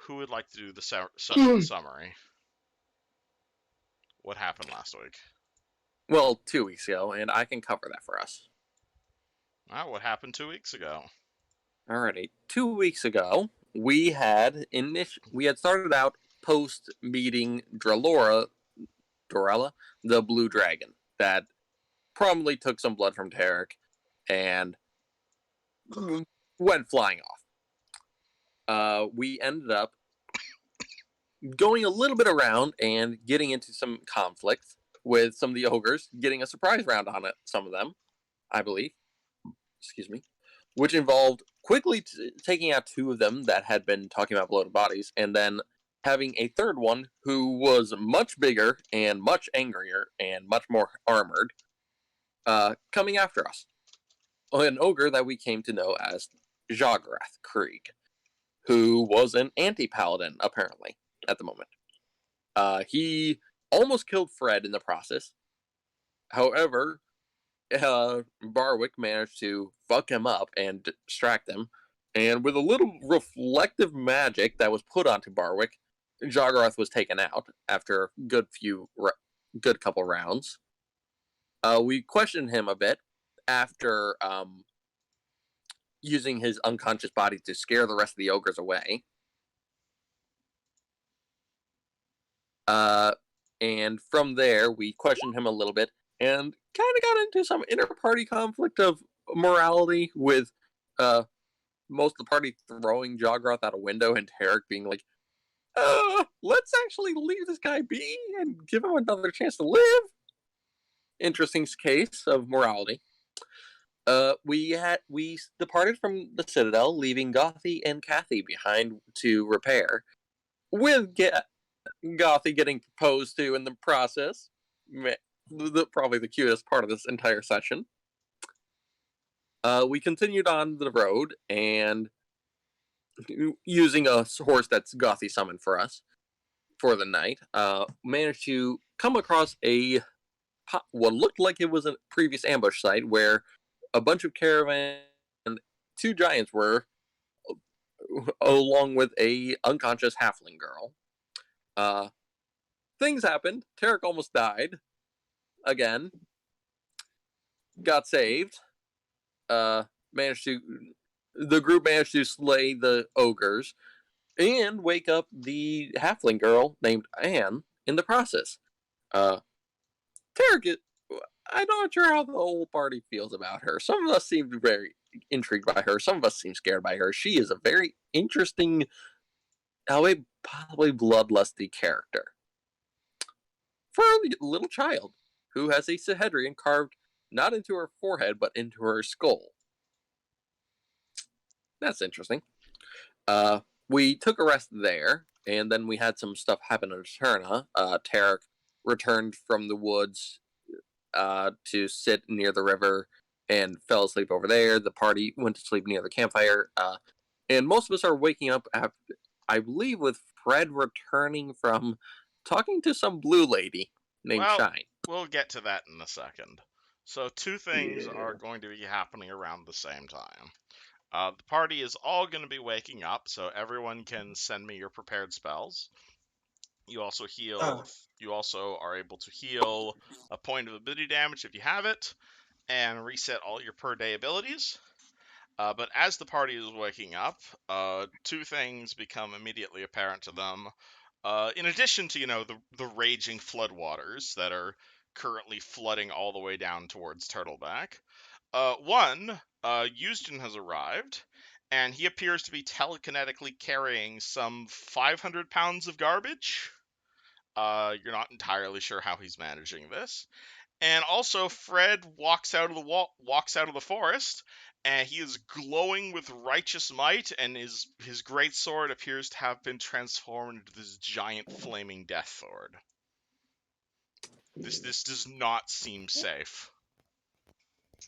who would like to do the session summary? What happened last week? Well, 2 weeks ago, and I can cover that for us. What happened 2 weeks ago? Alrighty, 2 weeks ago, we had started out post meeting Dorella, the blue dragon, that probably took some blood from Tarek and went flying off. We ended up going a little bit around and getting into some conflict with some of the ogres, getting a surprise round on it, some of them, I believe. Excuse me. Which involved quickly taking out 2 of them that had been talking about bloated bodies, and then having a third one who was much bigger and much angrier and much more armored, coming after us. An ogre that we came to know as Jagarath Krieg, who was an anti-paladin, apparently, at the moment. He almost killed Fred in the process. However, Barwick managed to fuck him up and distract him, and with a little reflective magic that was put onto Barwick, Jagarath was taken out after a good couple rounds. We questioned him a bit after using his unconscious body to scare the rest of the ogres away. And from there, we questioned him a little bit and kind of got into some inter-party conflict of morality with most of the party throwing Jagarath out a window and Tarek being like, let's actually leave this guy be and give him another chance to live. Interesting case of morality. We departed from the Citadel, leaving Gothy and Kathy behind to repair, with Gothy getting proposed to in the process. Probably the cutest part of this entire session. We continued on the road and using a horse that's Gothy summoned for us for the night, managed to come across what looked like it was a previous ambush site where a bunch of caravans and 2 giants were, along with a unconscious halfling girl. Things happened. Tarek almost died. Again. Got saved. The group managed to slay the ogres and wake up the halfling girl named Anne in the process. Tarek, I'm not sure how the whole party feels about her. Some of us seem very intrigued by her. Some of us seem scared by her. She is a very interesting, albeit possibly bloodlusty character. For a little child who has a Sahedrian carved not into her forehead, but into her skull. That's interesting. We took a rest there, and then we had some stuff happen in Eterna. Tarek returned from the woods to sit near the river and fell asleep over there. The party went to sleep near the campfire. And most of us are waking up, I believe, with Fred returning from talking to some blue lady named Shine. We'll get to that in a second. So 2 things are going to be happening around the same time. The party is all going to be waking up, so everyone can send me your prepared spells. You also heal. You also are able to heal a point of ability damage if you have it, and reset all your per day abilities. But as the party is waking up, 2 things become immediately apparent to them. In addition to, the raging floodwaters that are currently flooding all the way down towards Turtleback. One, Euston has arrived, and he appears to be telekinetically carrying some 500 pounds of garbage. You're not entirely sure how he's managing this. And also, Fred walks out of the forest, and he is glowing with righteous might, and his great sword appears to have been transformed into this giant flaming death sword. This does not seem safe.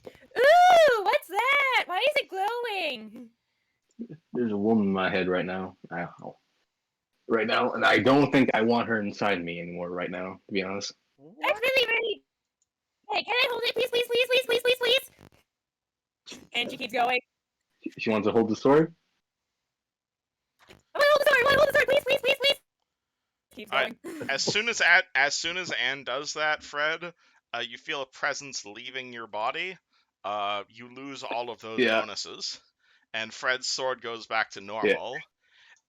Ooh, what's that? Why is it glowing? There's a woman in my head right now. And I don't think I want her inside me anymore right now, to be honest. That's really, really... Hey, can I hold it? Please, please, please, please, please, please, please? And she keeps going. She wants to hold the sword? I want to hold the sword! I want to hold the sword, please! keeps Alright, going. as soon as Anne does that, Fred, you feel a presence leaving your body. You lose all of those Yeah. bonuses, and Fred's sword goes back to Yeah. normal.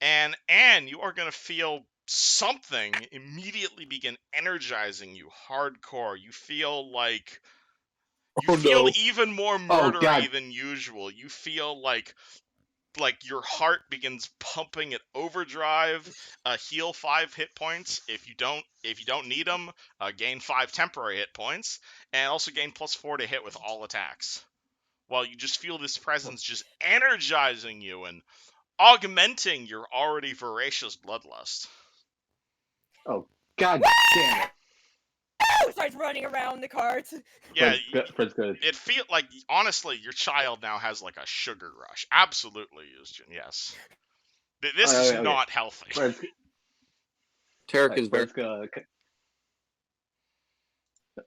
And Anne, you are gonna feel something immediately begin energizing you hardcore. You feel like Oh no. even more Oh, God. murdery than usual. You feel like your heart begins pumping at overdrive. Heal 5 hit points if you don't need them. Gain 5 temporary hit points, and also gain +4 to hit with all attacks. While you just feel this presence just energizing you and augmenting your already voracious bloodlust. Oh, God damn it. Starts running around the cart. Yeah, Fred's good. it feel like honestly, your child now has like a sugar rush. Absolutely, Eugen. Yes, this is Okay. not healthy. Fred's, Tarek is very. Fred's gonna.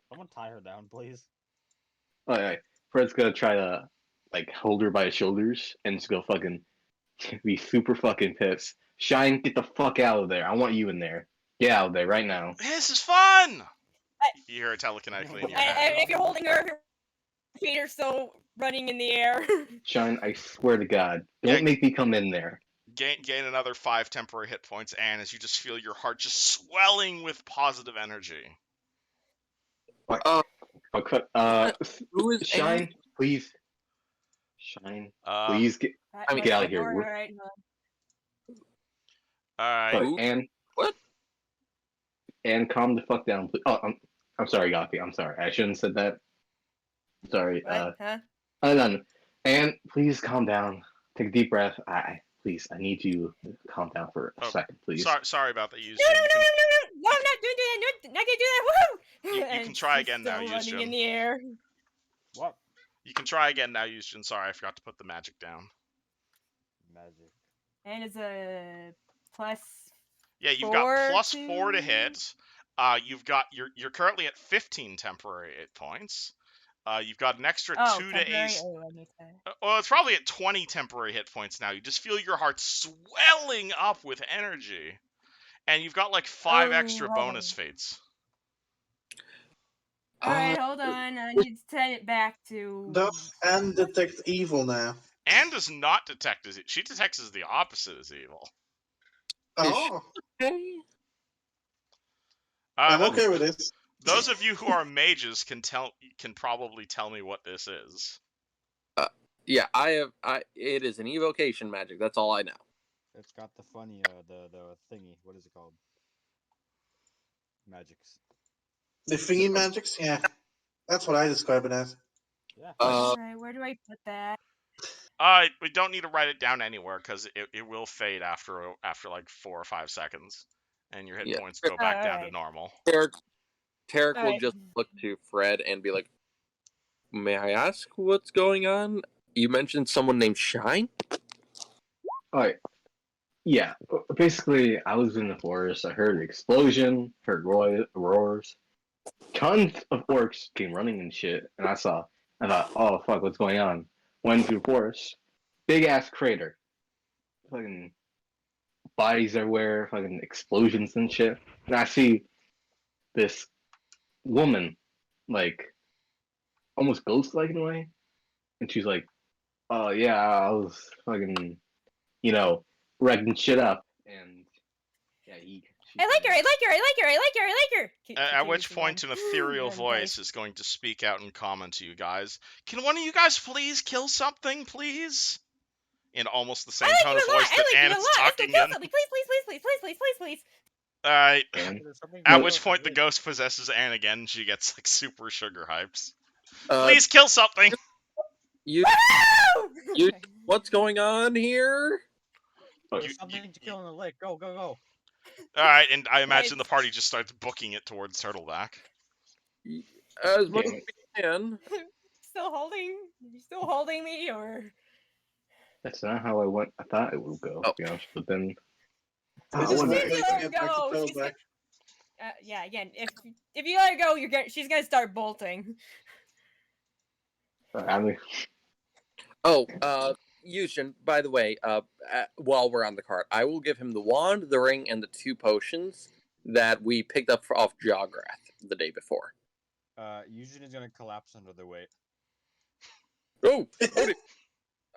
Someone tie her down, please. Okay. Fred's gonna try to like hold her by the shoulders and just go fucking be super fucking pissed. Shine, get the fuck out of there. I want you in there. Get out of there right now. This is fun. You hear it telekinetically in your head. And if you're holding her feet are still running in the air. Shine, I swear to God, don't make me come in there. Gain another 5 temporary hit points, and as you just feel your heart just swelling with positive energy. Who is Shine, please. Shine, Um, please get out of here. Right, Alright. Who? And What? And calm the fuck down, please. Oh, I'm sorry, Gothi. I'm sorry. I shouldn't have said that. Sorry. what? Huh? Done. And please calm down. Take a deep breath. Please, I need you to calm down for a second, please. Sorry about that, Eugen. No, I'm not doing that. No, not gonna do that. Woo! You can try again now, Still running Eugen. in the air. What? You can try again now, Eugen. Sorry, I forgot to put the magic down. Magic. And it's a plus. Yeah, you've 4 got +4 to hit. You're currently at 15 temporary hit points. You've got an extra 2 to ace. Well, it's probably at 20 temporary hit points now. You just feel your heart swelling up with energy. And you've got like 5 extra bonus fates. Alright, hold on. I need to set it back to. Does Anne detect evil now? Anne does not detect as she detects as the opposite as evil. Oh, Okay. I'm okay with this. Those of you who are mages can probably tell me what this is. Yeah, it is an evocation magic. That's all I know. It's got the funny, the thingy. What is it called? Magics. The thingy magics? Yeah. That's what I describe it as. Yeah. Alright, where do I put that? We don't need to write it down anywhere because it will fade after like 4 or 5 seconds, and your hit points go back down to normal. Tarek will just look to Fred and be like, "May I ask what's going on? You mentioned someone named Shine." Alright. Yeah. Basically, I was in the forest. I heard an explosion. Heard roars. Tons of orcs came running and shit, and I thought, oh fuck, what's going on? Went through the forest. Big ass crater. Fucking bodies everywhere, fucking explosions and shit. And I see this woman, like, almost ghost-like in a way. And she's like, oh yeah, I was fucking, wrecking shit up. And yeah, I like her. At which point, an ethereal voice is going to speak out and comment to you guys. Can one of you guys please kill something, please? In almost the same tone of voice that Anne is talking in. Please. Alright. And At which point, the ghost possesses Anne again, and she gets like super sugar hypes. Uh, Please kill something! You, what's going on here? There's something to kill in the lake. Go, go, go. Alright, and I imagine the party just starts booking it towards Turtleback. As much as we can. Still holding me, or? that's not how I thought it would go, to be honest. But then I She's wonder gonna if we can get back to go. Turtleback. Yeah, again, if you let her go, she's gonna start bolting. I mean, Yushin, by the way, while we're on the cart, I will give him the wand, the ring, and the 2 potions. that we picked up off Jawgrath the day before. Eugene is gonna collapse under the weight. Oh, Odie,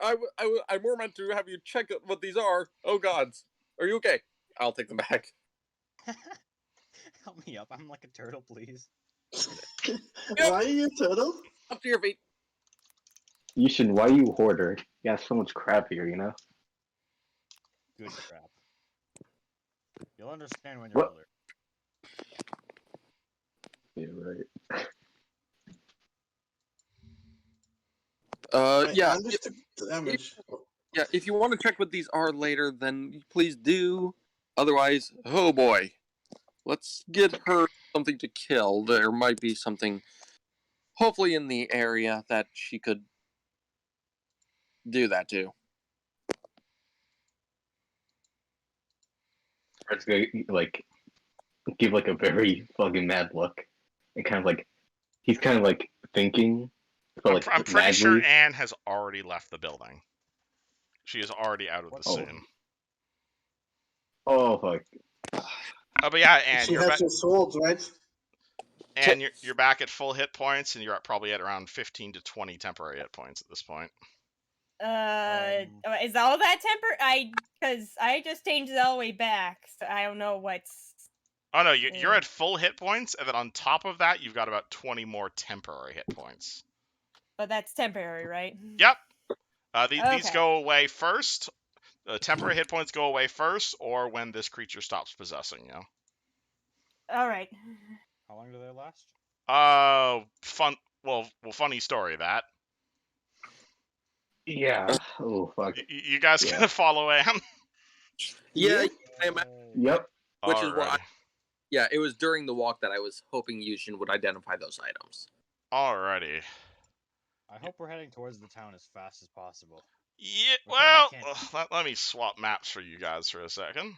I more meant to have you check what these are. Oh gods, are you okay? I'll take them back. Help me up. I'm like a turtle, please. Why are you a turtle? Up to your feet. Yushin, why you hoarder? You got so much crap here, you know? Good crap. You'll understand when you're What? older. Yeah, right. Yeah, Understood the damage. yeah. If you want to check what these are later, then please do. Otherwise, oh boy, let's get her something to kill. There might be something, hopefully, in the area that she could do that to. Fred's gonna like give like a very fucking mad look, and kind of like he's kind of like thinking, but like I'm pretty sure madly. Anne has already left the building. She is already out of the What? scene. Oh fuck! Oh, but yeah, Anne, She you're has back. her sword, right? And you're back at full hit points, and you're probably at around 15 to 20 temporary hit points at this point. Is all that temper? Because I just changed it all the way back, so I don't know what's. Oh no, you're at full hit points, and then on top of that, you've got about 20 more temporary hit points. But that's temporary, right? Yep. These Okay. go away first. Temporary hit points go away first, or when this creature stops possessing you. All right. How long do they last? Fun. Well, funny story that. Yeah. Oh fuck. You guys Yeah. gonna follow Anne? Yeah, Yeah. I am. Yep. Which is why, Alrighty. yeah, it was during the walk that I was hoping Yushin would identify those items. Alrighty. I hope we're heading towards the town as fast as possible. Yeah. Okay, I Well, can't- let me swap maps for you guys for a second.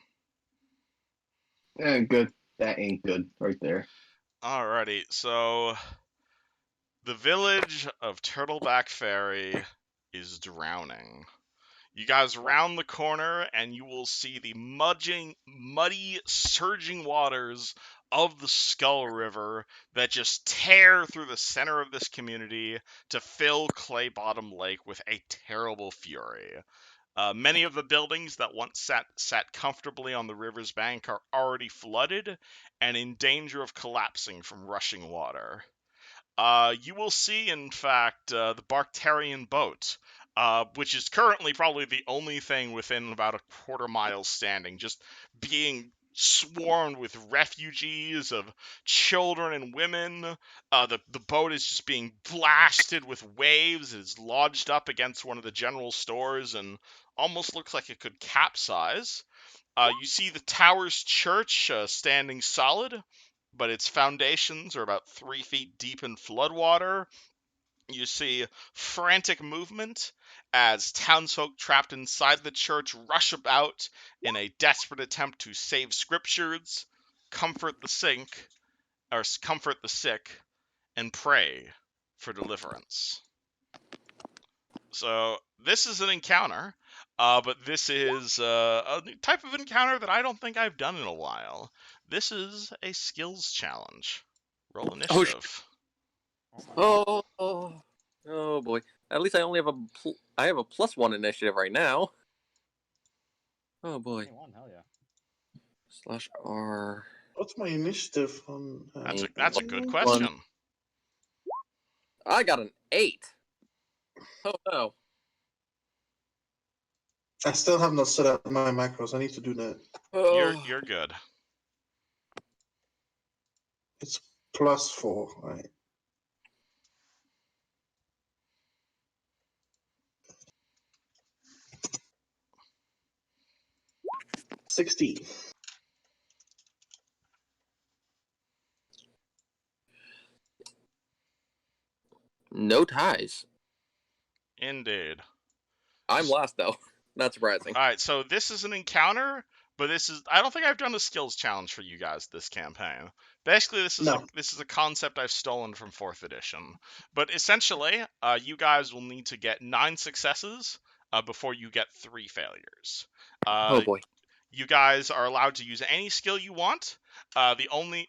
Good. That ain't good right there. Alrighty. So the village of Turtleback Ferry is drowning. You guys round the corner and you will see the muddy, surging waters of the Skull River that just tear through the center of this community to fill Clay Bottom Lake with a terrible fury. Many of the buildings that once sat comfortably on the river's bank are already flooded and in danger of collapsing from rushing water. You will see, in fact, the Barktarian boat, which is currently probably the only thing within about a quarter mile standing, just being swarmed with refugees of children and women. The boat is just being blasted with waves. It is lodged up against one of the general stores and almost looks like it could capsize. You see the Towers Church standing solid, but its foundations are about 3 feet deep in floodwater. You see frantic movement as townsfolk trapped inside the church rush about in a desperate attempt to save scriptures, comfort the sick, and pray for deliverance. So this is an encounter, but this is a new type of encounter that I don't think I've done in a while. This is a skills challenge. Roll initiative. Oh my god. Oh boy. At least I only have I have a +1 initiative right now. Oh boy. 21, hell yeah. /R. What's my initiative on? That's a good One. question. I got an 8. Oh no. I still have not set up my macros. I need to do that. You're good. It's +4, right? $16. No ties. Indeed. I'm last though. Not surprising. All right, so this is an encounter, but I don't think I've done a skills challenge for you guys this campaign. Basically, this is a concept I've stolen from 4th edition. But essentially, you guys will need to get 9 successes before you get 3 failures. Oh boy. You guys are allowed to use any skill you want. The only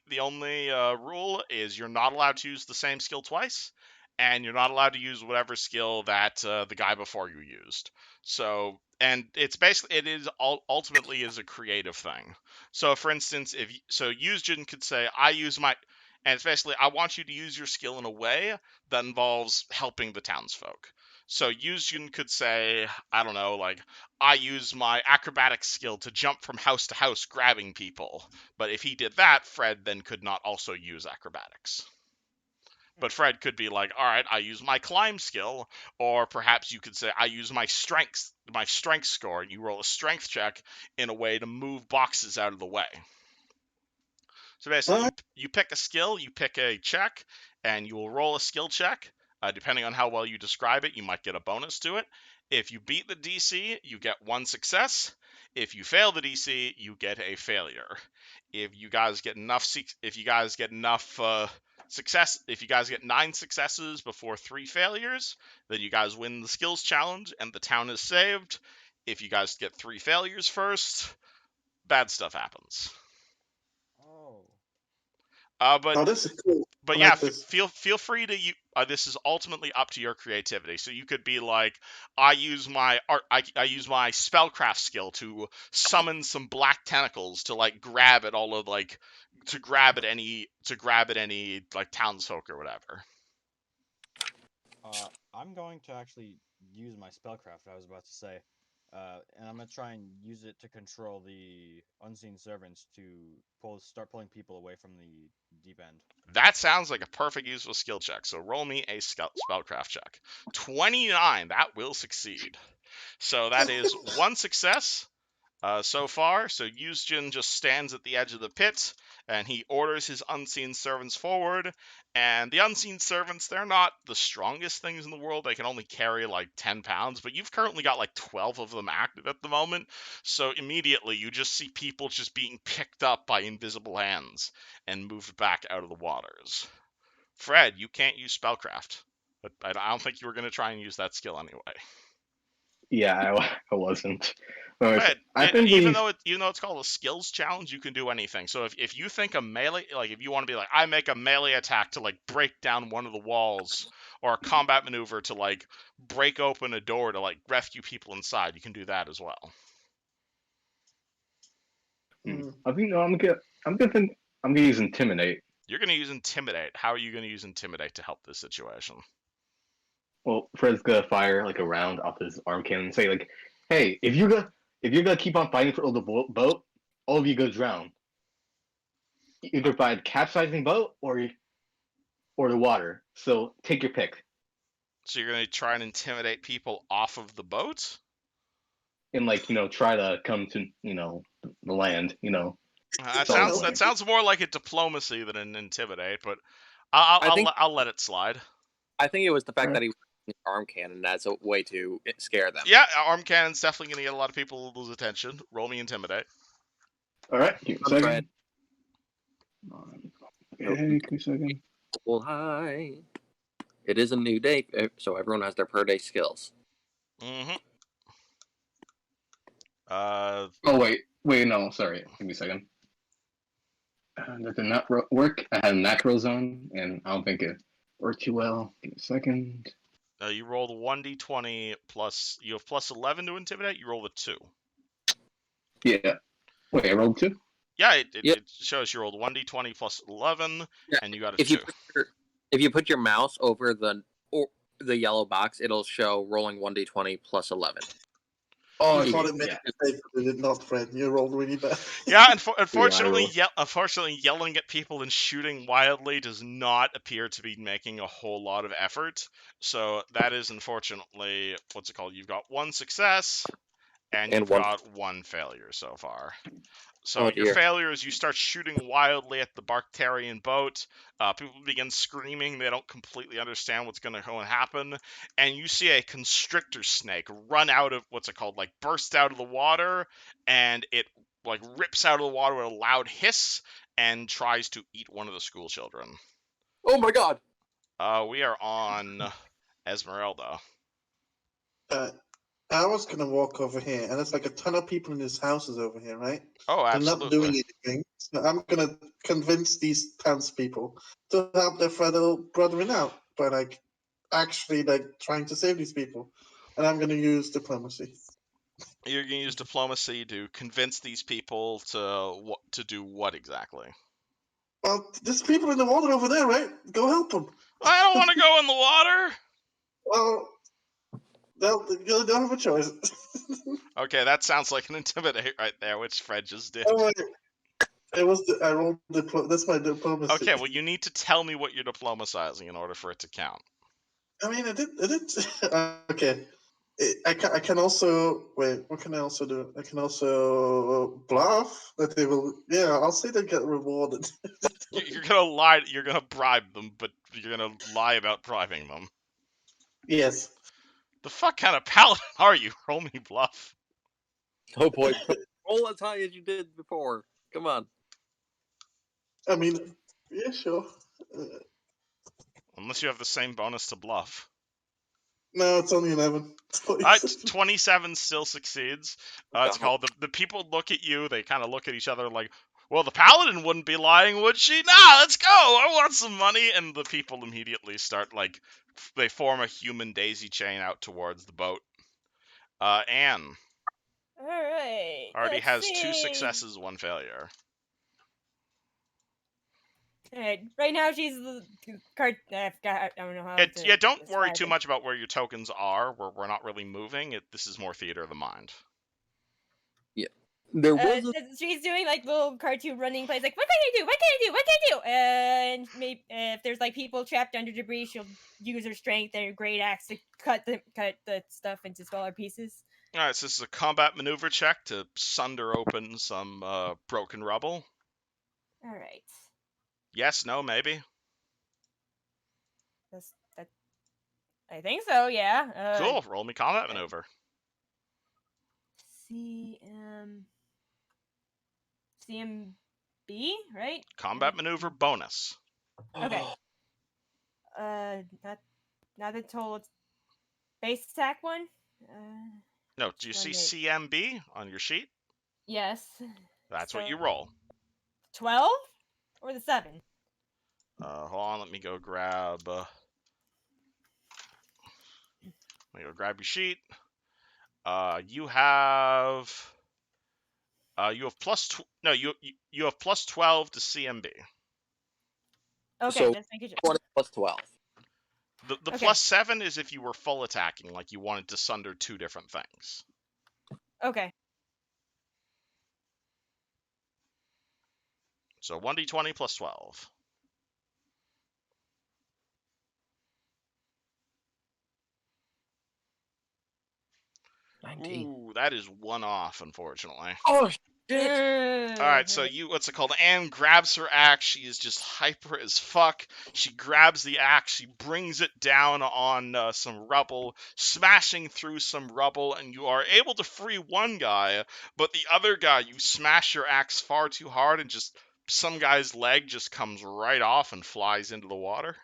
rule is you're not allowed to use the same skill twice, and you're not allowed to use whatever skill that the guy before you used. So, and it's basically ultimately is a creative thing. So, for instance, Yuzjin could say, "I use my," and it's basically, I want you to use your skill in a way that involves helping the townsfolk. So Yuzjin could say, I don't know, like, I use my acrobatic skill to jump from house to house grabbing people. But if he did that, Fred then could not also use acrobatics. But Fred could be like, all right, I use my climb skill, or perhaps you could say, I use my strength score, and you roll a strength check in a way to move boxes out of the way. So basically, you pick a skill, you pick a check, and you will roll a skill check. Depending on how well you describe it, you might get a bonus to it. If you beat the DC, you get 1 success. If you fail the DC, you get a failure. If you guys get enough success, if you guys get 9 successes before 3 failures, then you guys win the skills challenge and the town is saved. If you guys get 3 failures first, bad stuff happens. Oh. But Oh, this is cool. but I yeah, like this. feel free to this is ultimately up to your creativity. So you could be like, I use my spellcraft skill to summon some black tentacles to like grab at all of like to grab at any like townsfolk or whatever. I'm going to actually use my spellcraft. I was about to say, and I'm gonna try and use it to control the unseen servants to start pulling people away from the deep end. That sounds like a perfect useful skill check. So roll me a spellcraft check. 29. That will succeed. So that is 1 success. So far, so Yuzjin just stands at the edge of the pit, and he orders his unseen servants forward. And the unseen servants, they're not the strongest things in the world. They can only carry like 10 pounds, but you've currently got like 12 of them active at the moment. So immediately, you just see people just being picked up by invisible hands and moved back out of the waters. Fred, you can't use spellcraft, but I don't think you were going to try and use that skill anyway. Yeah, I wasn't. Anyways, Fred, I think even we. though it's called a skills challenge, you can do anything. So if you think a melee, like if you want to be like, I make a melee attack to like break down one of the walls, or a combat maneuver to like break open a door to like rescue people inside, you can do that as well. I think no, I'm gonna use intimidate. You're gonna use intimidate. How are you gonna use intimidate to help this situation? Well, Fred's gonna fire like a round off his arm cannon and say like, "Hey, if you're gonna keep on fighting for the boat, all of you go drown. Either by the capsizing boat or the water. So take your pick." So you're gonna try and intimidate people off of the boat? And like try to come to the land. That Solid sounds land. more like a diplomacy than an intimidate, but I think I'll let it slide. I think it was the fact Alright. that he was using his arm cannon as a way to scare them. Yeah, arm cannon's definitely gonna get a lot of people lose attention. Roll me intimidate. All right, give me a I'm second. Fred. Okay, give me a second. Well, hi. It is a new day, so everyone has their per day skills. Mm-hmm. Oh wait, no, sorry. Give me a second. That did not work. I had a macro zone, and I don't think it worked too well. Give me a second. You roll the 1d20 plus. You have plus 11 to intimidate. You roll the 2. Yeah. Wait, I rolled 2? Yeah, it Yep. shows you rolled 1d20 plus 11, Yeah, and you got a If 2. you put your mouse over the yellow box, it'll show rolling 1d20 plus 11. Oh, I thought it made yeah. a mistake, but it did not, Fred. You rolled really bad. Yeah, Unfortunately, unfortunately, yelling at people and shooting wildly does not appear to be making a whole lot of effort. So that is unfortunately what's it called? You've got 1 success, and you've got 1 failure so far. So your failure is you start shooting wildly at the Barktarian boat. People begin screaming. They don't completely understand what's going to go and happen. And you see a constrictor snake run out of burst out of the water, and it like rips out of the water with a loud hiss and tries to eat one of the school children. Oh my god! We are on Esmeralda. I was gonna walk over here, and there's like a ton of people in these houses over here, right? Oh, They're not doing absolutely. anything. So I'm gonna convince these townspeople to help their fellow brethren out by like actually like trying to save these people, and I'm gonna use diplomacy. You're gonna use diplomacy to convince these people to do what exactly? Well, there's people in the water over there, right? Go help them. I don't want to go in the water. Well, they'll have a choice. Okay, that sounds like an intimidate right there, which Fred just did. Oh, wait. It was I rolled that's my diplomacy. Okay, well, you need to tell me what you're diplomatizing in order for it to count. I mean, I did. Okay. I can also wait. What can I also do? I can also bluff that they will. Yeah, I'll say they get rewarded. You're gonna lie. You're gonna bribe them, but you're gonna lie about bribing them. Yes. The fuck kind of paladin are you? Roll me bluff. Oh boy, roll as high as you did before. Come on. I mean, yeah, sure. Uh, Unless you have the same bonus to bluff. no, it's only 11. Alright, 27 still succeeds. It's Uh-huh. called the people look at you, they kind of look at each other like, well, the paladin wouldn't be lying, would she? Nah, let's go! I want some money! And the people immediately start, like, they form a human daisy chain out towards the boat. Anne All right. already Let's has see. 2 successes, 1 failure. All right. Right now she's the card. I forgot. I don't know how. Yeah, don't worry describe too it. much about where your tokens are. We're not really moving. This is more theater of the mind. There was a She's doing like little cartoon running plays, like what can I do? What can I do? What can I do? And maybe if there's like people trapped under debris, she'll use her strength and her great axe to cut the stuff into smaller pieces. Alright, so this is a combat maneuver check to sunder open some broken rubble. All right. Yes, no, maybe. That. I think so. Yeah. Cool. Roll me combat okay. maneuver. CMB, right? Combat maneuver bonus. Okay. Not the total base attack one. No, do you see CMB on your sheet? Yes. That's So, what you roll. 12 or the 7? Hold on, let me go grab. Let me go grab your sheet. You have. You have you have plus 12 to CMB. Okay, So, let's make it. 20 plus 12. The Okay. plus 7 is if you were full attacking, like you wanted to sunder 2 different things. Okay. So 1d20 plus 12. 19. Ooh, that is 1 off, unfortunately. Oh shit! Alright, so what's it called? Anne grabs her axe. She is just hyper as fuck. She grabs the axe. She brings it down on some rubble, smashing through some rubble, and you are able to free one guy, but the other guy, you smash your axe far too hard, and just some guy's leg just comes right off and flies into the water.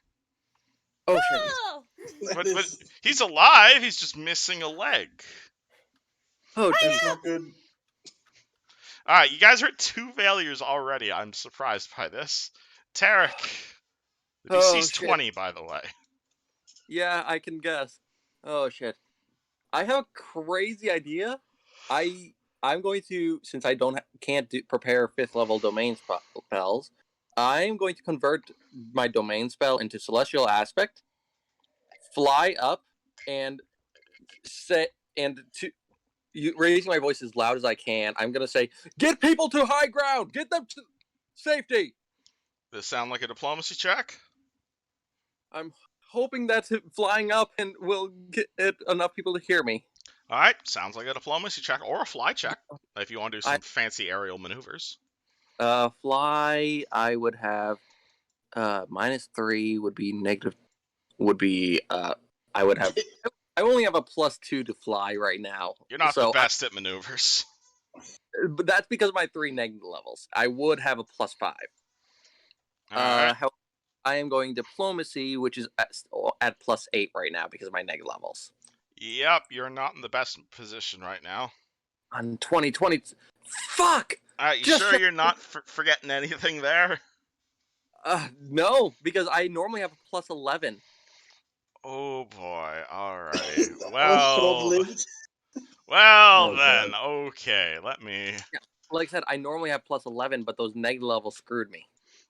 Oh shit! Oh! But he's alive. He's just missing a leg. Oh That's geez. not good. All right, you guys are at 2 failures already. I'm surprised by this. Tarek, the Oh, DC's shit. 20, by the way. Yeah, I can guess. Oh shit! I have a crazy idea. I'm going to, since I can't prepare 5th level domain spells, I'm going to convert my domain spell into Celestial Aspect, fly up, and raising my voice as loud as I can, I'm gonna say, "Get people to high ground! Get them to safety!" Does this sound like a diplomacy check? I'm hoping that's flying up and will get enough people to hear me. All right, sounds like a diplomacy check or a fly check if you want to do some fancy aerial maneuvers. Fly, I would have -3 would be negative. Would be I would have. I only have a +2 to fly right now. You're not so the best at maneuvers. but that's because of my 3 negative levels. I would have a +5. All right. How I am going diplomacy, which is at +8 right now because of my negative levels. Yep, you're not in the best position right now. On 2020. Fuck! Alright, you Just sure for, you're not forgetting anything there? no, because I normally have a plus 11. Oh boy, alrighty. That was Well, short-lived. well Oh, then, God. okay, let me... Yeah, like I said, I normally have plus 11, but those negative levels screwed me.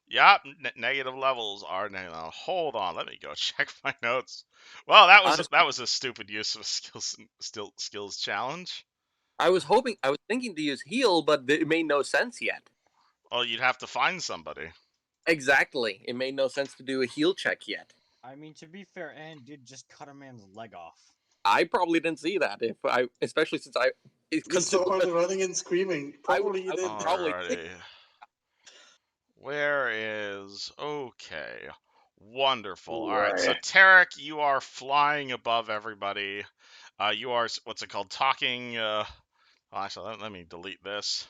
Yep, negative levels are negative. Hold on, let me go check my notes. Well, that Honestly, was a stupid use of a skills challenge. I was thinking to use heal, but it made no sense yet. Well, you'd have to find somebody. Exactly, it made no sense to do a heal check yet. I mean, to be fair, Anne did just cut a man's leg off. I probably didn't see that especially since You consider saw her running and screaming. Probably you I did. would probably Alrighty. Where is... Okay. Wonderful. Alright, so Right. Tarek, you are flying above everybody. You are, what's it called, talking... actually, let me delete this.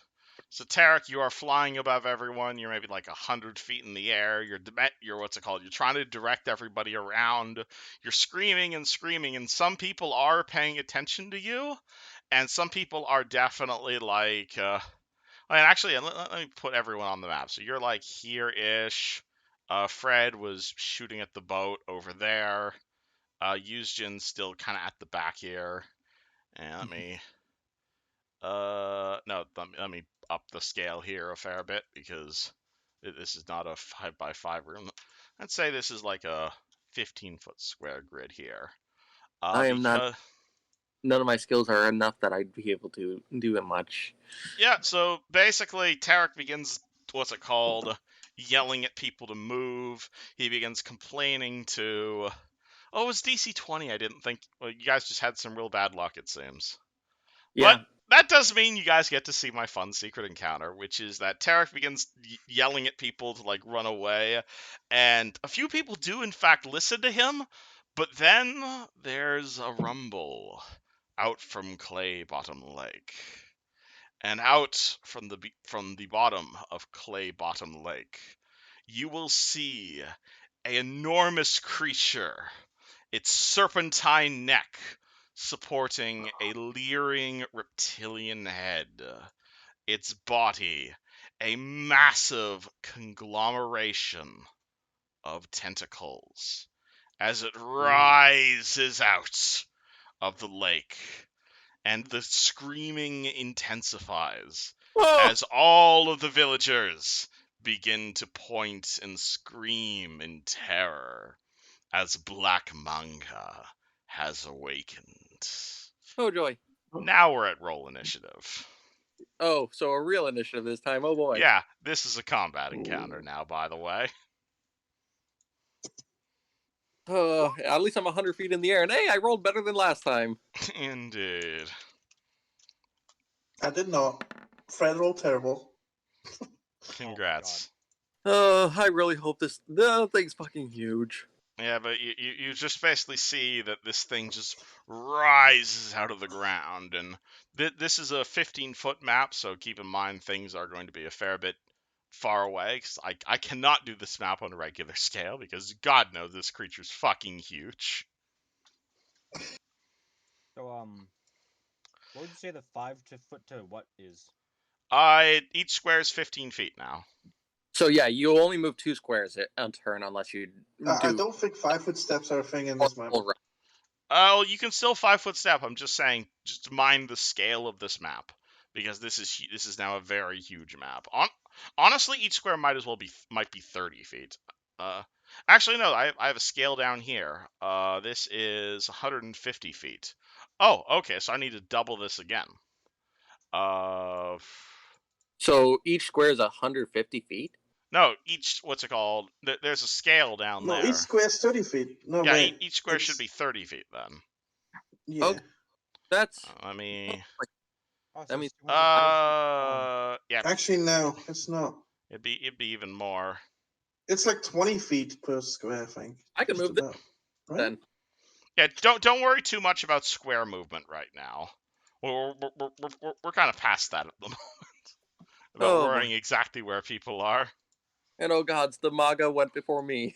So Tarek, you are flying above everyone. You're maybe like 100 feet in the air. You're what's it called? You're trying to direct everybody around. You're screaming and screaming, and some people are paying attention to you, and some people are definitely like... actually, let me put everyone on the map. So you're like here-ish. Fred was shooting at the boat over there. Yuzjin's still kind of at the back here. And let me... no, let me up the scale here a fair bit because this is not a 5x5 room. Let's say this is like a 15-foot square grid here. I am not. Because None of my skills are enough that I'd be able to do it much. yeah, so basically Tarek begins what's it called, yelling at people to move. He begins complaining to. Oh, it was DC 20. I didn't think. Well, you guys just had some real bad luck, it seems. But Yeah, that does mean you guys get to see my fun secret encounter, which is that Tarek begins yelling at people to like run away, and a few people do in fact listen to him, but then there's a rumble out from Clay Bottom Lake. And out from the bottom of Clay Bottom Lake, you will see an enormous creature, its serpentine neck supporting a leering reptilian head, its body a massive conglomeration of tentacles as it rises out of the lake, and the screaming intensifies oh, as all of the villagers begin to point and scream in terror as Black Manga has awakened. oh joy. Now we're at roll initiative. Oh, so a real initiative this time. Oh boy. Yeah, this is a combat encounter now, by the way. At least I'm 100 feet in the air, and hey, I rolled better than last time. Indeed. I did not. Fred rolled terrible. Congrats. I really hope this thing's fucking huge. Yeah, but you just basically see that this thing just rises out of the ground, and this is a 15-foot map, so keep in mind things are going to be a fair bit far away, because I cannot do this map on a regular scale, because God knows this creature's fucking huge. So, what would you say the 5 foot to what is? Each square is 15 feet now. So yeah, you only move 2 squares a turn unless you I do. don't think 5-foot steps are a thing in this map. Full round. Oh, you can still 5-foot step. I'm just saying, just mind the scale of this map, because this is now a very huge map. Honestly, each square might be 30 feet. Actually, no, I have a scale down here. This is 150 feet. Oh, okay, so I need to double this again. So each square is 150 feet. No, what's it called? There's a scale down No, there. each square is 30 feet. No, Yeah, wait. each square should be 30 feet then. Yeah. Okay. That's. Let me. Oh, I so mean, 200 Yeah. Actually, no, it's not. It'd be even more. It's like 20 feet per square, I think. I can Just move this about. Right? then. Yeah, don't worry too much about square movement right now. We're kind of past that at the moment. About Oh worrying boy. exactly where people are. And oh gods, the Maga went before me.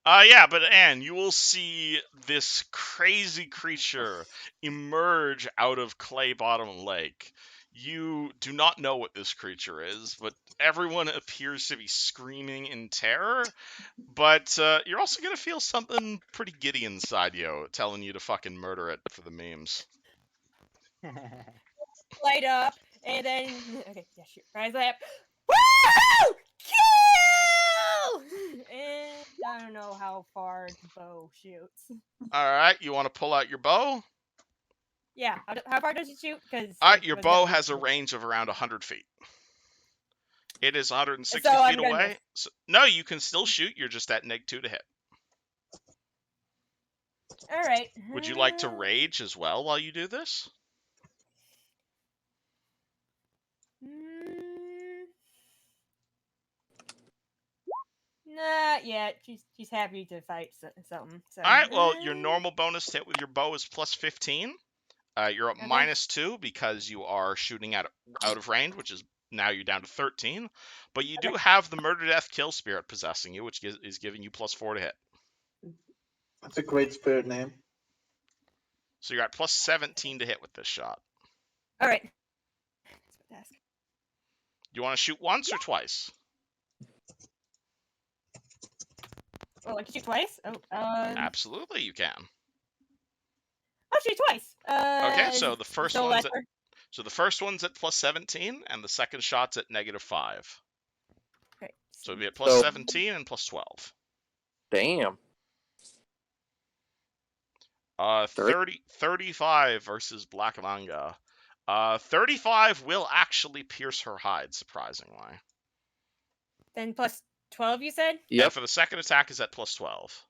Yeah, but Anne, you will see this crazy creature emerge out of Clay Bottom Lake. You do not know what this creature is, but everyone appears to be screaming in terror. But you're also gonna feel something pretty giddy inside you, telling you to fucking murder it for the memes. Light up, and then okay, yeah, shoot. Rise up. Woo! Kill! And I don't know how far the bow shoots. All right, you want to pull out your bow? Yeah, how far does it shoot? Because All right, your bow has a range of around 100 feet. It is 160 So feet I'm gonna away. miss. So, no, you can still shoot. You're just at -2 to hit. All right. Would you like to rage as well while you do this? Not yet. She's happy to fight something. So. All right. Well, your normal bonus to hit with your bow is +15. You're at Okay. -2 because you are shooting out of range, which is now you're down to 13. But you do Okay. have the murder, death, kill spirit possessing you, which is giving you +4 to hit. That's a great spirit name. So you're at +17 to hit with this shot. All right. You want to shoot once or twice? Oh, I can shoot twice. Oh, Absolutely, you can. I'll shoot twice. Okay, so the first so one's lesser. so the first one's at +17, and the second shot's at -5. Okay. So it'd be at So- +17 and +12. Damn. 35 versus Black Manga. 35 will actually pierce her hide, surprisingly. Then +12, you said? And Yep. for the second attack is at +12.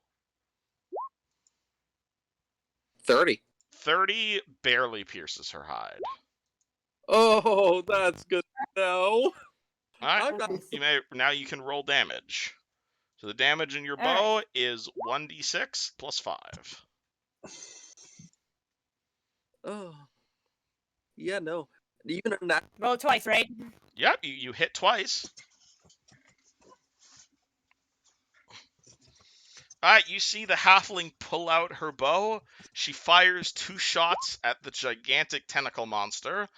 30. 30 barely pierces her hide. Oh, that's good to know. Alright, I'm not- now you can roll damage. So the damage in your All right. bow is 1d6 +5. Oh. Yeah, no. Even a nat- Roll twice, right? Yep, you hit twice. Alright, you see the halfling pull out her bow. She fires 2 shots at the gigantic tentacle monster.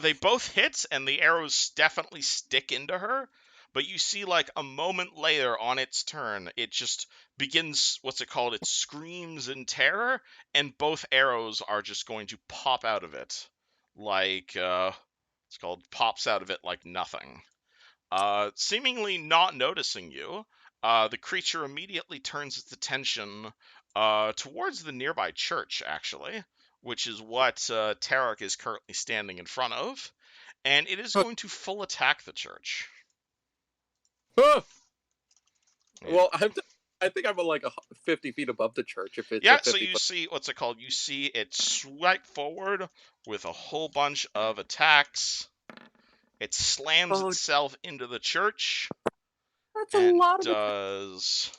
They both hit, and the arrows definitely stick into her. But you see, like, a moment later on its turn, it just begins, what's it called? It screams in terror, and both arrows are just going to pop out of it. Like, it's called pops out of it like nothing. Seemingly not noticing you, the creature immediately turns its attention towards the nearby church, actually, which is what Tarek is currently standing in front of, and it is going to full attack the church. Oh! Yeah. Well, I think I'm like 50 feet above the church. If it's Yeah, a so 50 you foot. see, what's it called? You see it swipe forward with a whole bunch of attacks. It slams Oh. itself into the church. That's a And lot of does.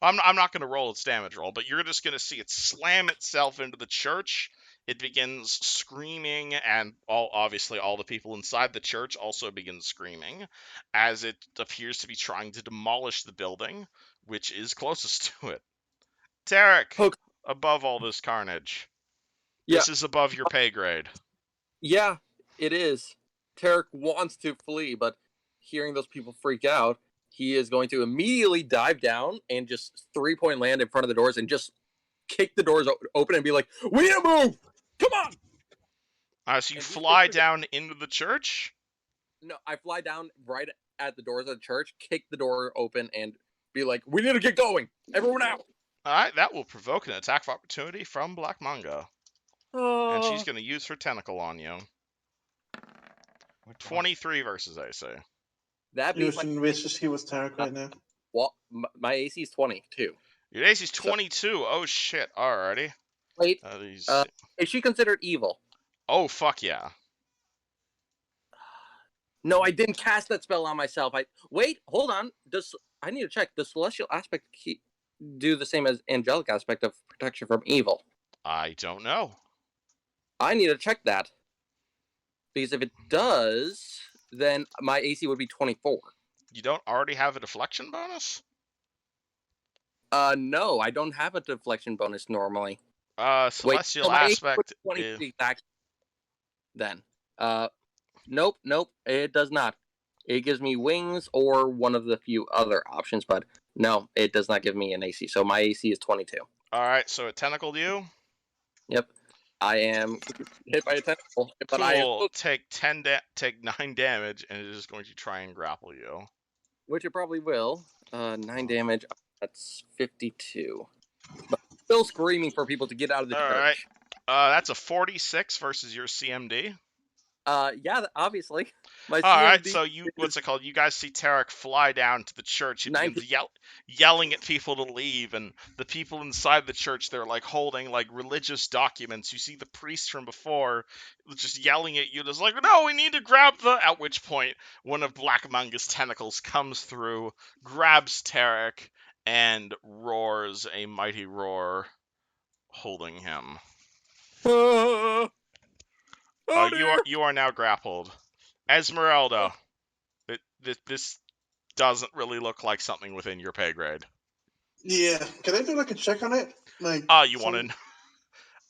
I'm not going to roll its damage roll, but you're just going to see it slam itself into the church. It begins screaming, and obviously all the people inside the church also begin screaming, as it appears to be trying to demolish the building, which is closest to it. Tarek, Okay. above all this carnage, Yeah. this is above your pay grade. Yeah, it is. Tarek wants to flee, but hearing those people freak out, he is going to immediately dive down and just 3-point land in front of the doors and just kick the doors open and be like, "We need to move! Come on!" So you And these fly pictures- down into the church? No, I fly down right at the doors of the church, kick the door open, and be like, "We need to get going! Everyone out!" Alright, that will provoke an attack of opportunity from Black Manga. Oh. And she's going to use her tentacle on you. 23 versus AC. That You means should wish to see what's Tarek right now. my AC is 20 too. Your AC's 22. Oh shit. Alrighty. Wait, These... is she considered evil? Oh fuck yeah. No, I didn't cast that spell on myself. Hold on. I need to check. Does celestial aspect do the same as angelic aspect of protection from evil? I don't know. I need to check that. Because if it does, then my AC would be 24. You don't already have a deflection bonus? No, I don't have a deflection bonus normally. Wait, Celestial so my AC was aspect 20 is... exact. Then, nope, it does not. It gives me wings or one of the few other options, but no, it does not give me an AC. So my AC is 22. Alright, so it tentacled you. Yep, I am hit by a tentacle, but I Cool. Take 9 damage, and it is going to try and grapple you. which it probably will. 9 damage. That's 52. But still screaming for people to get out of the Alright. church. That's a 46 versus your CMD. Yeah, obviously. My Alright, CMD so what's it called? You guys see Tarek fly down to the church. He 9. begins yelling at people to leave, and the people inside the church, they're like holding like religious documents. You see the priest from before just yelling at you, just like, no, we need to grab the... At which point, one of Black Mungus' tentacles comes through, grabs Tarek, and roars a mighty roar, holding him. Oh dear! You are now grappled. Esmeralda, this doesn't really look like something within your pay grade. Yeah, can I do like a check on it? Like, You want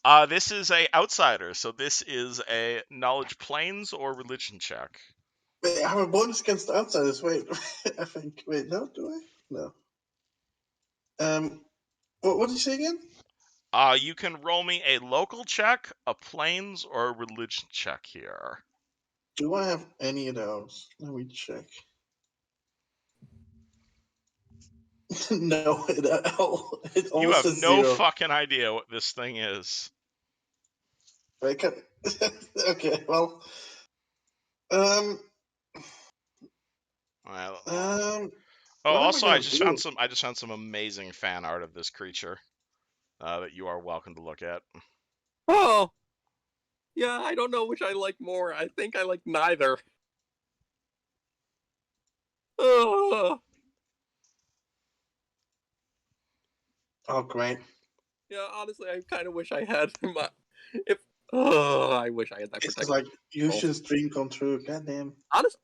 to? This is a outsider, so this is a knowledge planes or religion check. Wait, I have a bonus against the outsiders. Wait, I think. Wait, no, do I? No. What did you say again? You can roll me a local check, a planes, or a religion check here. Do I have any of those? Let me check. No, it all You have says no 0. fucking idea what this thing is. I can... Okay, well, um, Well, um, oh, what am I also, I gonna just do? found some amazing fan art of this creature that you are welcome to look at. Oh! Yeah, I don't know which I like more. I think I like neither. Oh, Oh, great. yeah, honestly, I kind of wish I had my. I wish I had that This is protection. like Yushin's dream come true. Goddamn.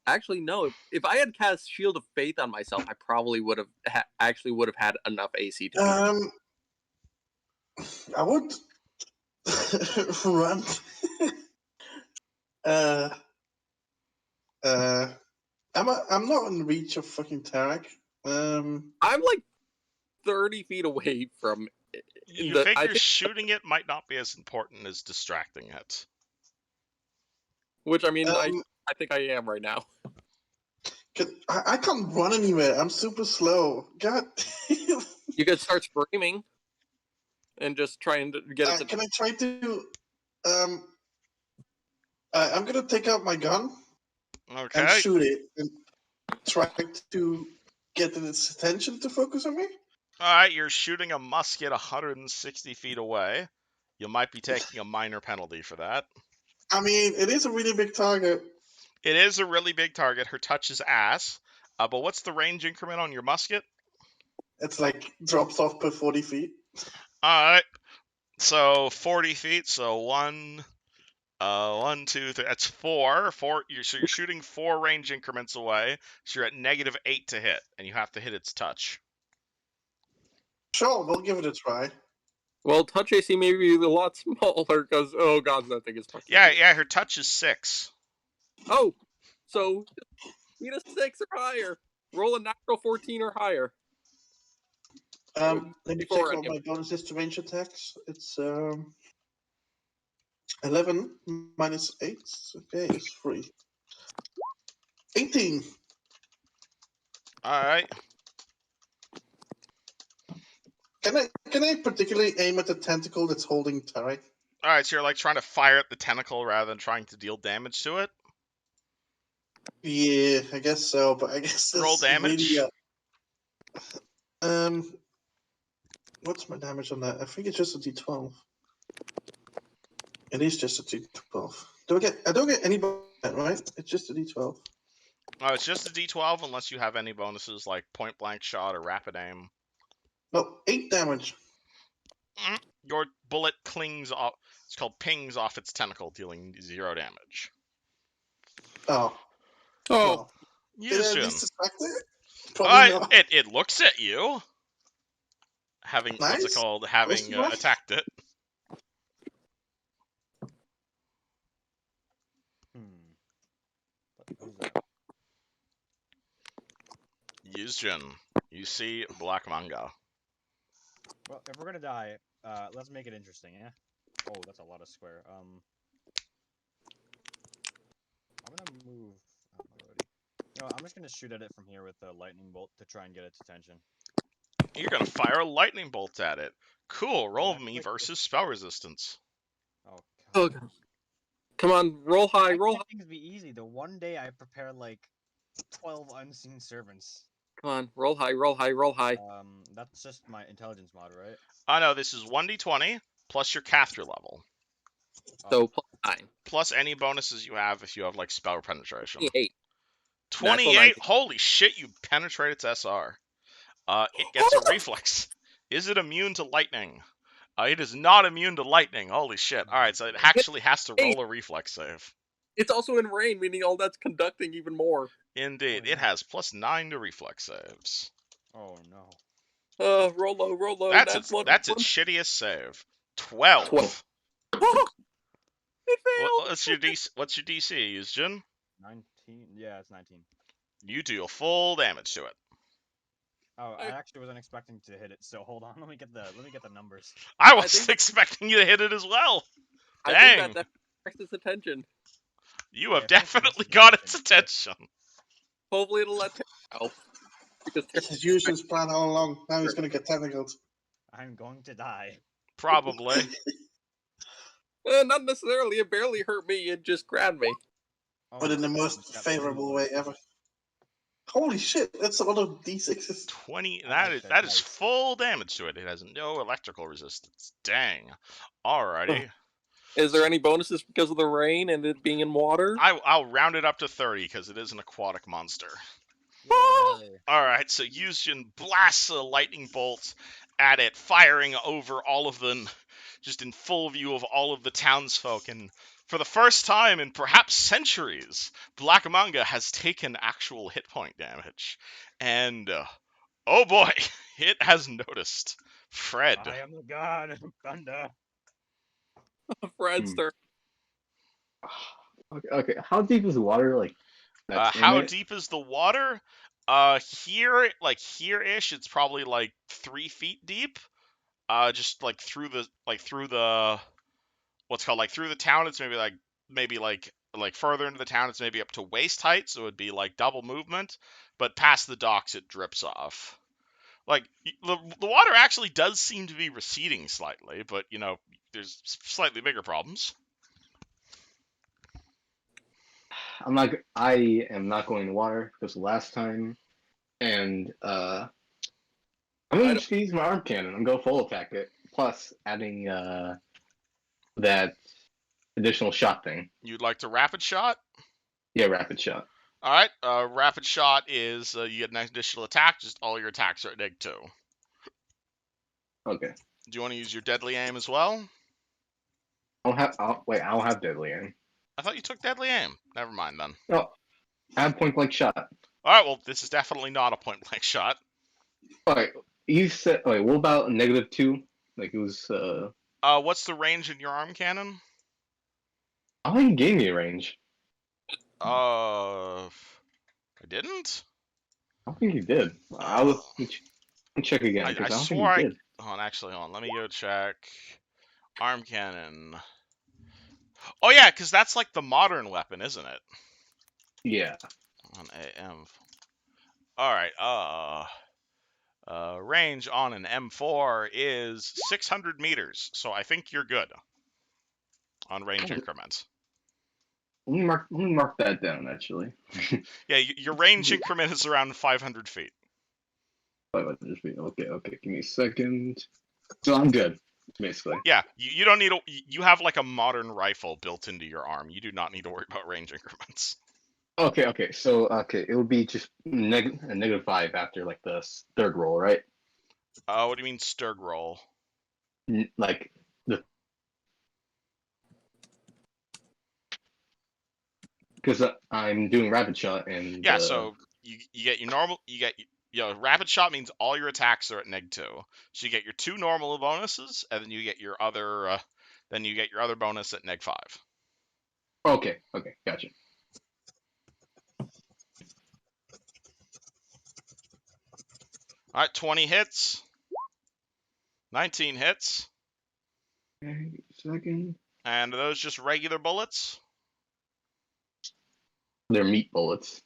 Actually, no. If I had cast Shield of Faith on myself, I probably would have had enough AC to do it. I would run. uh, I'm not in reach of fucking Tarek. I'm like 30 feet away from. You figure shooting it might not be as important as distracting it. Which I mean, Um, I think I am right now. I can't run anywhere. I'm super slow. God. You could start screaming and just trying to get it to. Can I try to? I'm gonna take out my gun and Okay. shoot it and try to get its attention to focus on me. Alright, you're shooting a musket 160 feet away. You might be taking a minor penalty for that. I mean, it is a really big target. It is a really big target. Her touch is ass. But what's the range increment on your musket? It's like drops off per 40 feet. Alright. So 40 feet, so 1, 2, 3. That's 4. So you're shooting 4 range increments away. So you're at -8 to hit, and you have to hit its touch. Sure, we'll give it a try. Well, touch AC may be a lot smaller because god, that thing is fucking. Yeah. Her touch is 6. Oh, so need a 6 or higher. Roll a natural 14 or higher. Let me check Before what my bonus is to range attacks. It's 11 minus 8. Okay, it's 3. 18. All right. Can I particularly aim at the tentacle that's holding Tarek? All right. So you're like trying to fire at the tentacle rather than trying to deal damage to it. Yeah, I guess so. But I guess this Roll damage. Really, what's my damage on that? I think it's just a D12. It is just a D12. I don't get any bonus, right? It's just a D12. Oh, it's just a D12 unless you have any bonuses like point blank shot or rapid aim. No, 8 damage. Your bullet clings off. It's called pings off its tentacle, dealing 0 damage. Oh. Oh, Well, did I at Yushin. least suspect it? Probably not. It looks at you. having what's it Nice. called? Close Having to life. attacked it. Who's that? Yuzjin, you see Black Manga. Well, if we're gonna die, let's make it interesting, yeah? Oh, that's a lot of square. I'm gonna move. Oh, already. You know, I'm just gonna shoot at it from here with a lightning bolt to try and get its attention. You're gonna fire a lightning bolt at it. Cool. Roll that's me like- versus spell resistance. Oh, Oh, God. God. Come on, roll high, Why roll can't high. things be easy? The one day I prepare like 12 unseen servants. Come on, roll high, roll high, roll high. That's just my intelligence mod, right? I know this is 1d20 plus your caster level, So plus 9. plus any bonuses you have if you have like spell penetration. 28. 28. Natural 19. Holy shit! You penetrate its SR. It gets a reflex. Is it immune to lightning? It is not immune to lightning. Holy shit! All right, so it actually has to roll a reflex save. It's also in rain, meaning all that's conducting even more. Indeed, Oh, it no. has +9 to reflex saves. Oh no. Roll low, roll low. That's That's its shittiest save. 12. 12. It failed. What's your DC? What's your DC, Yuzjin? 19. Yeah, it's 19. You deal full damage to it. Oh, I actually wasn't expecting to hit it. So hold on, let me get the numbers. I I was think- expecting you to hit it as well. I Dang. think that attracts its attention. You Yeah, have it thanks for definitely this got its attention. attention. Hopefully it'll let Terry help. Because This is Yushin's plan all along. Now he's gonna get tentacled. I'm going to die. Probably. Not necessarily. It barely hurt me. It just grabbed me. Oh, But in the no, most it's got favorable three. way ever. Holy shit, that's a lot of d6s. 20. I That like is that that is dice. full damage to it. It has no electrical resistance. Dang. Alrighty. Is there any bonuses because of the rain and it being in water? I'll round it up to 30 because it is an aquatic monster. Yay. Alright, so Yuzjin blasts a lightning bolt at it, firing over all of them, just in full view of all of the townsfolk. And for the first time in perhaps centuries, Black Manga has taken actual hit point damage. And, oh boy, it has noticed. Fred. I am the god of thunder. Fredster. Okay, how deep is the water? Like, that's in How it? deep is the water? Here-ish, it's probably like 3 feet deep. Just like through the what's called like through the town. It's maybe further into the town. It's maybe up to waist height, so it'd be like double movement. But past the docks, it drips off. Like the water actually does seem to be receding slightly, but there's slightly bigger problems. I am not going to water because last time, and I'm gonna just use my arm cannon and go full attack it. Plus adding that additional shot thing. You'd like to rapid shot? Yeah, rapid shot. All right. Rapid shot is you get an additional attack. Just all your attacks are at -2. Okay. Do you want to use your deadly aim as well? I don't have deadly aim. I thought you took deadly aim. Never mind then. No, I have point blank shot. All right. Well, this is definitely not a point blank shot. Alright, you said. Wait, what about -2? Like it was. What's the range in your arm cannon? I don't think he gave me a range. I didn't. I don't think he did. Let me check again I because I don't swore think he did. Hold on. Let me go check. Arm cannon. Oh yeah, because that's like the modern weapon, isn't it? Yeah. On AM. All right. Range on an M4 is 600 meters, so I think you're good on range increments. Let me mark that down. Actually, Yeah, your range increment is around 500 feet. 500 feet. Okay. Give me a second. So I'm good, basically. Yeah, you don't need you have like a modern rifle built into your arm. You do not need to worry about range increments. Okay. So it would be just -5 after like the third roll, right? What do you mean Sturg roll? Like the because I'm doing rapid shot and Yeah, so you get your rapid shot means all your attacks are at -2. So you get your 2 normal bonuses, and then you get your other bonus at -5. Okay, gotcha. All right, 20 hits, 19 hits, Okay, second. and are those just regular bullets? They're meat bullets.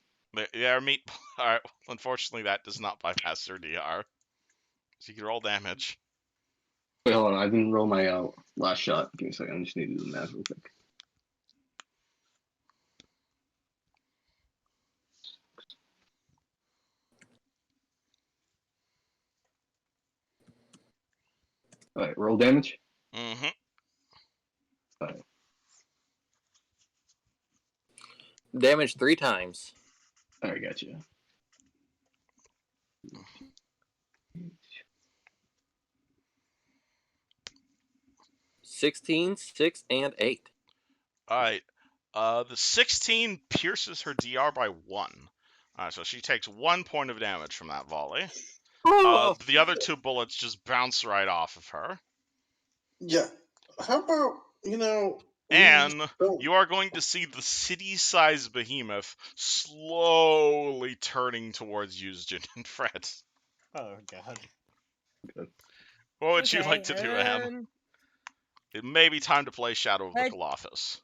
They're meat. All right, unfortunately, that does not bypass their DR. So you can roll damage. Wait, hold on. I didn't roll my last shot. Give me a second. I just need to do the math real quick. All right, roll damage. Mm-hmm. All right. Damage 3 times. All right, gotcha. 16, 6, and 8. All right. The 16 pierces her DR by 1. All right, so she takes 1 point of damage from that volley. The other 2 bullets just bounce right off of her. Yeah. How about And you are going to see the city-sized behemoth slowly turning towards Yuzjin and Fred. Oh god. What would you like to do, Anne? It may be time to play Shadow of the I- Colossus.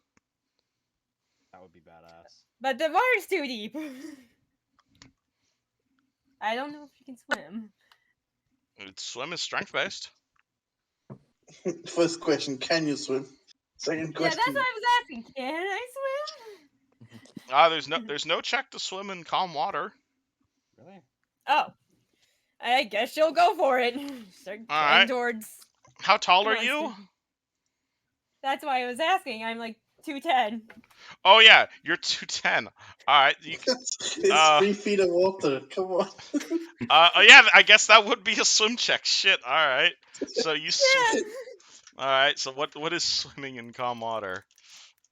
That would be badass. But the water's too deep. I don't know if you can swim. Swim is strength-based. First question: can you swim? Second Yeah, question: that's what I was asking. Can I swim? There's no check to swim in calm water. Really? Oh, I guess she'll go for it. Start All heading right. towards. How tall are Come on, you? Stu. That's why I was asking. I'm like 210. Oh yeah, you're 210. All right. it's 3 feet of water. Come on. Yeah, I guess that would be a swim check. Shit. All right. So you. Yeah. All right. So what is swimming in calm water?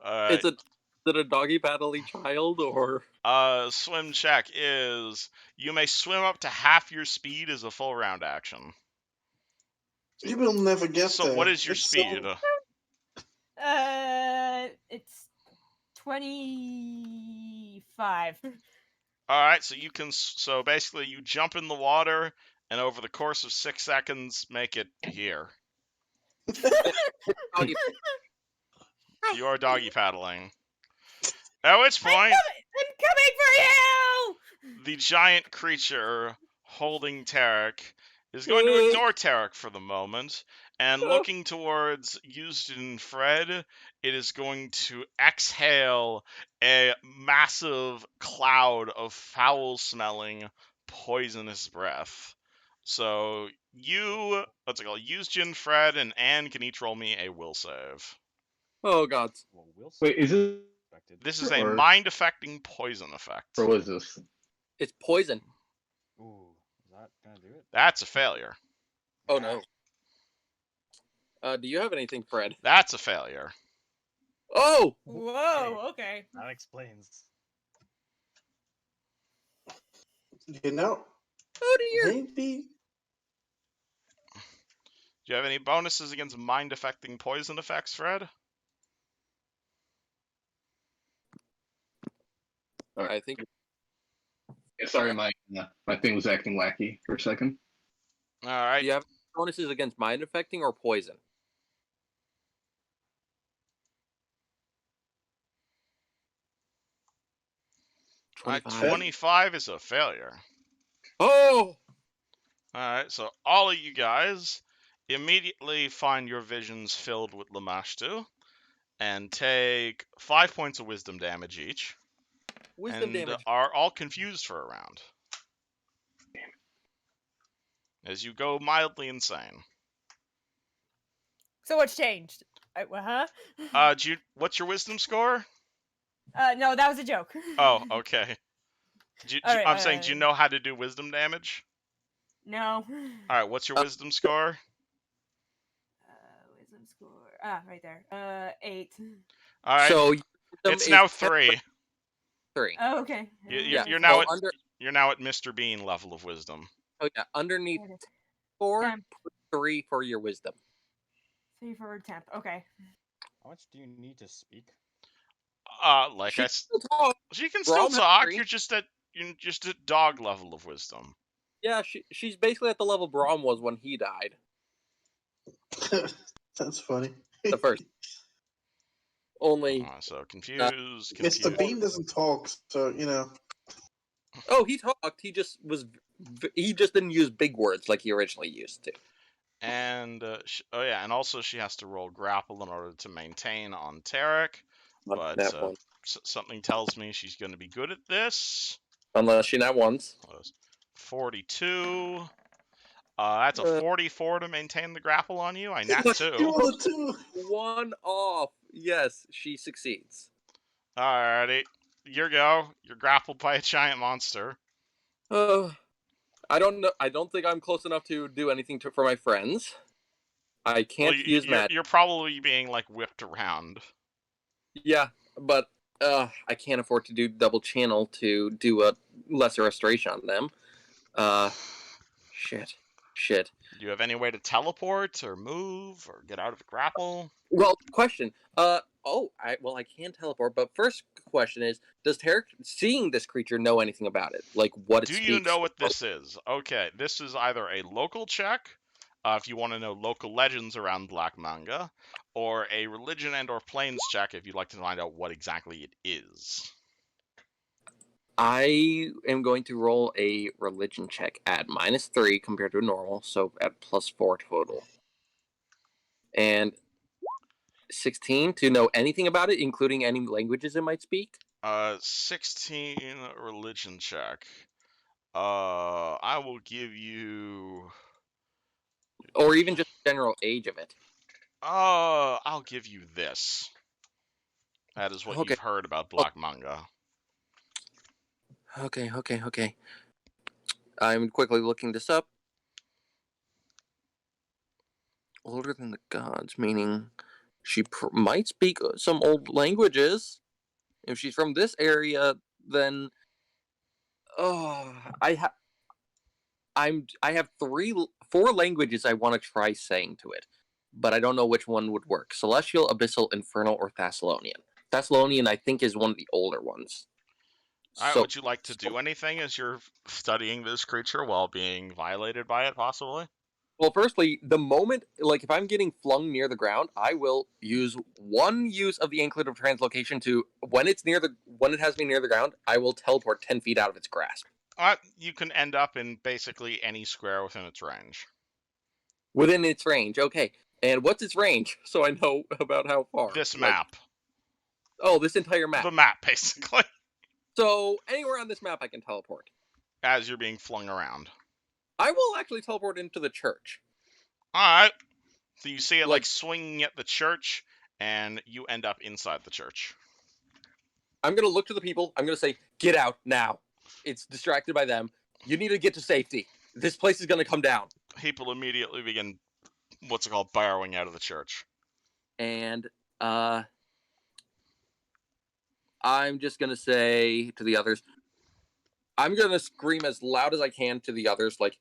All right. Is it a doggy paddly child or? Swim check is you may swim up to half your speed as a full round action. You will never get So there. what is your It's speed? It's 25. All right. So you can. So basically, you jump in the water, and over the course of 6 seconds, make it here. Doggy. You are doggy paddling. At which point, I'm coming for you! the giant creature holding Tarek is going to ignore Tarek for the moment, and looking towards Houston and Fred, it is going to exhale a massive cloud of foul-smelling, poisonous breath. So what's it called? Houston, Fred, and Anne can each roll me a will save. Oh god. Well, we'll see. Wait, is it Expected. This is a Or- mind-affecting poison effect. or was this? It's poison. Ooh, is that gonna do it? That's a failure. Oh no. Do you have anything, Fred? That's a failure. Oh! Whoa, okay. That explains. Oh dear! maybe. Do you have any bonuses against mind-affecting poison effects, Fred? I think Yeah, sorry, my thing was acting wacky for a second. All right. do you have bonuses against mind affecting or poison? All right, 25. 25 is a failure. Oh! All right, so all of you guys immediately find your visions filled with Lamashtu and take 5 points of wisdom damage each, Wisdom and damage. are all confused for a round as you go mildly insane. So what's changed? Huh? What's your wisdom score? No, that was a joke. Oh, okay. Alright, I'm saying, do you know how to do wisdom damage? No. All right, what's your wisdom score? Wisdom score. Right there. 8. All right, So it's now 3. 3. Oh, okay. You're Yeah, now so at under You're now at Mr. Bean level of wisdom. Oh yeah, underneath There it is. 4, Temp. 3 for your wisdom. 3 for temp. Okay. How much do you need to speak? Like She can still talk. she can Brom still has talk. 3. You're just at dog level of wisdom. Yeah, she's basically at the level Brom was when he died. That's funny. The first. Only. So confused. Mr. Bean doesn't talk, so you know. Oh, he talked. He just didn't use big words like he originally used to. And oh yeah, and also she has to roll grapple in order to maintain on Tarek. But That one. something tells me she's going to be good at this. Unless she not once. 42. That's a 44 to maintain the grapple on you. I nat 2. You rolled a 2. 1 off. Yes, she succeeds. Alrighty. Here you go. You're grappled by a giant monster. I don't know. I don't think I'm close enough to do anything for my friends. I can't use magic. You're probably being like whipped around. Yeah, but I can't afford to do double channel to do a lesser restoration on them. Shit. Do you have any way to teleport or move or get out of the grapple? Well, question. I can teleport, but first question is, does Tarek, seeing this creature, know anything about it? Like what it Do speaks? you know what this is? Okay, this is either a local check, if you want to know local legends around Black Manga, or a religion and or planes check if you'd like to find out what exactly it is. I am going to roll a religion check at -3 compared to a normal, so at +4 total. And 16 to know anything about it, including any languages it might speak. 16 religion check. I will give you. Or even just general age of it. I'll give you this. That is what you've heard about Black Manga. Okay. I'm quickly looking this up. Older than the gods, meaning she might speak some old languages. If she's from this area, then I have 4 languages I want to try saying to it, but I don't know which one would work. Celestial, Abyssal, Infernal, or Thessalonian. Thessalonian, I think, is one of the older ones. Alright, would you like to do anything as you're studying this creature while being violated by it, possibly? Well, firstly, the moment, like, if I'm getting flung near the ground, I will use one use of the Anklet of Translocation to, when it has me near the ground, I will teleport 10 feet out of its grasp. You can end up in basically any square within its range. Within its range, okay. And what's its range? So I know about how far. This map. Oh, this entire map. The map, basically. So anywhere on this map I can teleport. As you're being flung around. I will actually teleport into the church. Alright. So you see it like swinging at the church, and you end up inside the church. I'm going to look to the people. I'm going to say, get out now. It's distracted by them. You need to get to safety. This place is going to come down. People immediately begin, burrowing out of the church. And I'm just going to say to the others, I'm going to scream as loud as I can to the others, like,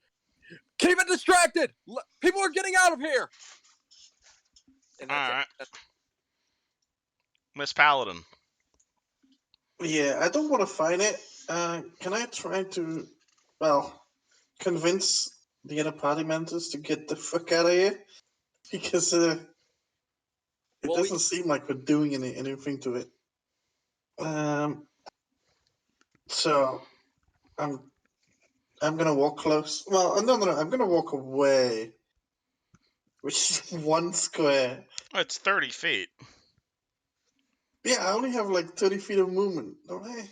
keep it distracted! People are getting out of here! And that's it. Miss Paladin. Yeah, I don't want to fight it. Can I try to, convince the other party members to get the fuck out of here? Because it doesn't seem like we're doing anything to it. So I'm gonna walk close. Well, no. I'm gonna walk away, which is 1 square. It's 30 feet. Yeah, I only have like 30 feet of movement, don't I?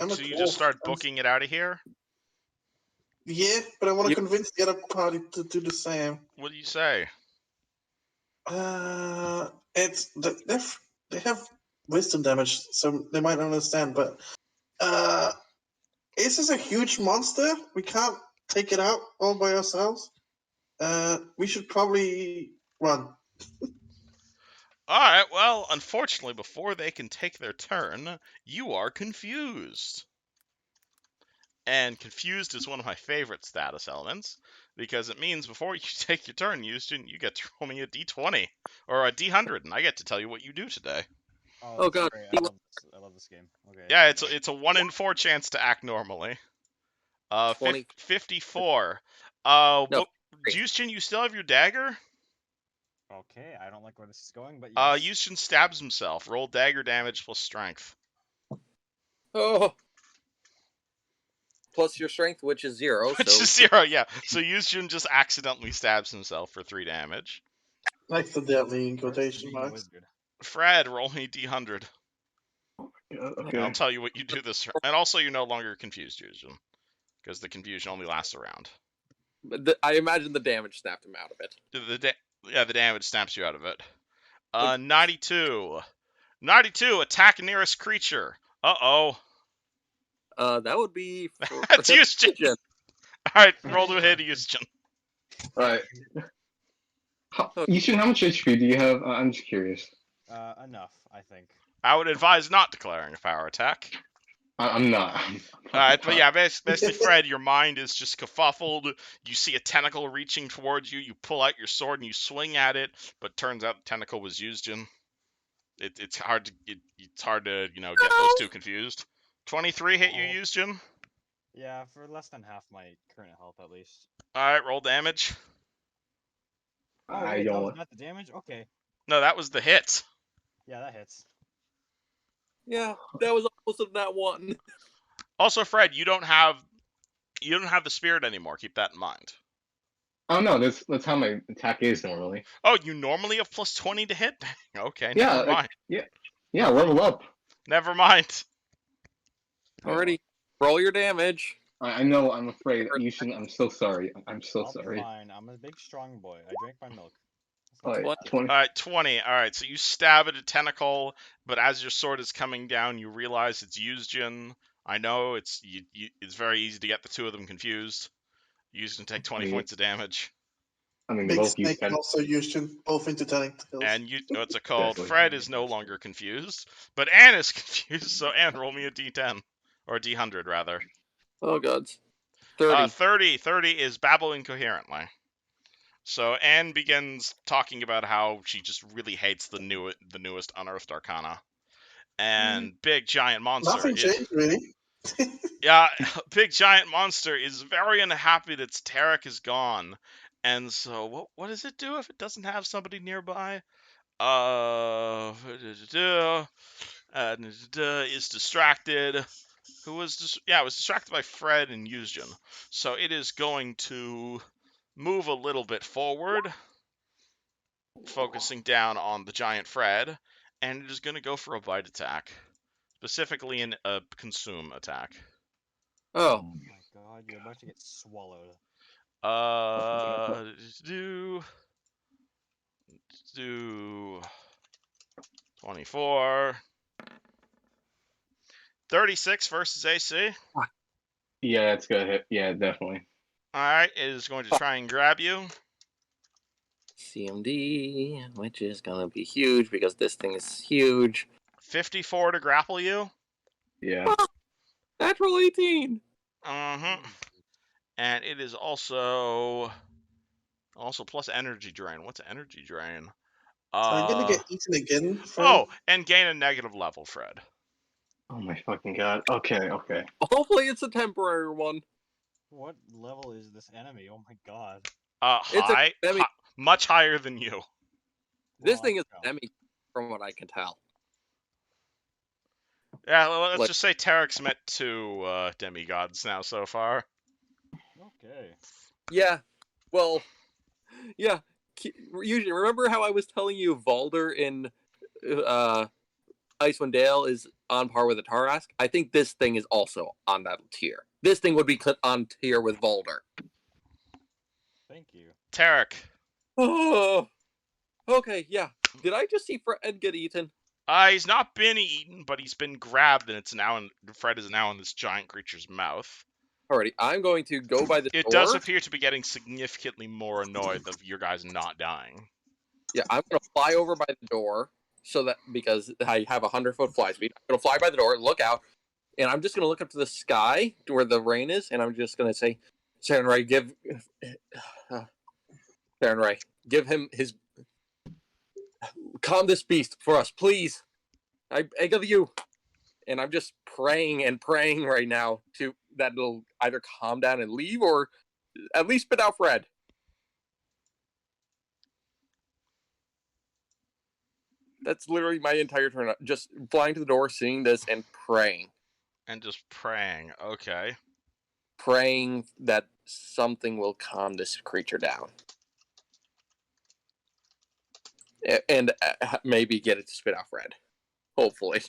So you just start booking it out of here? Yeah, but I want to convince the other party to do the same. What do you say? It's they have wisdom damage, so they might understand. But this is a huge monster. We can't take it out all by ourselves. We should probably run. Alright, well, unfortunately, before they can take their turn, you are confused. And confused is one of my favorite status elements because it means before you take your turn, Houston, you get to roll me a d20 or a d100, and I get to tell you what you do today. Oh, Oh, that's God. great. I love this game. Okay. Yeah, so it's a 1 in 4 chance to act normally. 20. 54. No, What, great. Houston, you still have your dagger? Okay, I don't like where this is going, but yes. Houston stabs himself. Roll dagger damage plus strength. Oh. Plus your strength, which is 0. Which so is 0, yeah. So Houston just accidentally stabs himself for 3 damage. Accidentally in First quotation being a marks. wizard. Fred, roll me d100. Okay. I'll tell you what you do this turn. And also, you're no longer confused, Houston, because the confusion only lasts a round. I imagine the damage snapped him out of it. The damage snaps you out of it. Like- 92. 92, attack nearest creature. Uh-oh. That would be for That's Houston. Houston. Alright, roll to hit Houston. Alright. Yushin, how much HP do you have? I'm just curious. Enough, I think. I would advise not declaring a power attack. I'm not. Alright, but yeah, basically, Fred, your mind is just kerfuffled. You see a tentacle reaching towards you. You pull out your sword and you swing at it, but turns out the tentacle was Houston. It's hard to get those two confused. 23 hit you, Houston. Yeah, for less than half my current health, at least. Alright, roll damage. Oh, I wait, that don't. was not the damage? Okay. No, that was the hit. Yeah, that hits. Yeah, that was almost of that one. Also, Fred, you don't have the spirit anymore. Keep that in mind. Oh no, that's how my attack is normally. Oh, you normally have plus 20 to hit? Okay, Yeah, never mind. Yeah, level up. Never mind. Already, roll your damage. I know. I'm afraid. Yushin, I'm so sorry. I'm so I'll sorry. be fine. I'm a big, strong boy. I drank my milk. Alright, What? 20. Alright, 20. Alright, so you stab at a tentacle, but as your sword is coming down, you realize it's Yuzjin. I know, it's very easy to get the two of them confused. Yuzjin take 20 points of damage. I mean, Big both you Snake and also Houston, both into tentacles. And what's it called? Exactly. Fred is no longer confused, but Anne is confused, so Anne, roll me a d10. Or a d100, rather. Oh, God. 30. 30 is babble incoherently. So Anne begins talking about how she just really hates the newest unearthed arcana. And big giant monster Nothing changed, really. yeah, big giant monster is very unhappy that Tarek is gone. And so what does it do if it doesn't have somebody nearby? Is distracted. It was distracted by Fred and Yuzjin. So it is going to move a little bit forward, focusing down on the giant Fred, and it is going to go for a bite attack, specifically a consume attack. Oh. Oh my god, you're about to get swallowed. Do 24. 36 versus AC. Yeah, it's gonna hit. Yeah, definitely. Alright, it is going to try and grab you. CMD, which is gonna be huge because this thing is huge. 54 to grapple you. Yeah. Natural 18. And it is also plus energy drain. What's energy drain? So I'm gonna get eaten again. Oh, and gain a negative level, Fred. Oh my fucking god. Okay. Hopefully it's a temporary one. What level is this enemy? Oh my god. It's a enemy. Much higher than you. This Well, thing is I an enemy, from what I can tell. Yeah, well, let's Like- just say Tarek's met two demigods now so far. Okay. Yeah. Well, yeah. Usually, remember how I was telling you Valder in Icewind Dale is on par with a Tarask? I think this thing is also on that tier. This thing would be on tier with Valder. Thank you. Tarek. Oh. Okay, yeah. Did I just see Fred get eaten? He's not been eaten, but he's been grabbed, and Fred is now in this giant creature's mouth. Alrighty, I'm going to go by the door. It does appear to be getting significantly more annoyed of your guys not dying. Yeah, I'm going to fly over by the door, so that because I have 100-foot fly speed. I'm going to fly by the door, look out, and I'm just gonna look up to the sky to where the rain is, and I'm just gonna say, Sarenrae, Sarenrae, give him his calm this beast for us, please. I beg of you. And I'm just praying and praying right now to that it'll either calm down and leave, or at least spit out Fred. That's literally my entire turn. Just flying to the door, seeing this, and praying. And just praying. Okay. Praying that something will calm this creature down. And maybe get it to spit out Fred. Hopefully.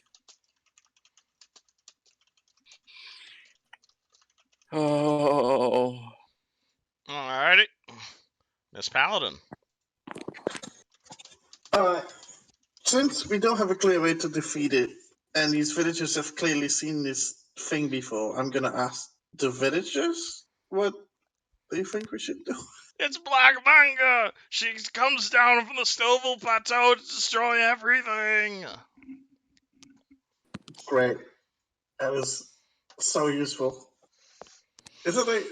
Oh. Alrighty. Miss Paladin. Since we don't have a clear way to defeat it, and these villagers have clearly seen this thing before, I'm gonna ask the villagers what do you think we should do? It's Black Manga! She comes down from the Snowville Plateau to destroy everything! Great. That was so useful. Isn't it?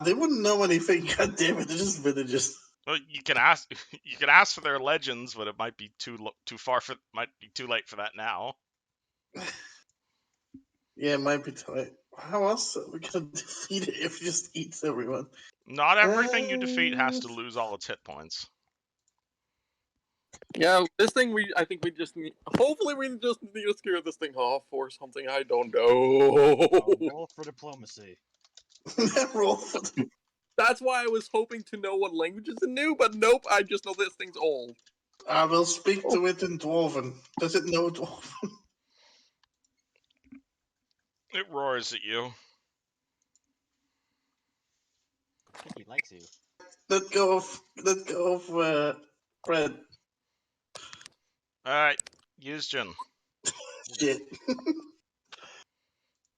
They wouldn't know anything. God damn it! They're just villagers. Well, you can ask. You can ask for their legends, but it might be too late for that now. Yeah, it might be tight. How else are we gonna defeat it if it just eats everyone? Not everything you defeat has to lose all its hit points. Yeah, this thing I think we just need. Hopefully, we just need to scare this thing off or something. I don't know. Roll for diplomacy. Roll for the... That's why I was hoping to know what languages it knew, but nope. I just know this thing's old. I will speak to it in Dwarven. Does it know Dwarven? It roars at you. I think he likes you. Let go of Fred. Alright, use Jin. Shit.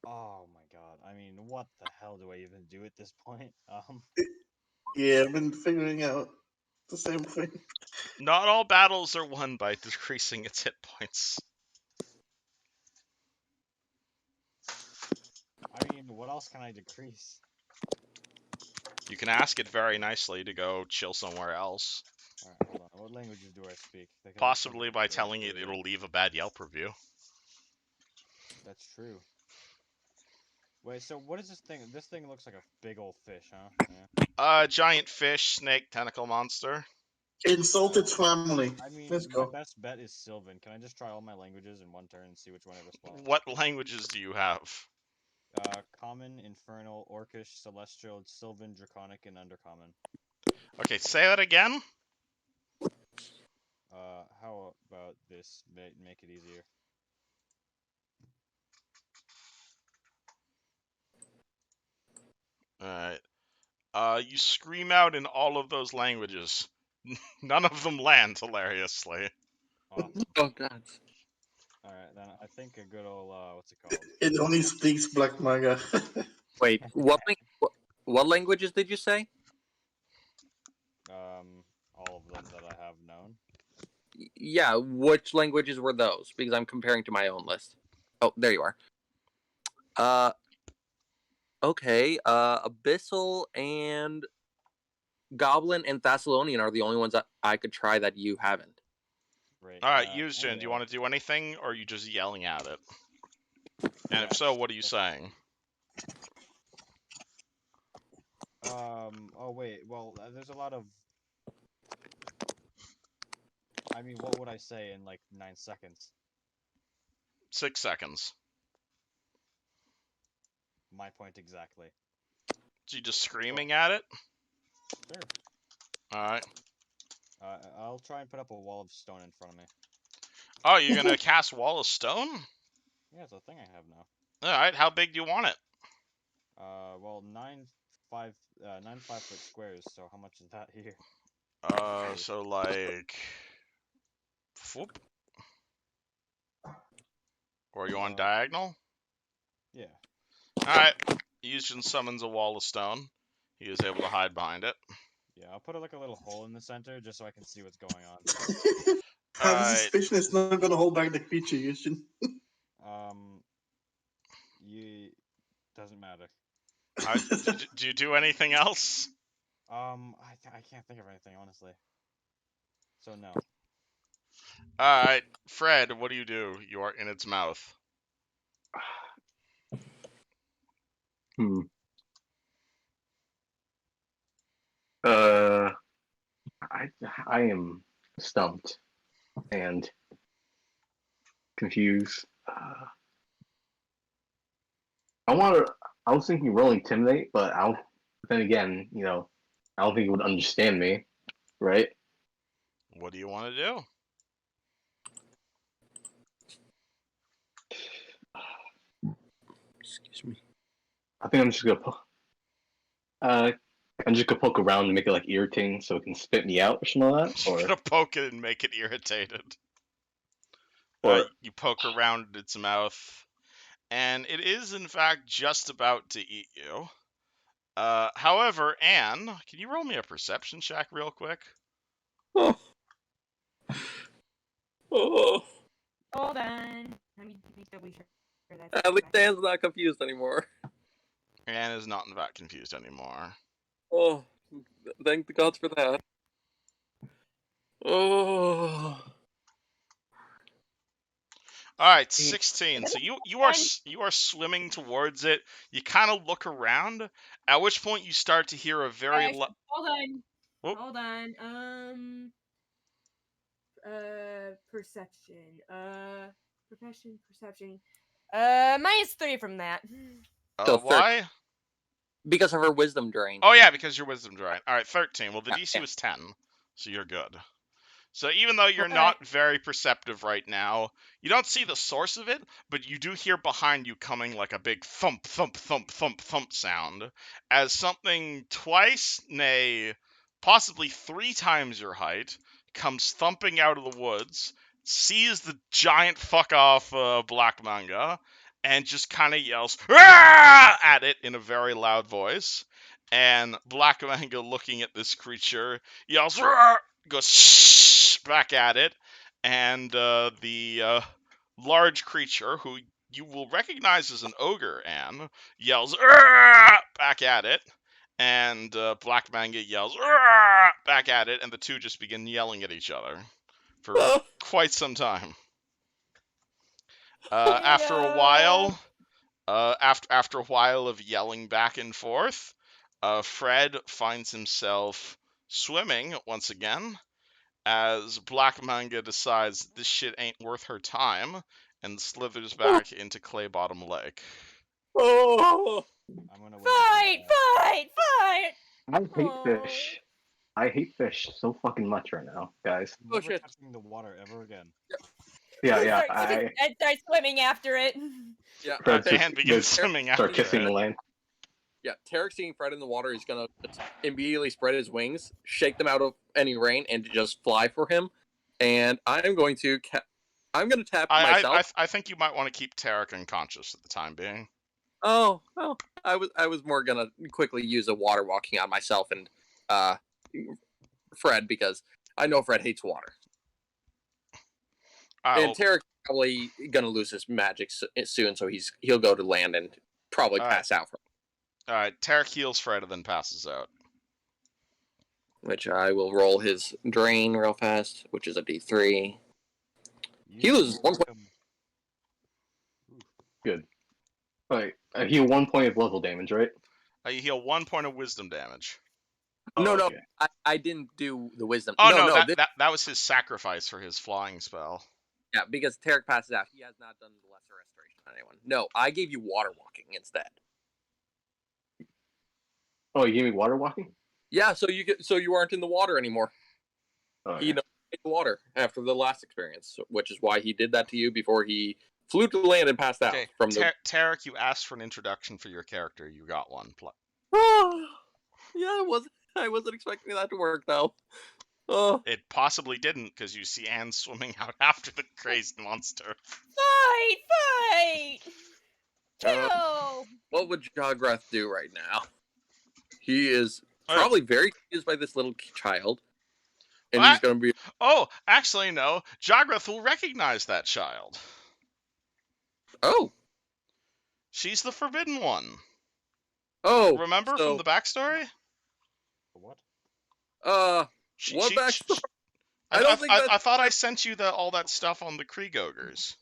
Oh my god. I mean, what the hell do I even do at this point? Yeah, I've been figuring out the same thing. Not all battles are won by decreasing its hit points. I mean, what else can I decrease? You can ask it very nicely to go chill somewhere else. Alright, hold on. What languages do I speak? Because Possibly by telling it it'll leave a bad Yelp review. That's true. Wait, so what is this thing? This thing looks like a big old fish, huh? Yeah. Giant fish, snake, tentacle monster. Insult its family. I mean, Let's my go. best bet is Sylvan. Can I just try all my languages in one turn and see which one I respond? What languages do you have? Common, Infernal, Orcish, Celestial, Sylvan, Draconic, and Undercommon. Okay, say that again. How about this? Make it easier. Alright. You scream out in all of those languages. None of them land, hilariously. Awesome. Oh god. Alright, then I think a good old, what's it called? It only speaks Black Manga. Wait, what languages did you say? All of them that I have known. Yeah, which languages were those? Because I'm comparing to my own list. Oh, there you are. Okay, Abyssal and Goblin and Thessalonian are the only ones that I could try that you haven't. Great. Alright, use Jin. Do you want to do anything, or are you just yelling at it? And if so, what are you saying? Oh wait, well, there's a lot of... I mean, what would I say in like 9 seconds? 6 seconds. My point exactly. So you just screaming at it? Sure. Alright. I'll try and put up a wall of stone in front of me. Oh, you're gonna cast Wall of Stone? Yeah, it's a thing I have now. Alright, how big do you want it? Well, 9 5-foot squares, so how much is that here? So like... Whoop. Or you on diagonal? Yeah. Alright. Yushin summons a Wall of Stone. He is able to hide behind it. Yeah, I'll put like a little hole in the center just so I can see what's going on. I have a suspicion it's not gonna hold back the creature, Yushin. You doesn't matter. Do you do anything else? I can't think of anything honestly. So no. All right, Fred, what do? You are in its mouth. Hmm. Uh, I am stumped and confused. I want to. I was thinking roll intimidate, but I don't. Then again, I don't think it would understand me, right? What do you want to do? Excuse me. I think I'm just gonna. I'm just gonna poke around and make it like irritating, so it can spit me out or something like that, You're gonna poke it and make it irritated. or You poke around its mouth, and it is in fact just about to eat you. However, Anne, can you roll me a perception check real quick? Oh. Oh. Hold on. Let me doubly sure that's At least correct. Dan's not confused anymore. Anne is not in fact confused anymore. Oh, thank the gods for that. Oh. All right, 16. So you are swimming towards it. You kind of look around, at which point you start to hear a very Hold on. Whoop. Hold on. Perception. Perception. -3 from that. So why? Because of her wisdom drain. Oh yeah, because your wisdom drain. All right, 13. Well, the Yeah, DC yeah. was 10, so you're good. So even though you're Okay. not very perceptive right now, you don't see the source of it, but you do hear behind you coming like a big thump, thump, thump, thump, thump sound, as something twice, nay, possibly 3 times your height, comes thumping out of the woods, sees the giant fuck off black manga, and just kind of yells "Rah!" at it in a very loud voice. And Black Manga, looking at this creature, yells "Rah!" goes shh back at it, and the large creature, who you will recognize as an ogre, Anne, yells "Rah!" back at it, and Black Manga yells "Rah!" back at it, and the two just begin yelling at each other for Oh. quite some time. After a while, after a while of yelling back and forth, Fred finds himself swimming once again, as Black Manga decides this shit ain't worth her time and slithers back into Clay Bottom Lake. Oh. I'm gonna wait. Fight! I hate Aw. fish. I hate fish so fucking much right now, guys. Oh, Never shit. touching the water ever again. Yeah. Start swimming after it. Yeah. Fred's And begins just swimming start after kissing it. the land. Yeah, Tarek seeing Fred in the water, he's gonna immediately spread his wings, shake them out of any rain, and just fly for him. And I'm going to tap myself. I think you might want to keep Tarek unconscious at the time being. Oh, well, I was more gonna quickly use a water walking on myself and Fred, because I know Fred hates water. And Tarek's probably gonna lose his magic soon, so he'll go to land and probably pass out from. All right, Tarek heals Fred and then passes out. Which I will roll his drain real fast, which is a D3. He loses 1 point. Good. Alright, I heal 1 point of level damage, right? You heal 1 point of wisdom damage. No, okay. I didn't do the wisdom. Oh no, that was his sacrifice for his flying spell. Yeah, because Tarek passes out. He has not done the lesser restoration on anyone. No, I gave you water walking instead. Oh, you gave me water walking? Yeah, so you aren't in the water anymore. Okay. He knows the water after the last experience, which is why he did that to you before he flew to the land and passed out from the. Tarek, you asked for an introduction for your character. You got one. Yeah, I wasn't expecting that to work though. Oh. It possibly didn't, because you see Anne swimming out after the crazed monster. Fight! Kill! What would Jograth do right now? He is probably very confused by this little child. And he's going to be... Oh, actually, no. Jograth will recognize that child. Oh. She's the forbidden one. Oh, Remember from so the backstory? What? She, what she, backstory? she I don't think I thought I that's. sent you all that stuff on the Krieg ogres.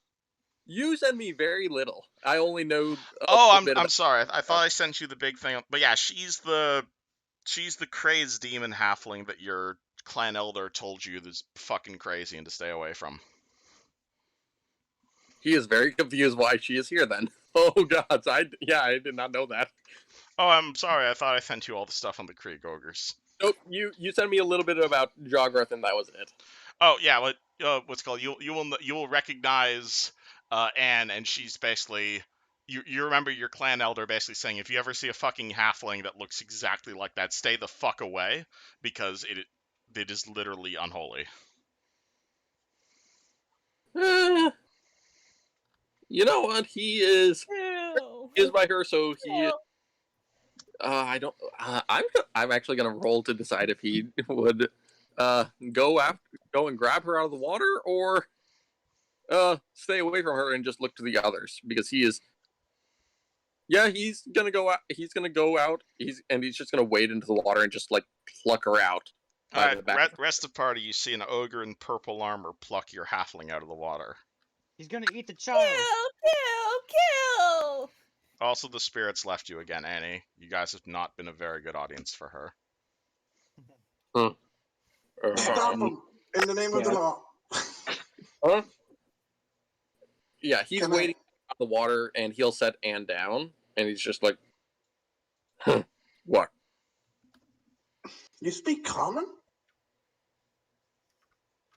You send me very little. I only know a Oh, little bit I'm about. sorry. I thought I sent you the big thing. But yeah, she's the crazed demon halfling that your clan elder told you is fucking crazy and to stay away from. He is very confused why she is here. Then. Oh God, I did not know that. Oh, I'm sorry. I thought I sent you all the stuff on the Krieg ogres. Nope. You sent me a little bit about Jogroth, and that was it. Oh yeah, what's it called? You will recognize Anne, and she's basically you remember your clan elder basically saying if you ever see a fucking halfling that looks exactly like that, stay the fuck away because it is literally unholy. Uh, you know what? He is Ew. by her, so he. Ew. I don't. I'm actually gonna roll to decide if he would go and grab her out of the water or stay away from her and just look to the others because he is. Yeah, he's gonna go out. He's gonna go out. He's just gonna wade into the water and just like pluck her out All by right, the back. rest of party, you see an ogre in purple armor pluck your halfling out of the water. He's gonna eat the child. Kill. Also, the spirits left you again, Annie. You guys have not been a very good audience for her. Stop him in the name of the Yeah. law. Huh? Yeah, he's Can I- waiting out the water, and he'll set Anne down, and he's just like, huh, what? You speak common?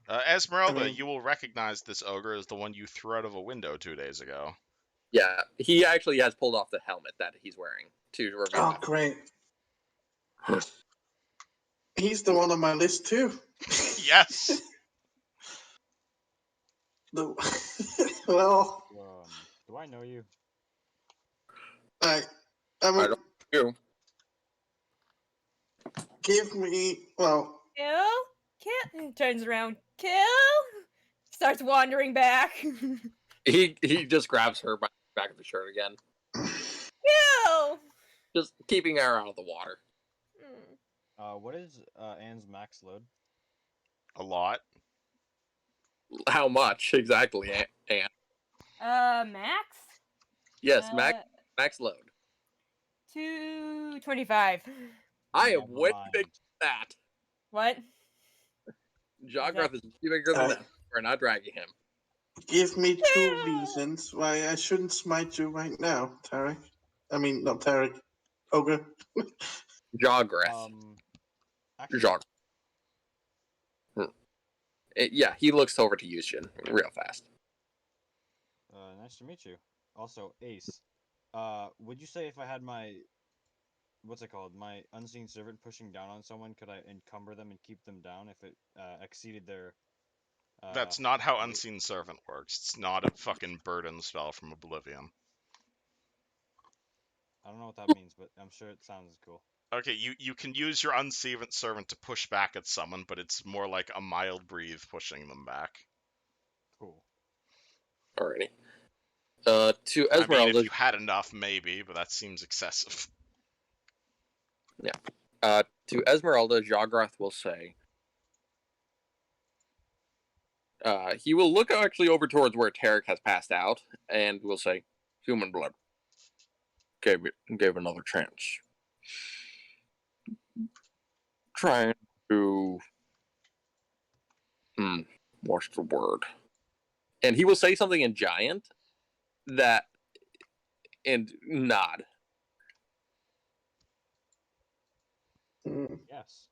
Esmeralda, I mean- you will recognize this ogre as the one you threw out of a window 2 days ago. Yeah, he actually has pulled off the helmet that he's wearing to reveal Oh, that. great. He's the one on my list too. Yes. The- well, Do I know you? I I mean, don't know. give me. Well, Kill. Turns around. Kill. Starts wandering back. He just grabs her by the back of the shirt again, Kill. just keeping her out of the water. What is Anne's max load? A lot. How much exactly, Anne? Max. Yes, max load. 225. I am Never way mind. bigger than that. What? Jogroth is bigger than that. We're not dragging him. give me two Yeah. reasons why I shouldn't smite you right now, Tarek. I mean, not Tarek. Ogre. Jogroth. Actually, Jogroth. Yeah, he looks over to Yushin real fast. nice to meet you. Also, Ace. Would you say if I had my, what's it called, my unseen servant pushing down on someone, could I encumber them and keep them down if it exceeded their? That's not how weight? Unseen Servant works. It's not a fucking burden spell from Oblivion. I don't know what that means, but I'm sure it sounds cool. Okay, you can use your Unseen Servant to push back at someone, but it's more like a mild breathe pushing them back. Cool. Alrighty. To I mean, Esmeralda. if you had enough, maybe, but that seems excessive. To Esmeralda, Jogroth will say. He will look actually over towards where Tarek has passed out, and will say, "Human blood gave another chance. Trying to, what's the word?" And he will say something in giant and nod. Yes.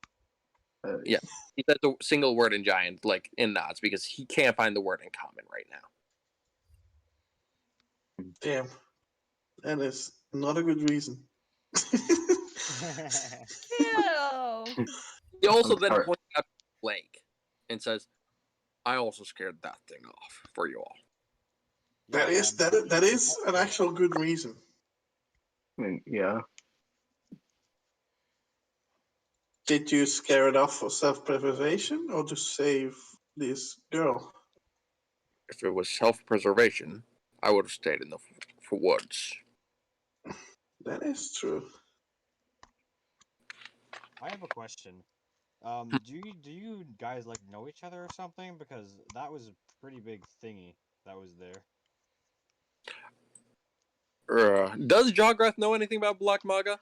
Yeah. He says a single word in giant, like in nods, because he can't find the word in common right now. Damn. That is not a good reason. Kill. He also I'm then sorry. points out the lake and says, "I also scared that thing off for you all." That is an actual good reason. I mean, yeah. Did you scare it off for self-preservation or to save this girl? If it was self-preservation, I would have stayed in the woods. That is true. I have a question. Do you guys like know each other or something? Because that was a pretty big thingy that was there. Does Jograth know anything about Black Maga?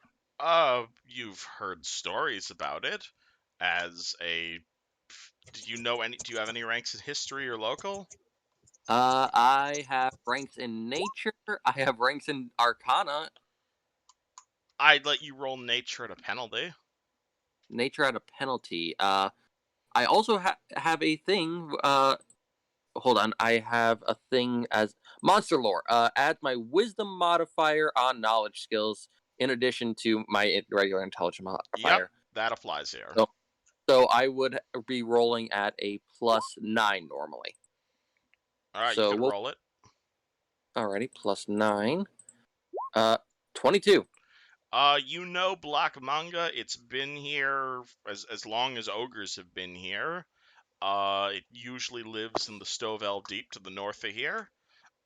You've heard stories about it. As a, do you know any? Do you have any ranks in history or local? I have ranks in nature. I have ranks in arcana. I'd let you roll nature at a penalty. Nature at a penalty. I also have a thing. Hold on. I have a thing as monster lore. Add my wisdom modifier on knowledge skills in addition to my regular intelligence Yep, modifier. that applies here. So I would be rolling at a +9 normally. All right, So you can roll it. Alrighty, +9. 22. You know Black Manga. It's been here as long as ogres have been here. It usually lives in the Stovell Deep to the north of here.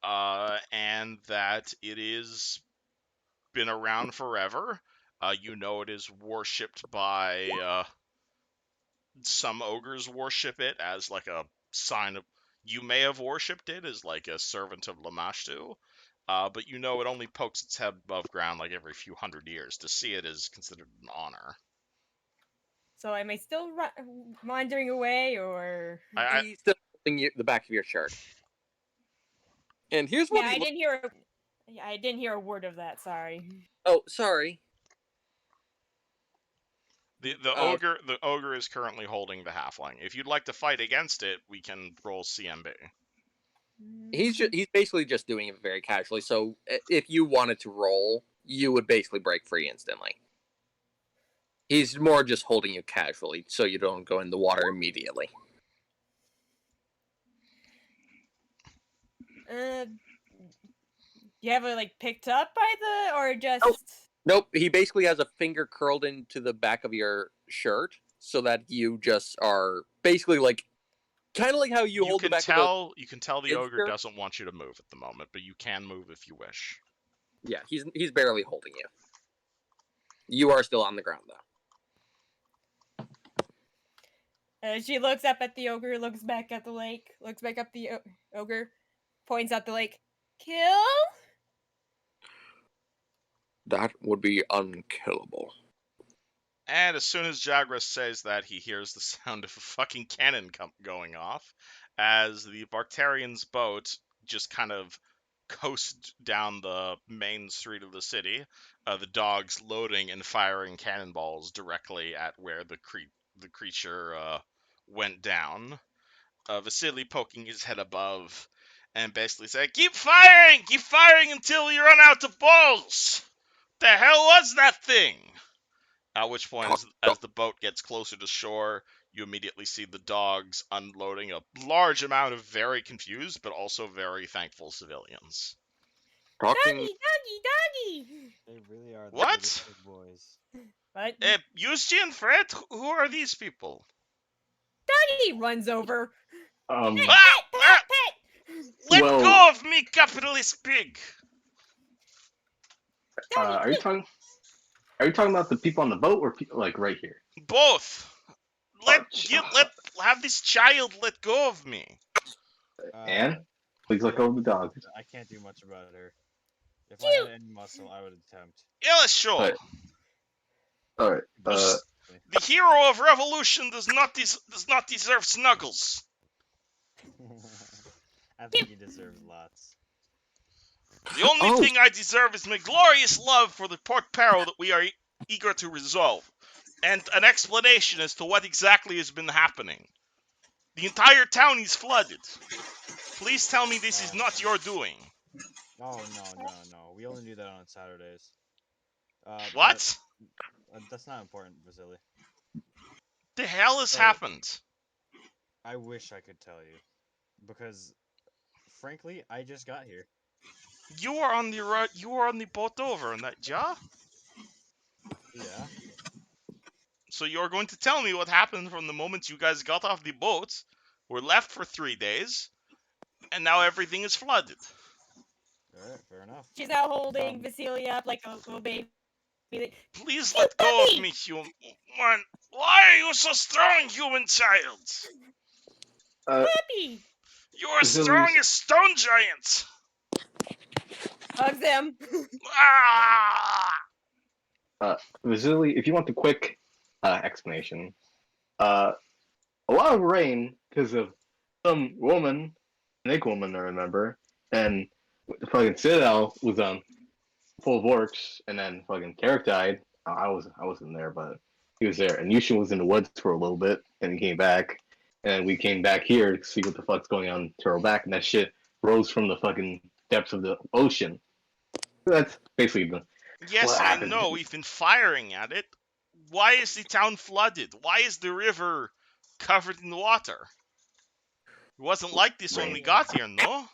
And that it is been around forever. You know it is worshipped by some ogres worship it as like a sign of. You may have worshipped it as like a servant of Lamashtu, but you know it only pokes its head above ground like every few hundred years. To see it is considered an honor. So am I still wandering away, or? He's still holding the back of your shirt. And here's what Yeah, he I didn't hear. I didn't hear a word of that. Sorry. Oh, sorry. The ogre is currently holding the halfling. If you'd like to fight against it, we can roll CMB. He's basically just doing it very casually. So if you wanted to roll, you would basically break free instantly. He's more just holding you casually, so you don't go in the water immediately. You have it like picked up by the, or just? Nope. He basically has a finger curled into the back of your shirt, so that you just are basically like, kind of like how you hold the back of a. You can tell the ogre doesn't want you to move at the moment, but you can move if you wish. Yeah, he's barely holding you. You are still on the ground though. She looks up at the ogre, looks back at the lake, looks back up the ogre, points at the lake. Kill? That would be unkillable. And as soon as Jagras says that, he hears the sound of a fucking cannon going off as the Bartarian's boat just kind of coasts down the main street of the city, the dogs loading and firing cannonballs directly at where the creature went down. Vasily poking his head above and basically saying, keep firing until you run out of balls! The hell was that thing? At which point, as the boat gets closer to shore, you immediately see the dogs unloading a large amount of very confused but also very thankful civilians. Talking. Doggy! They really are the What? biggest big boys. What? Yuji and Fred, who are these people? Doggy runs over. Let Well- go of me, capitalist pig! Are you talking about the people on the boat, or like right here? Both. Have this child let go of me. And please let go of the dog. I can't do much about her. If I had any muscle, I would attempt. Yeah, sure. All right. The hero of revolution does not deserve snuggles. I think he deserves lots. The only thing I deserve is my glorious love for the pork peril that we are eager to resolve, and an explanation as to what exactly has been happening. The entire town is flooded. Please tell me this is not your doing. Oh, no. We only do that on Saturdays. What? That's not important, Vasily. The hell has happened? I wish I could tell you. Because, frankly, I just got here. You were on the boat over in that jar? Yeah. So you're going to tell me what happened from the moment you guys got off the boat, were left for 3 days, and now everything is flooded. Alright, fair enough. She's now holding Vasily up like a little baby. Please Cute let go of puppy! me, human. Why are you so strong, human child? Uh, Puppy! You are Vasily, strong as stone giants. Hugs him. Ah! Vasily, if you want the quick explanation, uh, a lot of rain because of some woman, snake woman, I remember, and the fucking Citadel was full of orcs, and then fucking Tarek died. I wasn't there, but he was there, and Yushin was in the woods for a little bit, and he came back, and we came back here to see what the fuck's going on, to roll back, and that shit rose from the fucking depths of the ocean. That's basically Yes, what I happened. know. We've been firing at it. Why is the town flooded? Why is the river covered in water? It wasn't like this when we Rain. got here, no?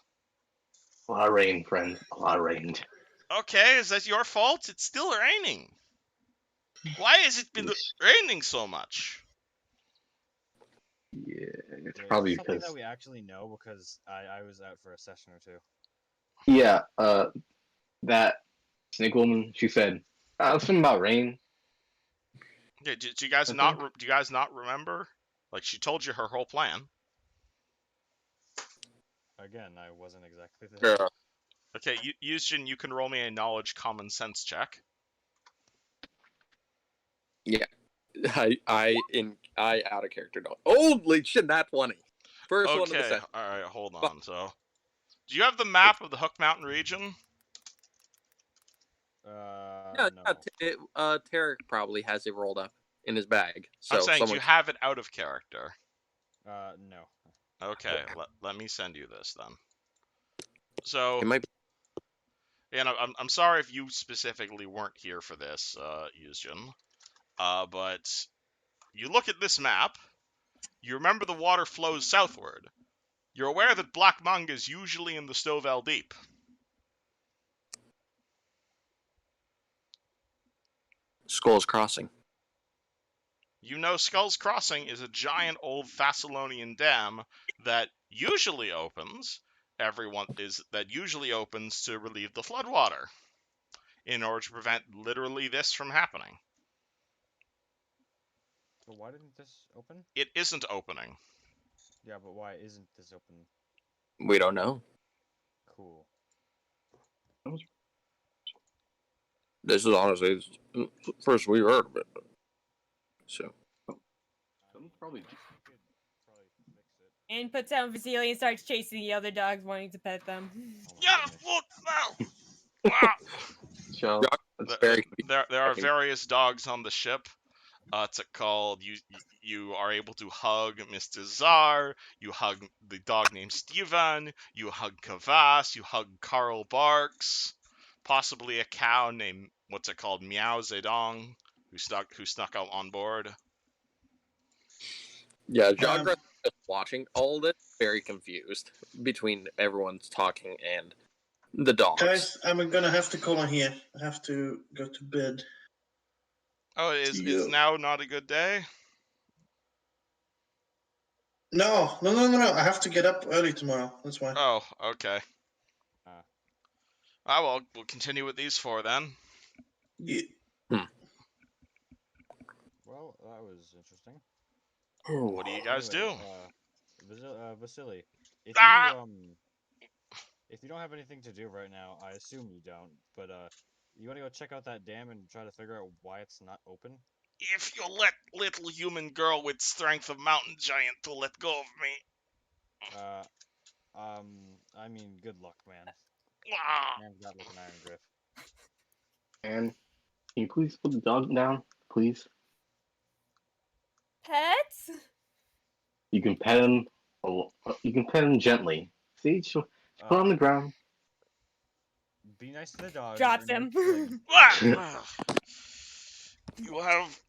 A lot of rain, friend. A lot of rain. Okay, is that your fault? It's still raining. Why has it been raining so much? Yeah, it's Yeah, is probably this something because. that we actually know? Because I was out for a session or two. Yeah, that snake woman, she said, something about rain, Yeah, do you guys I not think. do you guys not remember? Like she told you her whole plan. Again, I wasn't exactly there. Yeah. Okay, Yushin, you can roll me a knowledge common sense check. I out of character don't. Holy shit, that 20. First one of the Okay, session. all right, hold Fuck. on. So, do you have the map of the Hook Mountain region? Yeah, No. Tarek probably has it rolled up in his bag. I'm So saying, do someone you have it out of character? No. Okay, let me send you this then. So, it might and I'm sorry if you specifically weren't here for this, Yusjin. But you look at this map, you remember the water flows southward. You're aware that Black Manga is usually in the Stovell Deep. Skull's Crossing. You know Skull's Crossing is a giant old Thessalonian dam that usually opens to relieve the floodwater in order to prevent literally this from happening. But why didn't this open? It isn't opening. Yeah, but why isn't this open? We don't know. Cool. This is honestly first we heard of it. So Someone's probably. Could probably fix it. And puts down Vasily and starts chasing the other dogs, wanting to pet them. Oh my Yeah, goodness. look now. Ah. So, That's very There are various dogs on the ship. It's called you are able to hug Mr. Czar, you hug the dog named Steven, you hug Kavas, you hug Carl Barks, possibly a cow named Meow Zedong, who snuck out on board. Yeah, Um, Jagras is watching all this very confused between everyone's talking and the dogs. Guys, I'm gonna have to call it here. I have to go to bed. Oh, is Yeah. now not a good day? No. I have to get up early tomorrow. That's why. Oh, okay. Ah. Well, we'll continue with these four then. Yeah. Well, that was interesting. What do you guys Anyway, do? Vasily, if Ah! if you don't have anything to do right now, I assume you don't, but you want to go check out that dam and try to figure out why it's not open? If you let little human girl with strength of mountain giant to let go of me. I mean, good luck, man. Ah! Man's got like an iron grip. and can you please put the dog down, please? Pets? You can pet him. You can pet him gently. See, she'll put on the ground. Be nice to the dog. Drops you're him. nice Ah!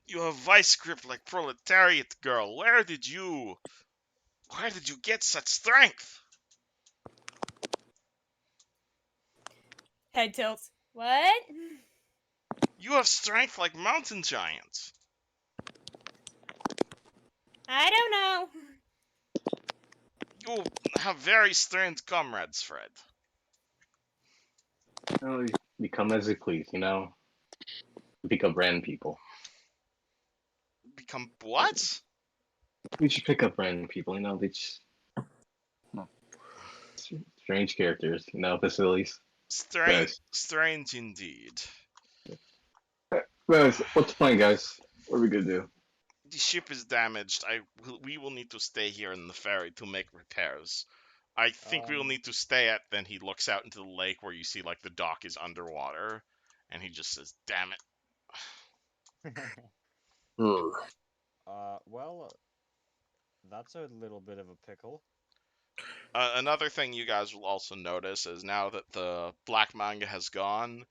You have vice grip like proletariat girl. Where did you get such strength? Head tilts. What? You have strength like mountain giants. I don't know. You have very strange comrades, Fred. Become as you please, Pick up random people. Become what? We should pick up random people, they just strange characters, facilities. Strange, Guys, strange indeed. what's the plan, guys? What are we gonna do? The ship is damaged. We will need to stay here in the ferry to make repairs. I think we will need to stay at. Then he looks out into the lake where you see like the dock is underwater, and he just says, "Damn it." Hmm. Well, that's a little bit of a pickle. Another thing you guys will also notice is now that the black manga has gone,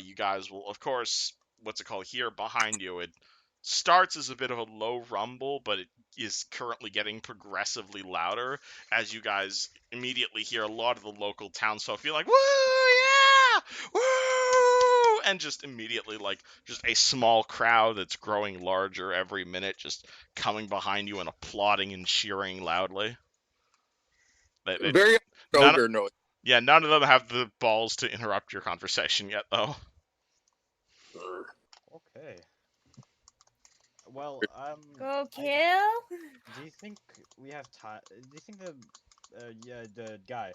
you guys will, of course, what's it called here behind you. It starts as a bit of a low rumble, but it is currently getting progressively louder as you guys immediately hear a lot of the local townsfolk be like, "Woo, yeah, woo!" and just immediately like just a small crowd that's growing larger every minute, just coming behind you and applauding and cheering loudly. They Very none ogre noise. Yeah, none of them have the balls to interrupt your conversation yet, though. Okay. Well, Go kill. do you think we have time? Do you think the guy,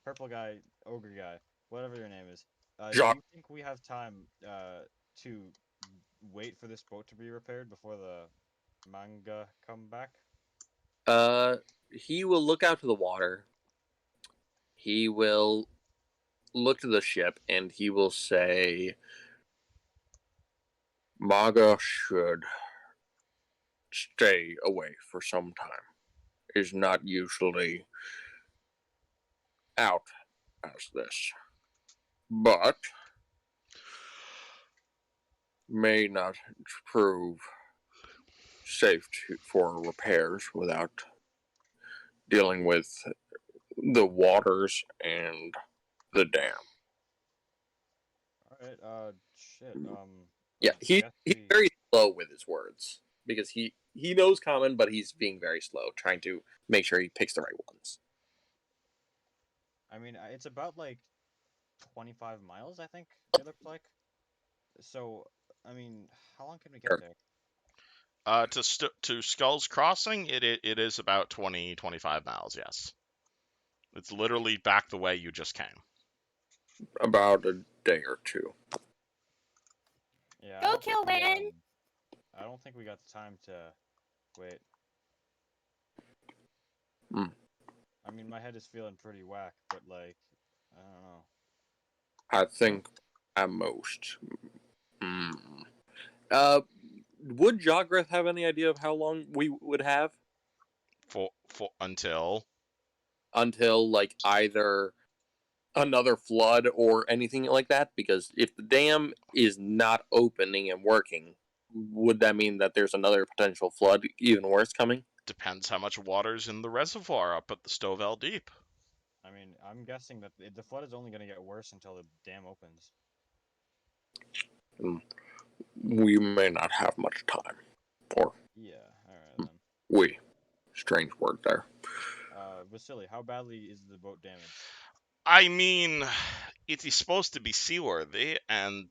purple guy, ogre guy, whatever your name is, do Jacques. you think we have time to wait for this boat to be repaired before the manga come back? He will look out to the water. He will look to the ship, and he will say, "Maga should stay away for some time. Is not usually out as this, but may not prove safe for repairs without dealing with the waters and the dam." All right. Shit. Yeah, I he's guess we. very slow with his words because he knows common, but he's being very slow, trying to make sure he picks the right ones. I mean, it's about like 25 miles, I think it looks like. So, I mean, how long can we get Sure. there? To Skull's Crossing, it is about 20-25 miles. Yes, it's literally back the way you just came. About a day or two. Yeah, Go kill Wen. I don't think we got the time to wait. Hmm. I mean, my head is feeling pretty whack, but like, I don't know. I think at most. Hmm. Uh, would Jogreth have any idea of how long we would have For until until like either another flood or anything like that? Because if the dam is not opening and working, would that mean that there's another potential flood, even worse, coming? depends how much water's in the reservoir up at the Stovell Deep. I mean, I'm guessing that the flood is only going to get worse until the dam opens. We may not have much time. Or Yeah, alright then. we. Strange word there. Vasily, how badly is the boat damaged? I mean, it is supposed to be seaworthy, and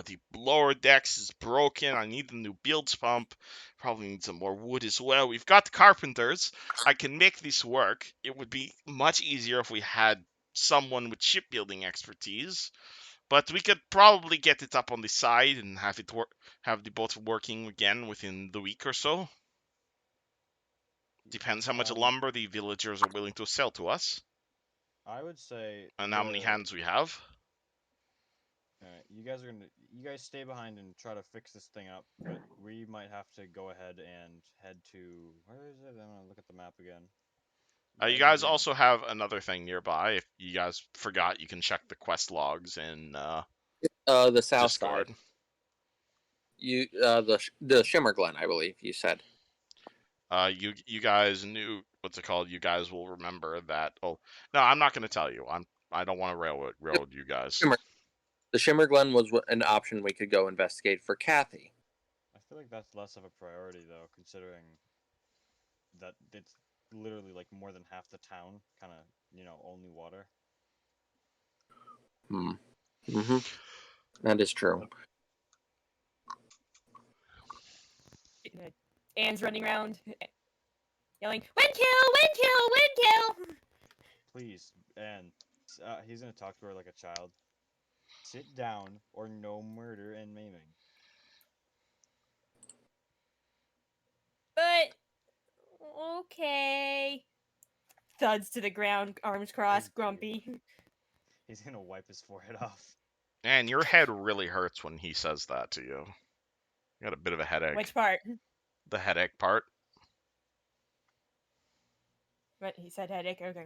the lower decks is broken. I need a new bilge pump. Probably need some more wood as well. We've got the carpenters. I can make this work. It would be much easier if we had someone with shipbuilding expertise. But we could probably get it up on the side and have the boat working again within the week or so. Depends how much lumber the villagers are willing to sell to us, I would say and how many hands we have. Alright, you guys stay behind and try to fix this thing up, but we might have to go ahead and head to, where is it? I'm gonna look at the map again. You In the guys dam. also have another thing nearby. If you guys forgot, you can check the quest logs in The south Discord. side. You the Shimmer Glen, I believe you said. You guys knew what's it called? You guys will remember that. Oh no, I'm not going to tell you. I don't want to railroad you guys. The Shimmer Glen was an option we could go investigate for Kathy. I feel like that's less of a priority though, considering that it's literally like more than half the town, kind of, only water. Mm-hmm. That is true. Anne's running around, yelling, "Wind kill! Wind kill! Wind kill!" Please, and he's gonna talk to her like a child. Sit down, or no murder and maiming. But okay. Thuds to the ground, arms crossed, grumpy. He's gonna wipe his forehead off. And your head really hurts when he says that to you. You got a bit of a headache. Which part? The headache part. What he said, headache. Okay.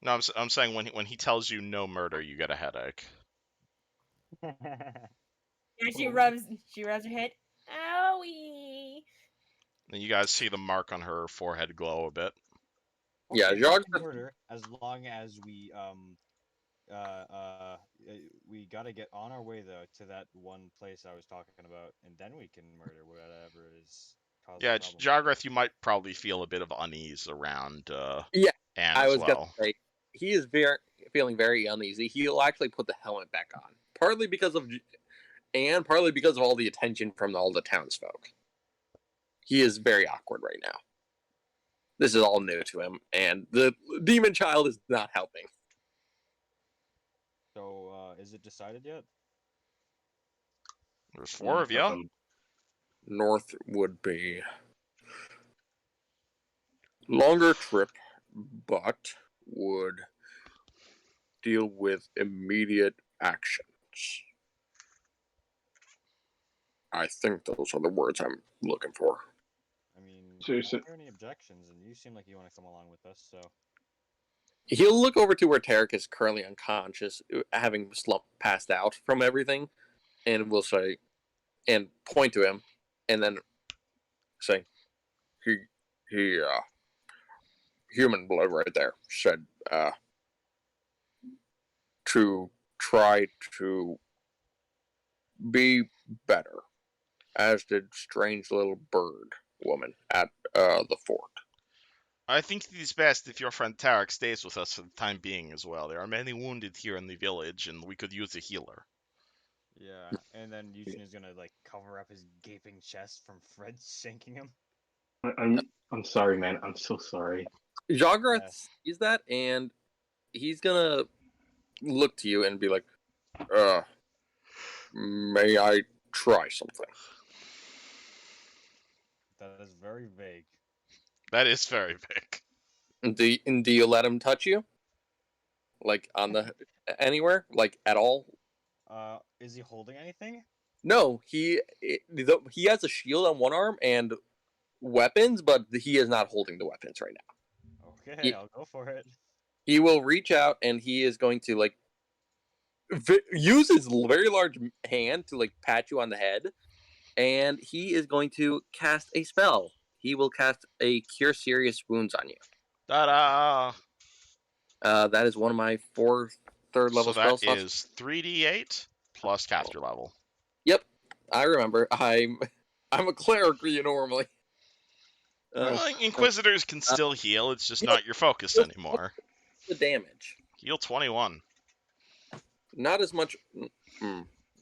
No, I'm saying when he tells you no murder, you get a headache. And she rubs her head. Owie. And you guys see the mark on her forehead glow a bit. Yeah, Okay, Jog- murder as long as we gotta get on our way though to that one place I was talking about, and then we can murder whatever is causing Yeah, the problem. Jogreth, you might probably feel a bit of unease around Yeah, Anne I as was well. gonna say he is feeling very uneasy. He'll actually put the helmet back on, partly because of and partly because of all the attention from all the townsfolk. He is very awkward right now. This is all new to him, and the demon child is not helping. So, is it decided yet? There's 4 of you. North would be longer trip, but would deal with immediate actions. I think those are the words I'm looking for. I mean, So I you don't said- hear any objections, and you seem like you want to come along with us. So, He'll look over to where Tarek is currently unconscious, having passed out from everything, and will say, and point to him, and then say, he, human blood right there, said, to try to be better, as did strange little bird woman at the fort. I think it is best if your friend Tarek stays with us for the time being as well. There are many wounded here in the village, and we could use a healer. yeah, and then Eugene is gonna like cover up his gaping chest from Fred shanking him. I'm sorry, man. I'm so sorry. Jogarath Yes. sees that, and he's gonna look to you and be like, may I try something? That is very vague. That is very big. Do you let him touch you? Like on the anywhere? Like at all? Is he holding anything? No, he has a shield on one arm and weapons, but he is not holding the weapons right now. Okay, He- I'll go for it. He will reach out and he is going to like use his very large hand to like pat you on the head, and he is going to cast a spell. He will cast a Cure Serious Wounds on you. Ta-da! That is one of my 4 third level So spell that slots. is 3d8 plus caster level. Yep, I remember. I'm a cleric normally. Well, Inquisitors can still heal. It's just not your focus anymore. The damage, Heal 21. not as much.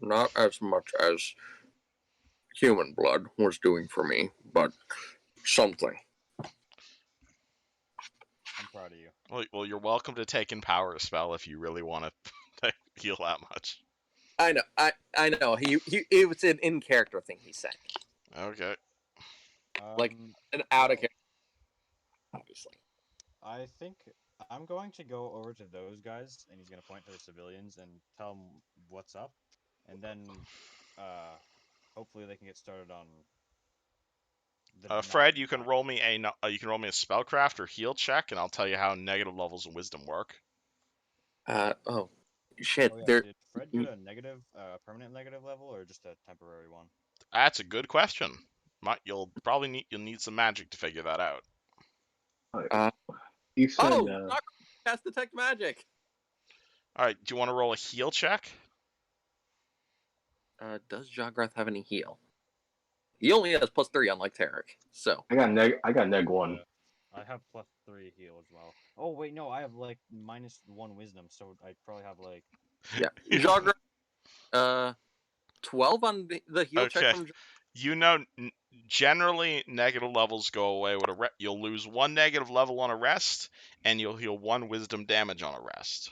Not as much as human blood was doing for me, but something. I'm proud of you. Well, you're welcome to take Empower a spell if you really want to heal that much. I know. I know. It was an in character thing he said. Okay. Like, an out of character, obviously. I think I'm going to go over to those guys, and he's gonna point to the civilians and tell them what's up, and then hopefully they can get started on. Fred, you can roll me a spellcraft or heal check, and I'll tell you how negative levels of wisdom work. Oh shit. Oh, yeah. There. Did Fred get a negative, permanent negative level, or just a temporary one? That's a good question. You'll need some magic to figure that out. You said, Not cast detect magic. All right. Do you want to roll a heal check? Does Joggrath have any heal? He only has +3, unlike Tarek. So I got neg 1. I have +3 heal as well. Oh wait, no, I have like -1 wisdom, so I probably have like. yeah, Joggrath 12 on the heal check Okay. from. You know, generally negative levels go away with a you'll lose 1 negative level on a rest, and you'll heal 1 wisdom damage on a rest.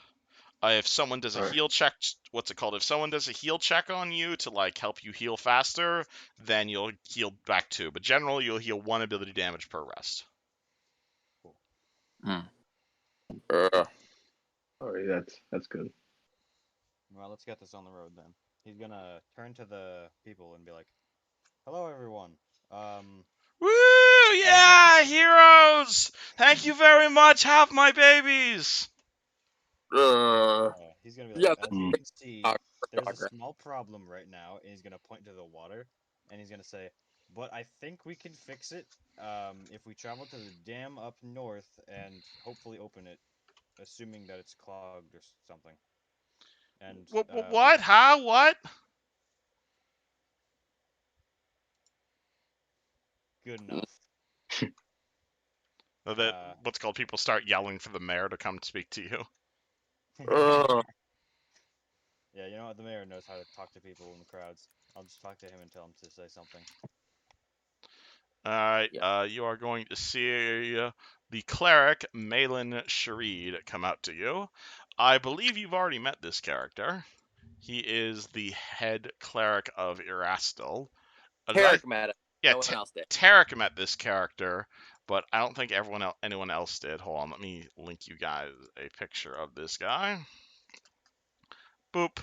If someone does a Alright. heal check, what's it called? If someone does a heal check on you to like help you heal faster, then you'll heal back 2. But generally, you'll heal 1 ability damage per rest. Alright, that's good. Well, let's get this on the road then. He's gonna turn to the people and be like, "Hello, everyone. Woo! Yeah, heroes! Thank you very much. Have my babies. He's gonna be like, Yeah, as that's you Mm. can see, there's a Dogger. small problem right now, and he's gonna point to the water, and he's gonna say, but I think we can fix it, if we travel to the dam up north and hopefully open it, assuming that it's clogged or something. And What? How? What? good enough. That what's called people start yelling for the mayor to come speak to you. Yeah, you know what? The mayor knows how to talk to people in the crowds. I'll just talk to him and tell him to say something. All right. Yeah. You are going to see the cleric Malin Sharid come out to you. I believe you've already met this character. He is the head cleric of Erastil. Tarek met it. Yeah, No one else did. Tarek met this character, but I don't think anyone else did. Hold on, let me link you guys a picture of this guy. Boop.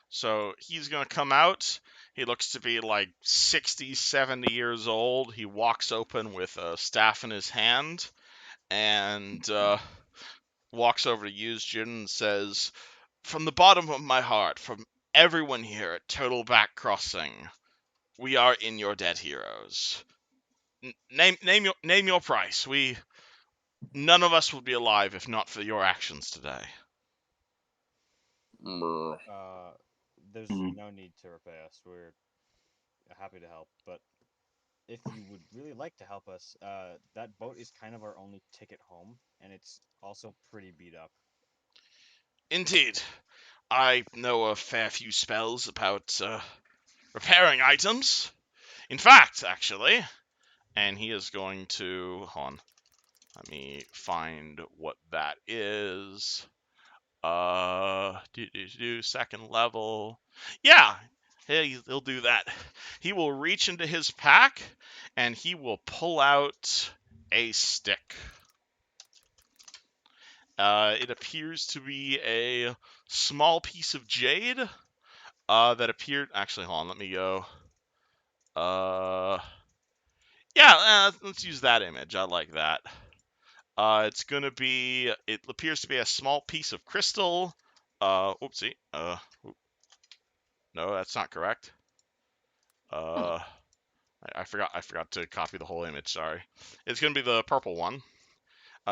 So he's going to come out. He looks to be like 60, 70 years old. He walks open with a staff in his hand and walks over to Yuzjin and says, "From the bottom of my heart, from everyone here at Total Back Crossing, we are in your debt, heroes. Name your price. None of us would be alive if not for your actions today." There's Mhm. no need to repay us. We're happy to help, but if you would really like to help us, that boat is kind of our only ticket home, and it's also pretty beat up. Indeed, I know a fair few spells about repairing items. In fact, actually, and he is going to hold on. Let me find what that is. Second level. Yeah, he'll do that. He will reach into his pack and he will pull out a stick. It appears to be a small piece of jade that appeared. Actually, hold on. Let me go. Yeah, let's use that image. I like that. It's gonna be. It appears to be a small piece of crystal. Oopsie. No, that's not correct. I forgot. I forgot to copy the whole image. Sorry. It's gonna be the purple one.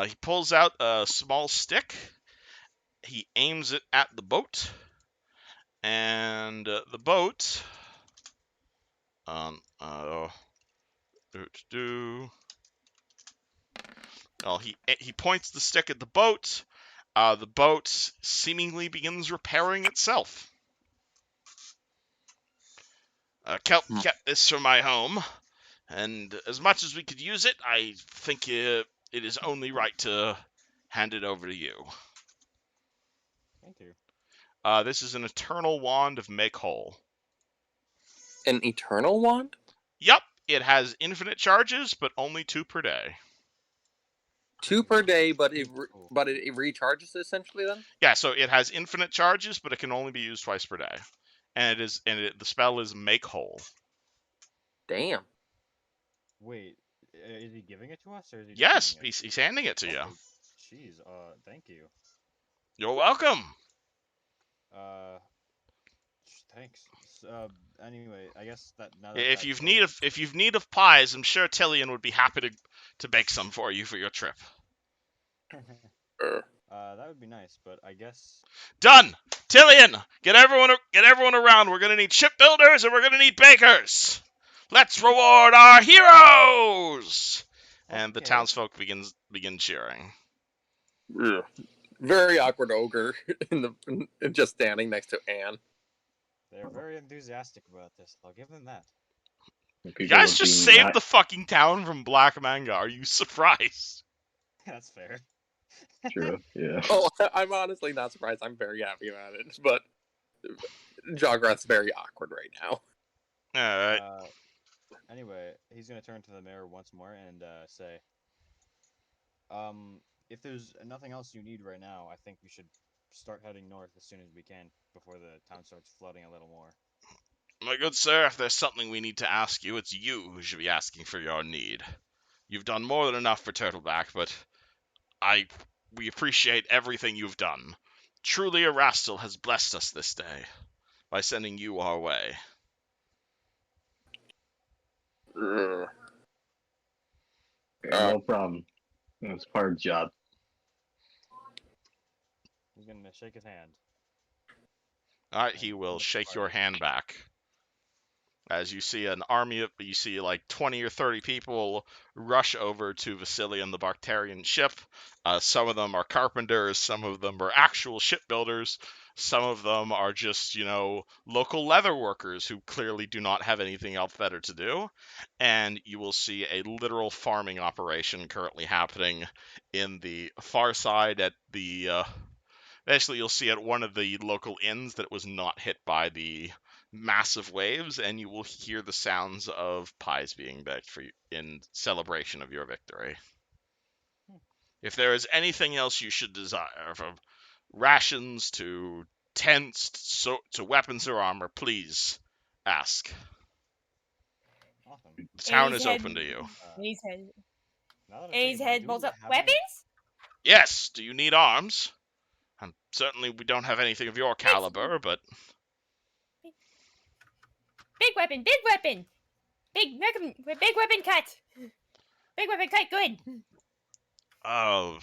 He pulls out a small stick. He aims it at the boat, and the boat. Well, he points the stick at the boat. The boat seemingly begins repairing itself. Kelp kept this for my home, and as much as we could use it, I think it is only right to hand it over to you. Thank you. This is an eternal wand of make whole. An eternal wand? Yep, it has infinite charges, but only 2 per day. 2 per day, but it Cool. recharges essentially then? Yeah, so it has infinite charges, but it can only be used twice per day. And the spell is make whole. Damn. Wait, is he giving it to us, or is he just Yes, using it? he's handing it to you. Oh, jeez. Thank you. You're welcome. Uh, thanks. Anyway, I guess that now that If that's you've over- need of pies, I'm sure Tillian would be happy to bake some for you for your trip. that would be nice, but I guess Done. Tillian, get everyone around. We're gonna need shipbuilders and we're gonna need bakers. Let's reward our heroes. And the Okay. townsfolk begin cheering. Very awkward ogre just standing next to Anne. They're very enthusiastic about this. I'll give them that. You People guys would just be saved not the fucking town from black manga. Are you surprised? That's fair. true. Yeah. Oh, I'm honestly not surprised. I'm very happy about it, but Jograth's very awkward right now. Alright. Anyway, he's gonna turn to the mayor once more and say, if there's nothing else you need right now, I think we should start heading north as soon as we can before the town starts flooding a little more. My good sir, if there's something we need to ask you, it's you who should be asking for your need. You've done more than enough for Turtleback, but we appreciate everything you've done. Truly, Erastil has blessed us this day by sending you our way. Ugh. Okay, no problem. It's part of the job. He's gonna shake his hand. Alright, he will shake your hand back. As you see an army of, you see like 20 or 30 people rush over to Vasilian the Bacterian ship. Some of them are carpenters, some of them are actual shipbuilders, some of them are just, local leather workers who clearly do not have anything else better to do. And you will see a literal farming operation currently happening in the far side at the. Basically, you'll see at one of the local inns that it was not hit by the massive waves, and you will hear the sounds of pies being baked for you in celebration of your victory. If there is anything else you should desire, from rations to tents to weapons or armor, please ask. Awesome. The town A's is head. open to you. A's head. Now that I think A's about it, head do bolts we up. have any- Weapons? Yes, do you need arms? And certainly we don't have anything of your caliber, but Big weapon. Big weapon. Big weapon cut. Big weapon cut. Good. oh,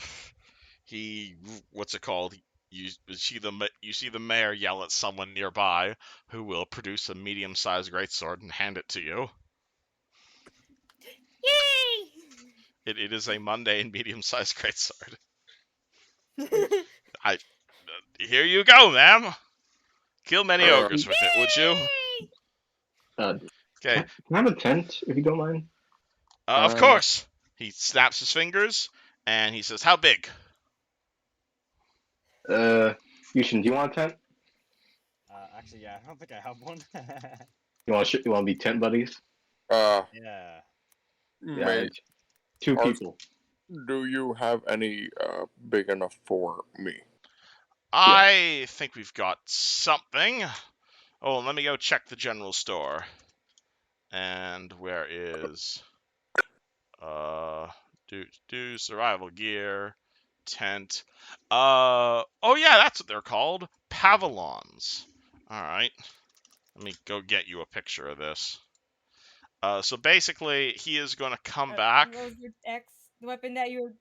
what's it called? You see the mayor yell at someone nearby, who will produce a medium-sized greatsword and hand it to you. Yay! It is a mundane medium-sized greatsword. Here you go, ma'am. Kill many ogres with it, would you? Yay! Uh, Okay. can I have a tent if you don't mind? Of course. He snaps his fingers and he says, "How big?" Yushin, do you want a tent? Actually, yeah, I don't think I have one. You want to be tent buddies? Uh, Yeah. Yeah, May, two Are- people. do you have any big enough for me? I think we've got something. Oh, let me go check the general store. And where is survival gear, tent. Oh yeah, that's what they're called. Pavilions. Alright. Let me go get you a picture of this. So basically he is gonna come back. What was the X weapon that you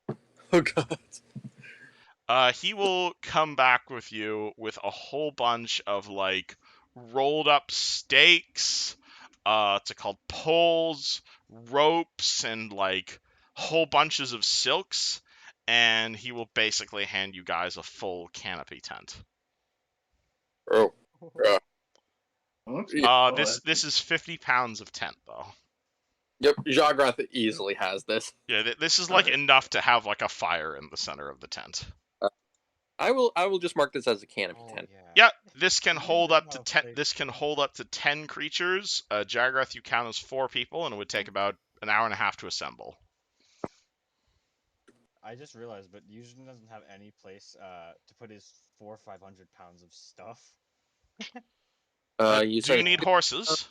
were? Oh God. He will come back with you with a whole bunch of like rolled up stakes, it's called poles, ropes, and like whole bunches of silks, and he will basically hand you guys a full canopy tent. Oh, Oh, that's Yeah. cool. This is 50 pounds of tent though. yep. Jograth easily has this. Yeah, this is like Alright. enough to have like a fire in the center of the tent. I will just mark this as a canopy Oh, tent. yeah. Yeah, this can We hold don't up to have 10. space. This can hold up to 10 creatures. Jagrath, you count as 4 people, and it would take about an hour and a half to assemble. I just realized, but Yuzhin doesn't have any place to put his 400-500 pounds of stuff. You Do you said need horses?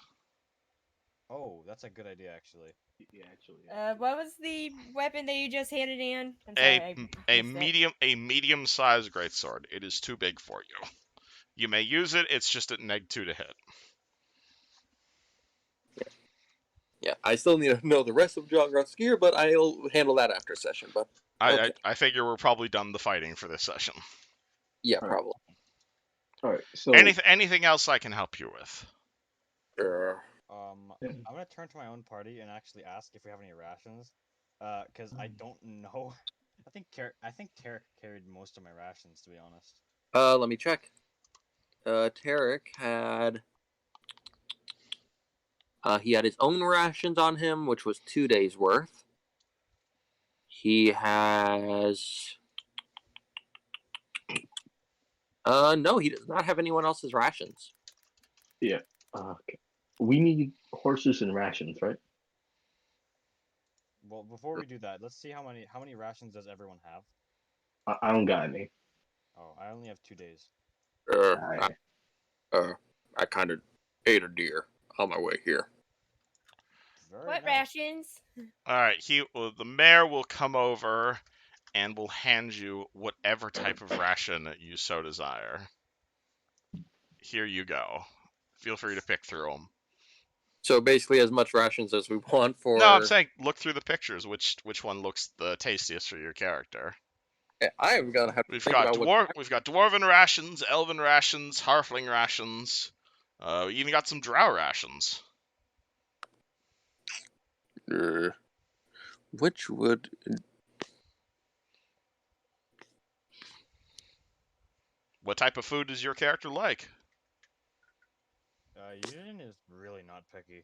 Oh, that's a good idea, actually. Yeah, actually. What was the weapon that you just handed in? I'm A sorry, I missed that. medium-sized greatsword. It is too big for you. You may use it. It's just at -2 to hit. yeah. I still need to know the rest of Jograth's gear, but I'll handle that after session. But okay. I figure we're probably done the fighting for this session. Yeah, Alright. probably. All right. So Anything else I can help you with? I'm Yeah. gonna turn to my own party and actually ask if we have any rations. Because I don't know. I think Tarek carried most of my rations, to be honest. Let me check. Tarek had he had his own rations on him, which was 2 days worth. He has no, he does not have anyone else's rations. Yeah. Okay. We need horses and rations, right? Well, before we do that, let's see how many rations does everyone have? I don't got any. Oh, I only have 2 days. I, I kind of ate a deer on my way here. Very What nice. rations? All right, the mayor will come over and will hand you whatever type of ration that you so desire. Here you go. Feel free to pick through them. So basically, as much rations as we want for. No, I'm saying look through the pictures. Which one looks the tastiest for your character? I'm gonna have to We've think got about what. we've got dwarven rations, elven rations, halfling rations. We even got some drow rations. Which would. What type of food does your character like? Yujin is really not picky.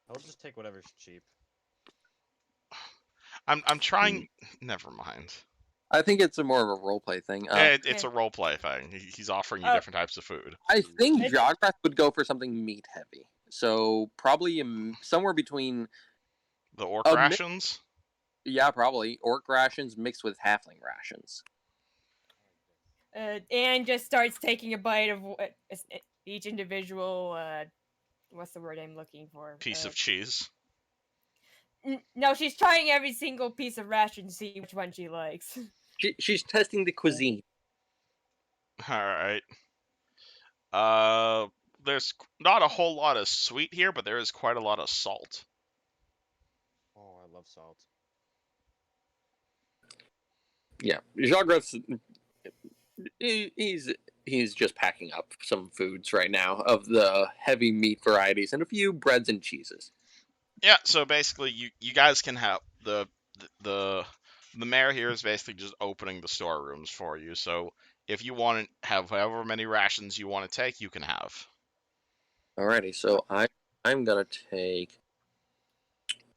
He'll just take whatever's cheap. I'm trying. Never mind. I think it's more of a roleplay thing. It's a role play thing. He's offering you Oh. different types of food. I think It's- Joggrath would go for something meat heavy. So probably somewhere between. The orc mi- rations. Yeah, probably orc rations mixed with halfling rations. Anne just starts taking a bite of each individual. What's the word I'm looking for? Piece of cheese. No, she's trying every single piece of ration to see which one she likes. She's testing the cuisine. All right. There's not a whole lot of sweet here, but there is quite a lot of salt. Oh, I love salt. Yeah, Joggrath's he's just packing up some foods right now of the heavy meat varieties and a few breads and cheeses. Yeah. So basically, you guys can have the mayor here is basically just opening the storerooms for you. So if you want to have however many rations you want to take, you can have. Alrighty, so I'm gonna take.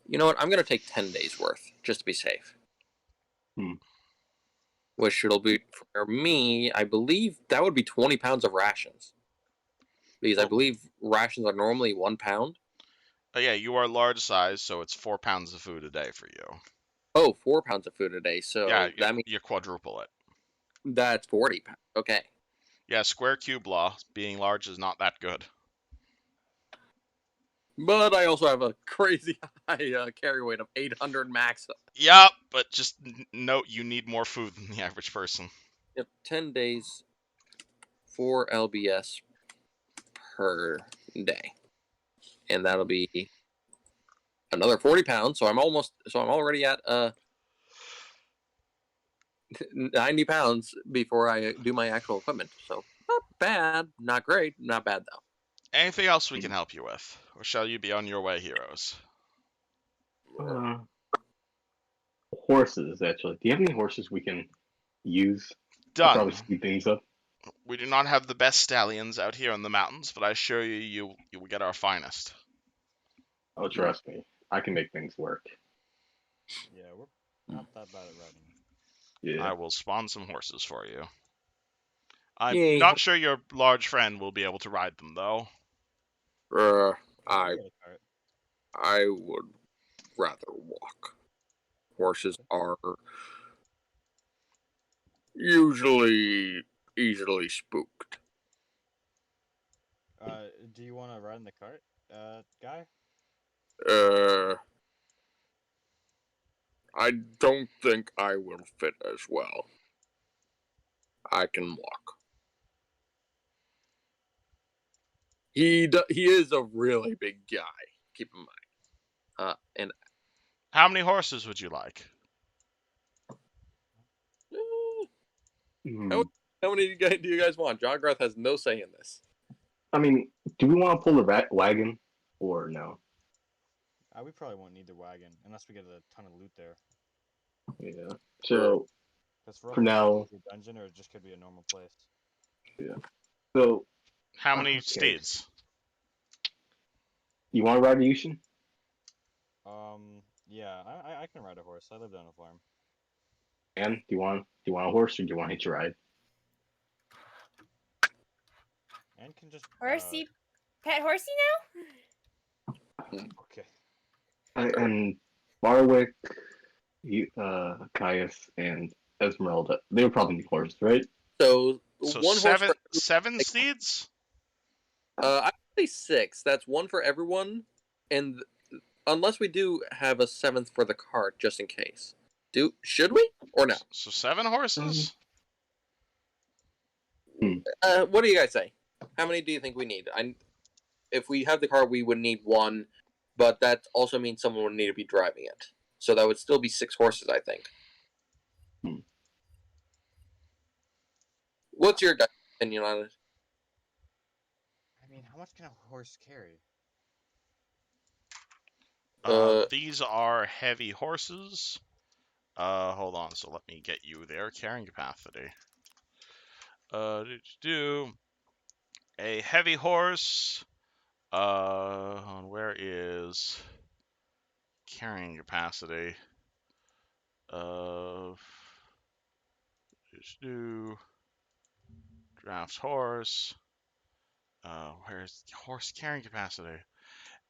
You know what? I'm gonna take 10 days worth just to be safe. Which it'll be for me. I believe that would be 20 pounds of rations. Because I believe rations are normally 1 pound. Yeah, you are large size, so it's 4 pounds of food a day for you. Oh, 4 pounds of food a day. So Yeah, that means you quadruple it. that's 40 pounds. Okay. Yeah, square cube law. Being large is not that good. But I also have a crazy high carry weight of 800 max. Yeah, but just note you need more food than the average person. Yep, 10 days, 4 LBS per day. And that'll be another 40 pounds. So I'm already at 90 pounds before I do my actual equipment. So not bad, not great, not bad though. Anything else we can help you with? Or shall you be on your way, heroes? Horses, actually. Do you have any horses we can use to Done. probably speed things up? We do not have the best stallions out here in the mountains, but I assure you, you will get our finest. Oh, trust me. I can make things work. Yeah, we're not that bad at riding. Yeah. I will spawn some horses for you. I'm Yay. not sure your large friend will be able to ride them, though. I We got a cart. I would rather walk. Horses are usually easily spooked. Do you want to ride in the cart, guy? I don't think I will fit as well. I can walk. He is a really big guy. Keep in mind. And How many horses would you like? Hmm. how many do you guys want? Joggrath has no say in this. I mean, do we want to pull the wagon or no? We probably won't need the wagon unless we get a ton of loot there. Yeah. So Because for now, a dungeon or it just could be a normal place. yeah. So, How many okay. steeds? You want to ride a Yushin? Yeah, I can ride a horse. I lived on a farm. And do you want a horse or do you want to hitch a ride? And can just Horsey, pet horsey okay. And Barwick, Caius, and Esmeralda, they would probably need horses, right? So So one horse for seven steeds? I would say 6. That's one for everyone, and unless we do have a 7th for the cart, just in case. Should we or no? So 7 horses? What do you guys say? How many do you think we need? If we have the car, we would need 1, but that also means someone would need to be driving it. So that would still be 6 horses, I think. Hmm. What's your guys' opinion on it? I mean, how much can a horse carry? These are heavy horses. Hold on. So let me get you their carrying capacity. Do a heavy horse. Where is carrying capacity? Do draft horse. Where's horse carrying capacity?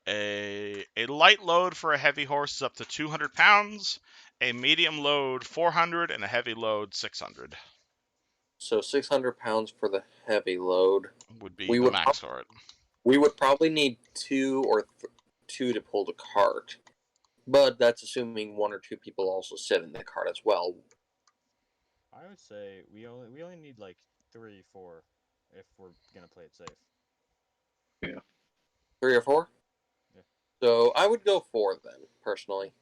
A light load for a heavy horse is up to 200 pounds. A medium load 400 and a heavy load 600 So 600 pounds for the heavy load. would be We the would max for it. we would probably need 2 or 2 to pull the cart, but that's assuming 1 or 2 people also sit in the cart as well. I would say we only need like 3, 4, if we're gonna play it safe. 3 or 4. Yeah. So I would go 4 then, personally.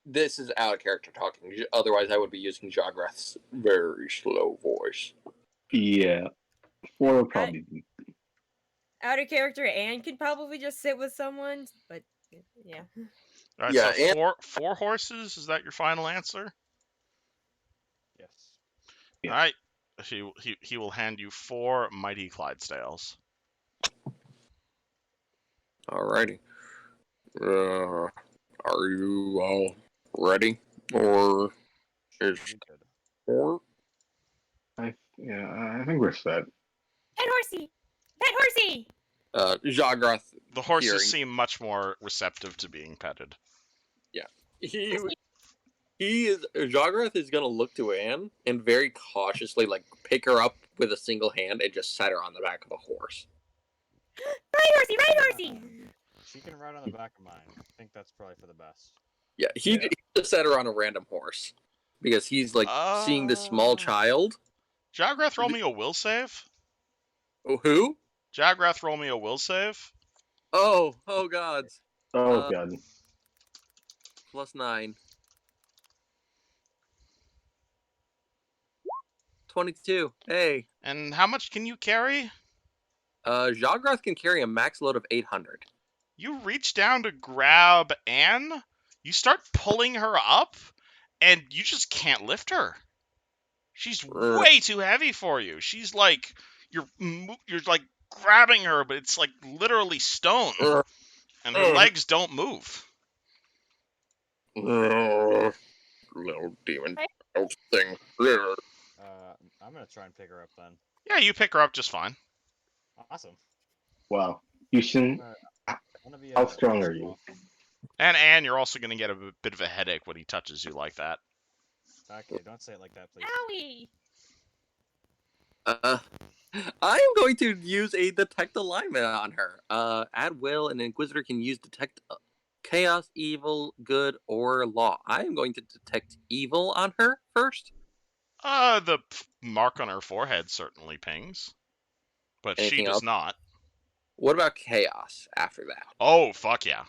This is out of character talking. Otherwise, I would be using Jograth's very slow voice. Yeah, 4 would now? probably be. Out of character and could probably just sit with someone, but yeah. All right, Yeah, so and four horses. Is that your final answer? Yes. Yeah. All right. He will hand you 4 mighty Clydesdales. alrighty. Are you all ready, or is We good. 4? I think we're set. Pet horsey! Pet horsey! Jograth The horses hearing. seem much more receptive to being petted. He is Jograth is gonna look to Anne and very cautiously like pick her up with a single hand and just set her on the back of a horse. Ride horsey! Ride horsey! She can ride on the back of mine. I think that's probably for the best. Yeah, he just set her on a random horse because he's like seeing this small child. Jagrath, roll me a will save. Oh, who? Jagrath, roll me a will save. Oh gods. Oh Uh, god. +9. 22. Hey. And how much can you carry? Jograth can carry a max load of 800. You reach down to grab Anne. You start pulling her up, and you just can't lift her. She's way too heavy for you. She's like you're like grabbing her, but it's like literally stone, and her legs don't move. Little demon thing. I'm gonna try and pick her up then. Yeah, you pick her up just fine. Awesome. Wow. Yushin, I'm gonna be how strong are you? And Anne, you're also going to get a bit of a headache when he touches you like that. Okay, don't say it like that, please. Owie! I am going to use a detect alignment on her. At will, an Inquisitor can use detect chaos, evil, good, or law. I am going to detect evil on her first. The mark on her forehead certainly pings, but Anything she does else? not. What about chaos after that? Oh, fuck yeah.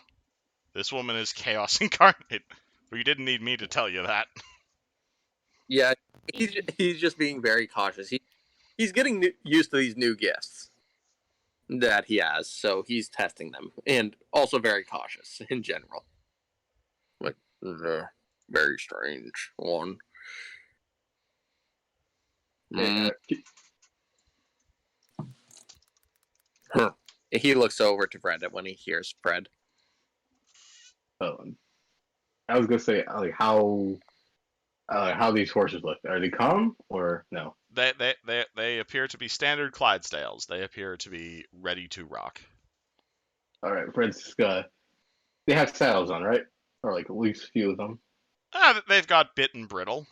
This woman is chaos incarnate. But you didn't need me to tell you that. Yeah, he's just being very cautious. He's getting used to these new gifts that he has, so he's testing them, and also very cautious in general. Like, very strange one. Hey, He looks over to Fred when he hears Fred. I was gonna say like how these horses look. Are they calm or no? They appear to be standard Clydesdales. They appear to be ready to rock. All right, Fred's they have saddles on, right? Or like at least a few of them. They've got bit and brittle.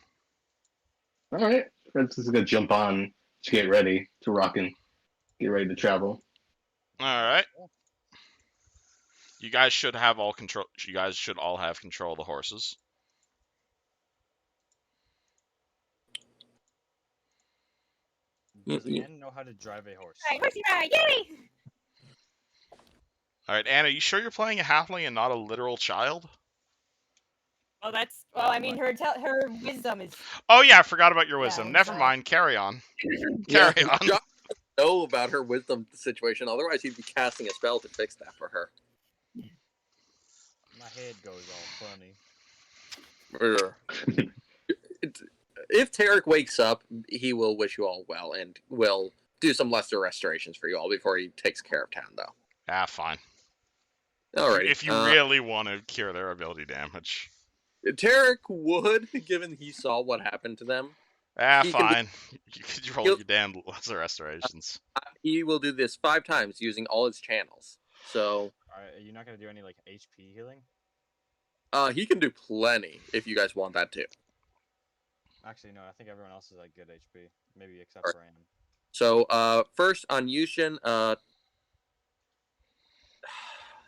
All right, Fred's just gonna jump on to get ready to rock and get ready to travel. All right. You guys should have all control. You guys should all have control of the horses. Does Anne know how to drive a horse? Alright, horsey ride, yay! All right, Anna, you sure you're playing a halfling and not a literal child? Well, I mean, her wisdom is. Oh yeah, I forgot about your Yeah, wisdom. I'm Never sorry. mind. Carry on. Yeah, Carry on. John doesn't know about her wisdom situation. Otherwise, he'd be casting a spell to fix that for her. My head goes all funny. If Tarek wakes up, he will wish you all well and will do some lesser restorations for you all before he takes care of town, though. Ah, fine. Alrighty. If you really want to cure their ability damage. Tarek would, given he saw what happened to them. Ah, He can fine. You could roll he'll- your damn lesser restorations. He will do this 5 times using all his channels. So Are you not gonna do any like HP healing? he can do plenty if you guys want that too. Actually, no. I think everyone else is like good HP, maybe except Alright. for Anne. So first on Yushin,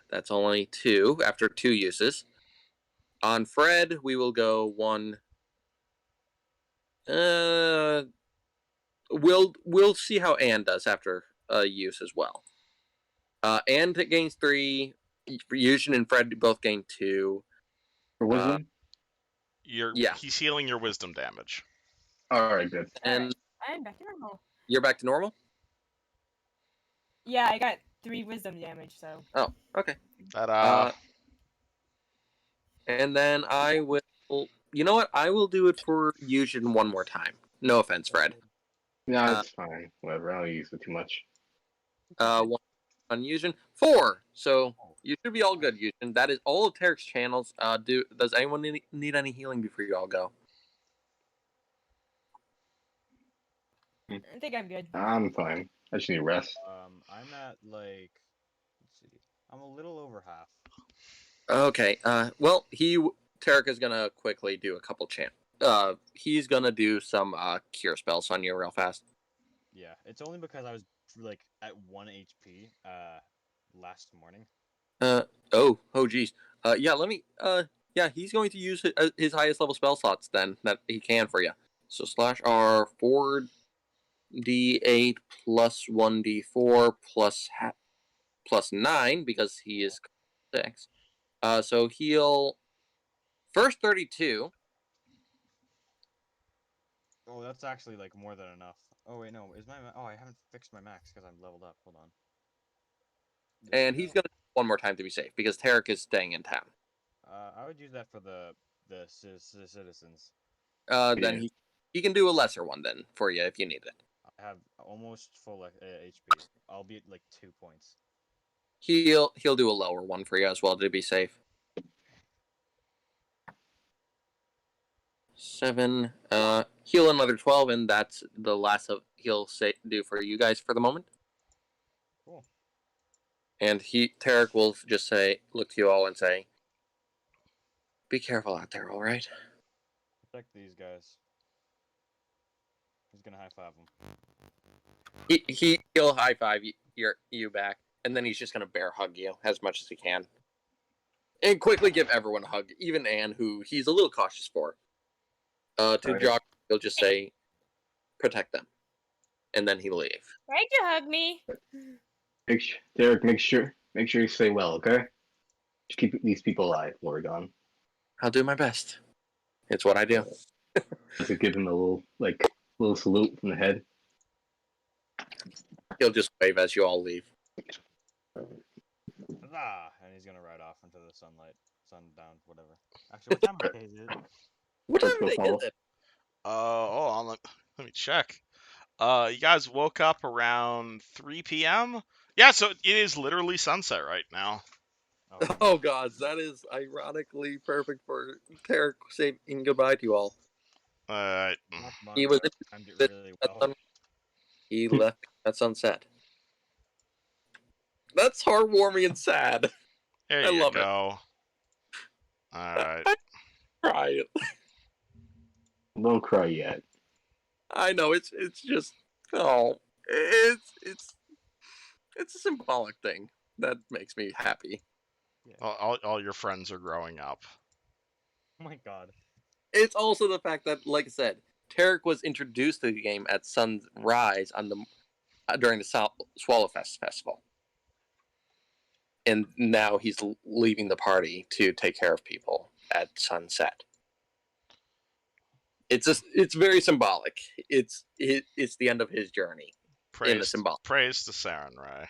that's only 2 after 2 uses. On Fred, we will go 1. We'll see how Anne does after use as well. Anne gains 3. Yushin and Fred both gain 2. For wisdom. yeah. He's healing your wisdom damage. All right, good. And I'm back to normal. you're back to normal? Yeah, I got 3 wisdom damage, so. Oh, okay. Ta-da. And then I will. You know what? I will do it for Yushin one more time. No offense, Fred. No, it's fine. Whatever. I don't use it too much. 1 on Yushin. 4. So you should be all good, Yushin. That is all of Tarek's channels. Does anyone need any healing before you all go? I think I'm good. I'm fine. I just need rest. I'm at like, let's see, I'm a little over half. Okay. Well, Tarek is gonna quickly do a couple he's gonna do some cure spells on you real fast. Yeah, it's only because I was like at 1 HP last morning. Oh geez. Yeah. Let me. Yeah. He's going to use his highest level spell slots then that he can for you. So /R 4d8 plus 1d4 plus 9 because he is 6. So he'll first 32. Oh, that's actually like more than enough. Oh wait, no, I haven't fixed my max because I'm leveled up. Hold on. There And we he's go. gonna do one more time to be safe because Tarek is staying in town. I would use that for the citizens. Then he can do a lesser one then for you if you need it. I have almost full HP. I'll be at like 2 points. He'll do a lower one for you as well to be safe. 7. Heal another 12, and that's the last of he'll do for you guys for the moment. Cool. And Tarek will just look to you all and say, "Be careful out there, all right?" Protect these guys. He's gonna high five them. He'll high five you back, and then he's just gonna bear hug you as much as he can, and quickly give everyone a hug, even Anne, who he's a little cautious for. To Right. Jock, he'll just say, "Protect them," and then he'll leave. Why'd you hug me? Derek, make sure you stay well, okay? Just keep these people alive while we're gone. I'll do my best. It's what I do. To give him a little salute from the head. He'll just wave as you all leave. Huzzah! And he's gonna ride off into the sunlight, sundown, whatever. Actually, what time of day is it? What Let's time go of day follow. is it? Hold on. Let me check. You guys woke up around 3 p.m. Yeah, so it is literally sunset right now. Oh, Oh gods, that is ironically perfect for Tarek saying goodbye to you all. Uh, not He much. was Timed it interested really at well. sun. He left at sunset. That's heartwarming and sad. there I you love it. go. All right. I cry. Don't cry yet. I know it's just oh it's a symbolic thing that makes me happy. Yeah. All your friends are growing up. Oh my god. It's also the fact that, like I said, Tarek was introduced to the game at sunrise on the during the Swallowfest festival, and now he's leaving the party to take care of people at sunset. It's very symbolic. It's the end of his journey in a symbolic. Praise to Saren Ray.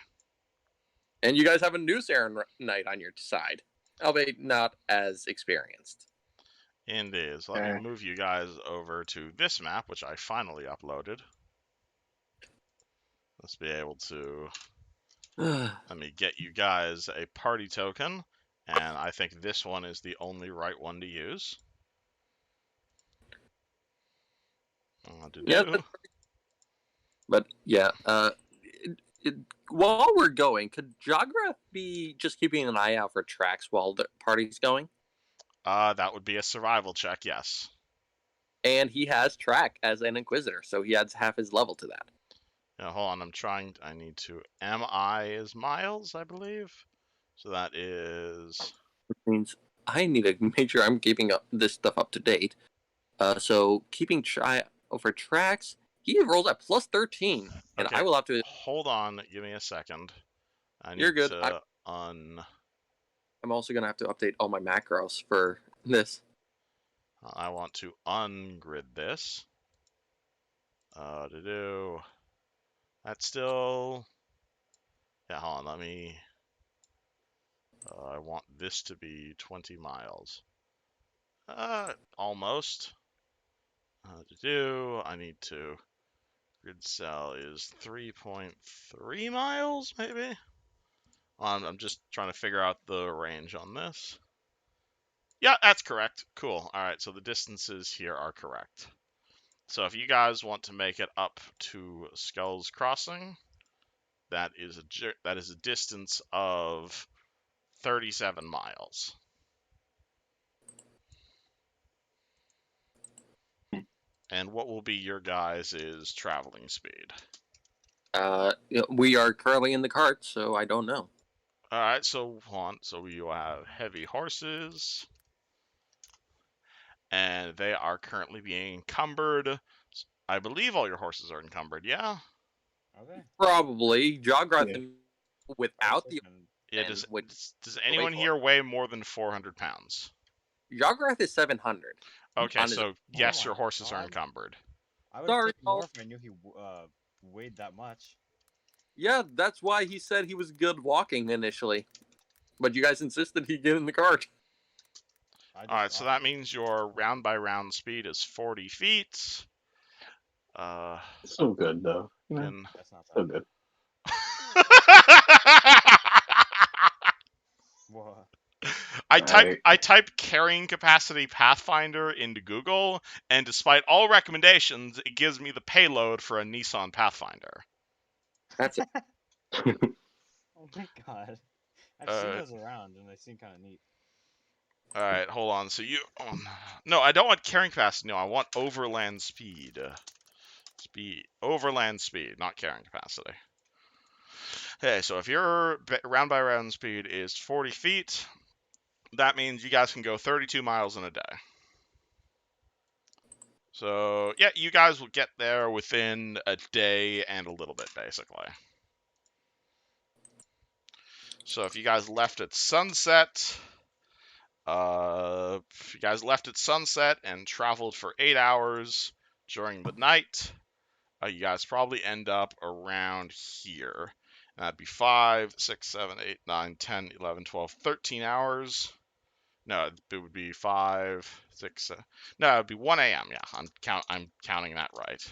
And you guys have a new Saren Knight on your side, albeit not as experienced. Indeed. So let me move you guys over to this map, which I finally uploaded. Let's be able to. Let me get you guys a party token, and I think this one is the only right one to use. Yeah, but yeah. While we're going, could Jograth be just keeping an eye out for tracks while the party's going? That would be a survival check, yes. And he has track as an Inquisitor, so he adds half his level to that. Yeah, hold on, I need to. MI is miles, I believe. So that is. Which means I need to make sure I'm keeping this stuff up to date. So keeping try over tracks, he rolls at plus 13, and Okay, I will have to. hold on, give me a second. I You're need good. to I'm also gonna have to update all my macros for this. I want to ungrid this. To do. That's still. Yeah, hold on, let me. I want this to be 20 miles. Almost. To do. I need to. Grid cell is 3.3 miles, maybe? I'm just trying to figure out the range on this. Yeah, that's correct. Cool. All right, so the distances here are correct. So if you guys want to make it up to Skulls Crossing, that is a distance of 37 miles. And what will be your guys' traveling speed? We are currently in the cart, so I don't know. All right, so we have heavy horses, and they are currently being encumbered. I believe all your horses are encumbered. Yeah. Okay. Probably Jograth Yeah. without the Yeah. and would Does anyone here weigh more than 400 pounds? Jograth is 700. Okay, on his. so yes, my your horses are God. encumbered. I would have Sorry, taken more if I knew he weighed that much. Yeah, that's why he said he was good walking initially, but you guys insisted he get in the cart. All right, so that means your round by round speed is 40 feet. So good though. You know, Can... That's not so bad. good. What? I type carrying capacity Pathfinder into Google, and despite all recommendations, it gives me the payload for a Nissan Pathfinder. That's it. Oh my god. I've seen those around and they seem kind of neat. All right, hold on. So you, no, I don't want carrying capacity. No, I want overland speed. Overland speed, not carrying capacity. Okay, so if your round by round speed is 40 feet, that means you guys can go 32 miles in a day. So yeah, you guys will get there within a day and a little bit, basically. So if you guys left at sunset, if you guys left at sunset and traveled for 8 hours during the night, you guys probably end up around here. And that'd be 5, 6, 7, 8, 9, 10, 11, 12, 13 hours. No, it would be 5, 6, no, it would be 1 a.m. Yeah, I'm counting that right.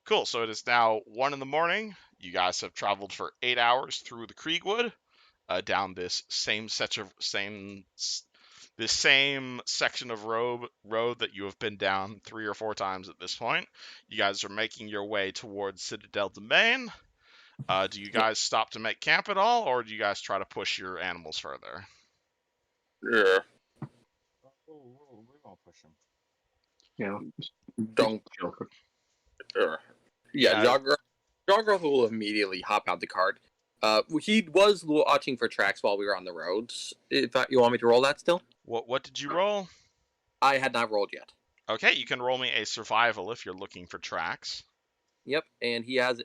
Cool. So it is now 1 in the morning. You guys have traveled for 8 hours through the Kriegwood, down this same section of road that you have been down 3 or 4 times at this point. You guys are making your way towards Citadel Domain. Do you guys stop to make camp at all, or do you guys try to push your animals further? Yeah. We won't push him. You know, Don't. chill for- Yeah, Yeah. Jogroth will immediately hop out the cart. He was watching for tracks while we were on the roads. If you want me to roll that still, What did you roll? I had not rolled yet. Okay, you can roll me a survival if you're looking for tracks. Yep, and he adds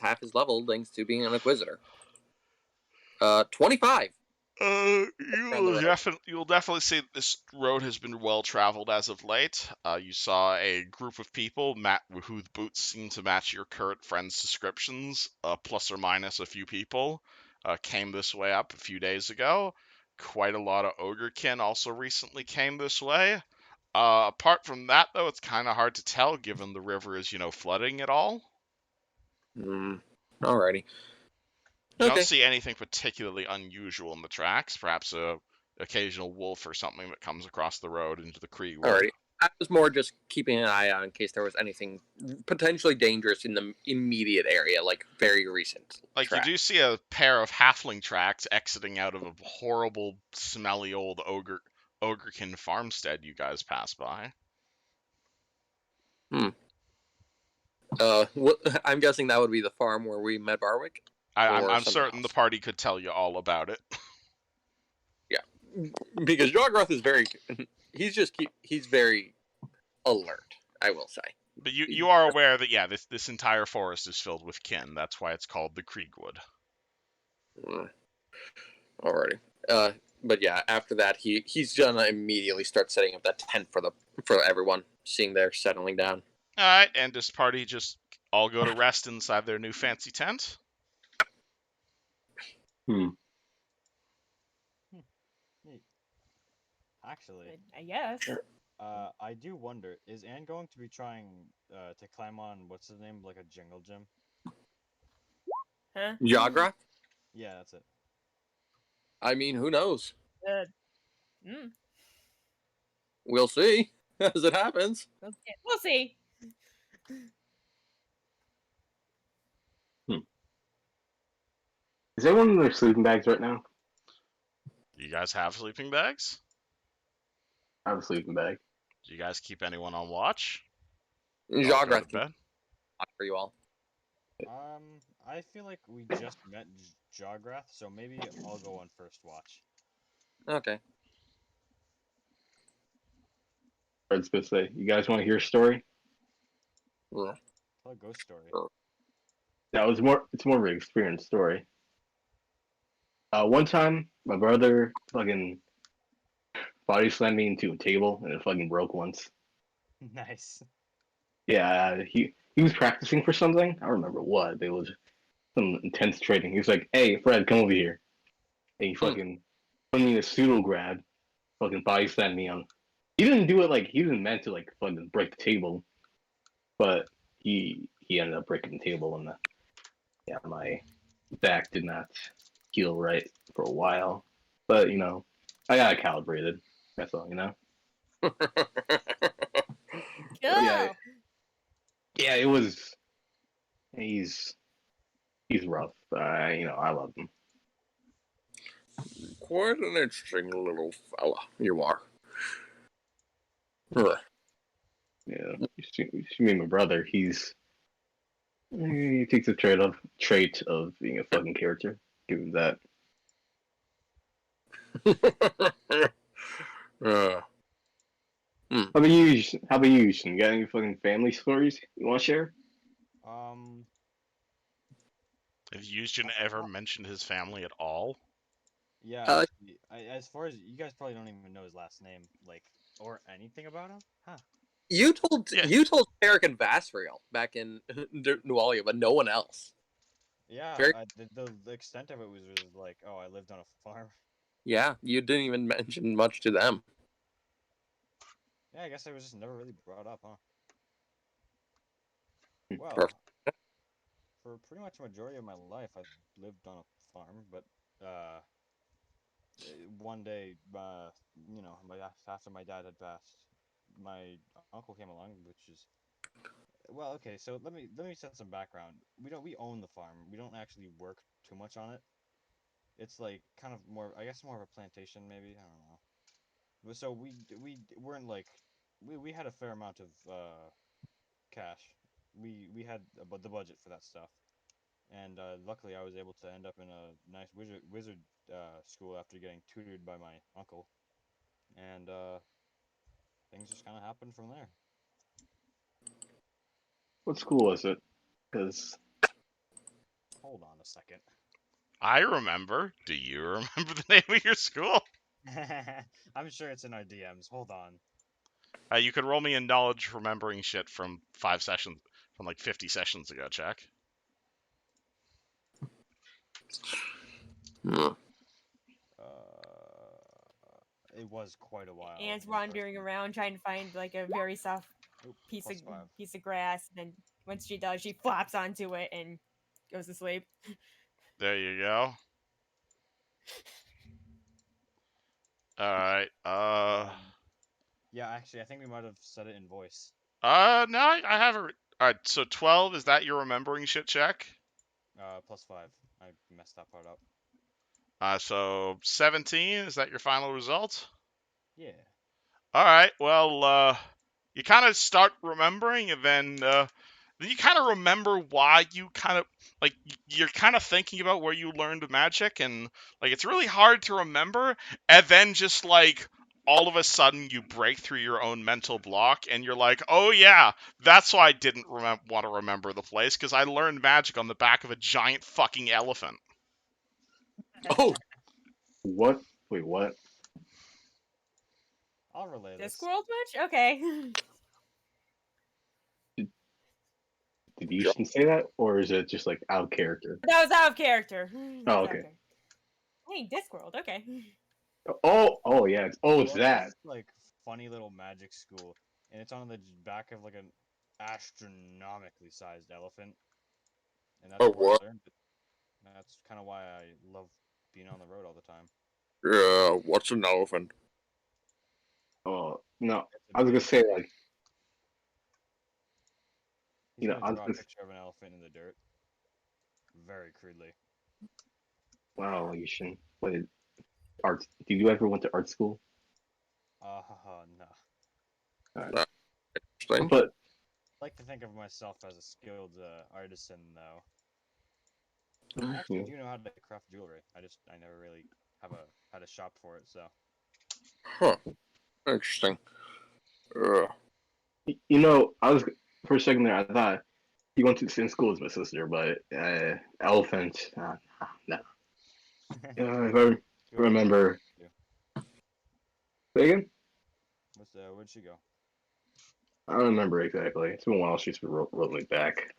half his level thanks to being an Inquisitor. 25. You'll definitely see that this road has been well traveled as of late. You saw a group of people whose boots seem to match your current friend's descriptions, plus or minus a few people, came this way up a few days ago. Quite a lot of Ogrekin also recently came this way. Apart from that, though, it's kind of hard to tell given the river is, flooding it all. Alrighty. You don't Okay. see anything particularly unusual in the tracks. Perhaps a occasional wolf or something that comes across the road into the Cree wood. Alrighty. I was more just keeping an eye out in case there was anything potentially dangerous in the immediate area, like very recent. Like track. you do see a pair of halfling tracks exiting out of a horrible, smelly old ogrekin farmstead you guys pass by. I'm guessing that would be the farm where we met Barwick. I'm certain the party could tell you all about it. Yeah, because Jogroth is he's very alert, I will say. But you are aware that this entire forest is filled with kin. That's why it's called the Kriegwood. Alrighty. But yeah, after that he's gonna immediately start setting up that tent for everyone, seeing they're settling down. All right, and this party just all go to rest inside their new fancy tent. Neat. Actually, I guess. I do wonder, is Anne going to be trying to climb on, what's his name, like a jungle gym? Huh? Jogroth? Yeah, that's it. I mean, who knows? Mm, We'll see as it happens. okay. We'll see. Is everyone in their sleeping bags right now? You guys have sleeping bags? I have a sleeping bag. Do you guys keep anyone on watch? Jogroth can Bed? watch for you all. I feel like we just met Jograth, so maybe I'll go on first watch. Okay. I was supposed to say, you guys want to hear a story? Yeah. Tell a ghost story. That was more. It's more of an experience story. One time, my brother fucking body slammed me into a table, and it fucking broke once. Nice. Yeah, he was practicing for something. I don't remember what. It was some intense training. He was like, "Hey, Fred, come over here." And he fucking put me in a pseudo grab, fucking body slammed me on. He didn't do it like he wasn't meant to like fucking break the table, but he ended up breaking the table, and my back did not heal right for a while. But I got it calibrated. That's all. Cool. Yeah, it was. He's rough. I love him. Quite an interesting little fella you are. Ugh. Yeah, you see me, my brother. He takes a trait of being a fucking character. Give him that. How about you? How about you? You got any fucking family stories you want to share? Have Yushin ever mentioned his family at all? Yeah, Uh, actually, as far as you guys probably don't even know his last name, like, or anything about him, huh? you told Yeah. Tarek and Vasriel back in Nualia, but no one else. Yeah, Very- the extent of it was like, oh, I lived on a farm. Yeah, you didn't even mention much to them. Yeah, I guess it was just never really brought up, huh? Well, Perfect. for pretty much a majority of my life, I lived on a farm, but one day, after my dad had passed, my uncle came along, which is well, okay. So let me set some background. We own the farm. We don't actually work too much on it. It's like kind of more, I guess, more of a plantation, maybe. I don't know. So we weren't like we had a fair amount of cash. We had the budget for that stuff, and luckily I was able to end up in a nice wizard school after getting tutored by my uncle, and things just kind of happened from there. What school was it? Because Hold on a second. I remember. Do you remember the name of your school? I'm sure it's in our DMs. Hold on. You could roll me a knowledge remembering shit from 5 sessions, from like 50 sessions ago, check. Hmm. It was quite a while. Ants in person. wandering around trying to find like a very soft Oop, piece of +5. piece of grass. And once she does, she flops onto it and goes to sleep. There you go. All right. Yeah, actually, I think we might have said it in voice. No, I haven't. All right. So 12, is that your remembering shit check? +5. I messed that part up. So 17, is that your final result? Yeah. All right. Well, you kind of start remembering, and then you kind of remember why you kind of like you're kind of thinking about where you learned magic, and like it's really hard to remember, and then just like all of a sudden you break through your own mental block, and you're like, oh yeah, that's why I didn't want to remember the place, because I learned magic on the back of a giant fucking elephant. Oh, what? Wait, what? I'll relay this. Discworld much? Okay. Did you say that, or is it just like out of character? That was out of character. That Oh, was out of okay. character. Hey, Discworld. Okay. Oh, yeah. It's that. This, like, funny little magic school, and it's on the back of like an astronomically sized elephant, and that's oh where what? I learned it. That's kind of why I love being on the road all the time. Yeah, what's an elephant? Oh no, It's a I was gonna big. say like He's gonna I was draw a gonna, picture of an elephant in the dirt, very crudely. wow, you shouldn't. What did art? Did you ever went to art school? No. Thing? But I like to think of myself as a skilled artisan, though. I you actually know, do know how to craft jewelry. I never really had a shop for it, so. Huh. Interesting. I was for a second there. I thought he went to the same school as my sister, but elephant. No. If I remember. Say again? Where'd she go? I don't remember exactly. It's been a while. She's wrote me back.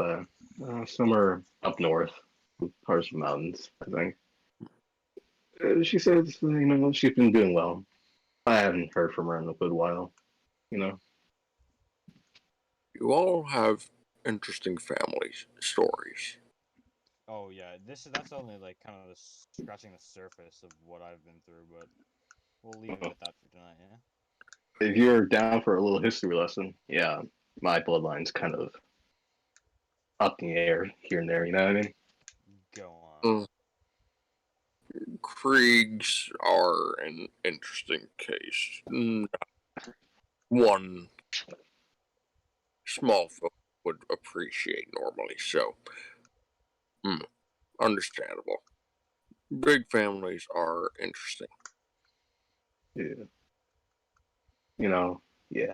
Somewhere up north, parts of the mountains, I think. She says, she's been doing well. I haven't heard from her in a good while. You know. You all have interesting family stories. Oh yeah, that's only like kind of scratching the surface of what I've been through, but we'll leave it at that for tonight, yeah? If you're down for a little history lesson, yeah, my bloodline's kind of up in the air here and there. You know what I mean? Go on. Mm. Kriegs are an interesting case. One small folk would appreciate normally, so understandable. Big families are interesting. Yeah. Yeah.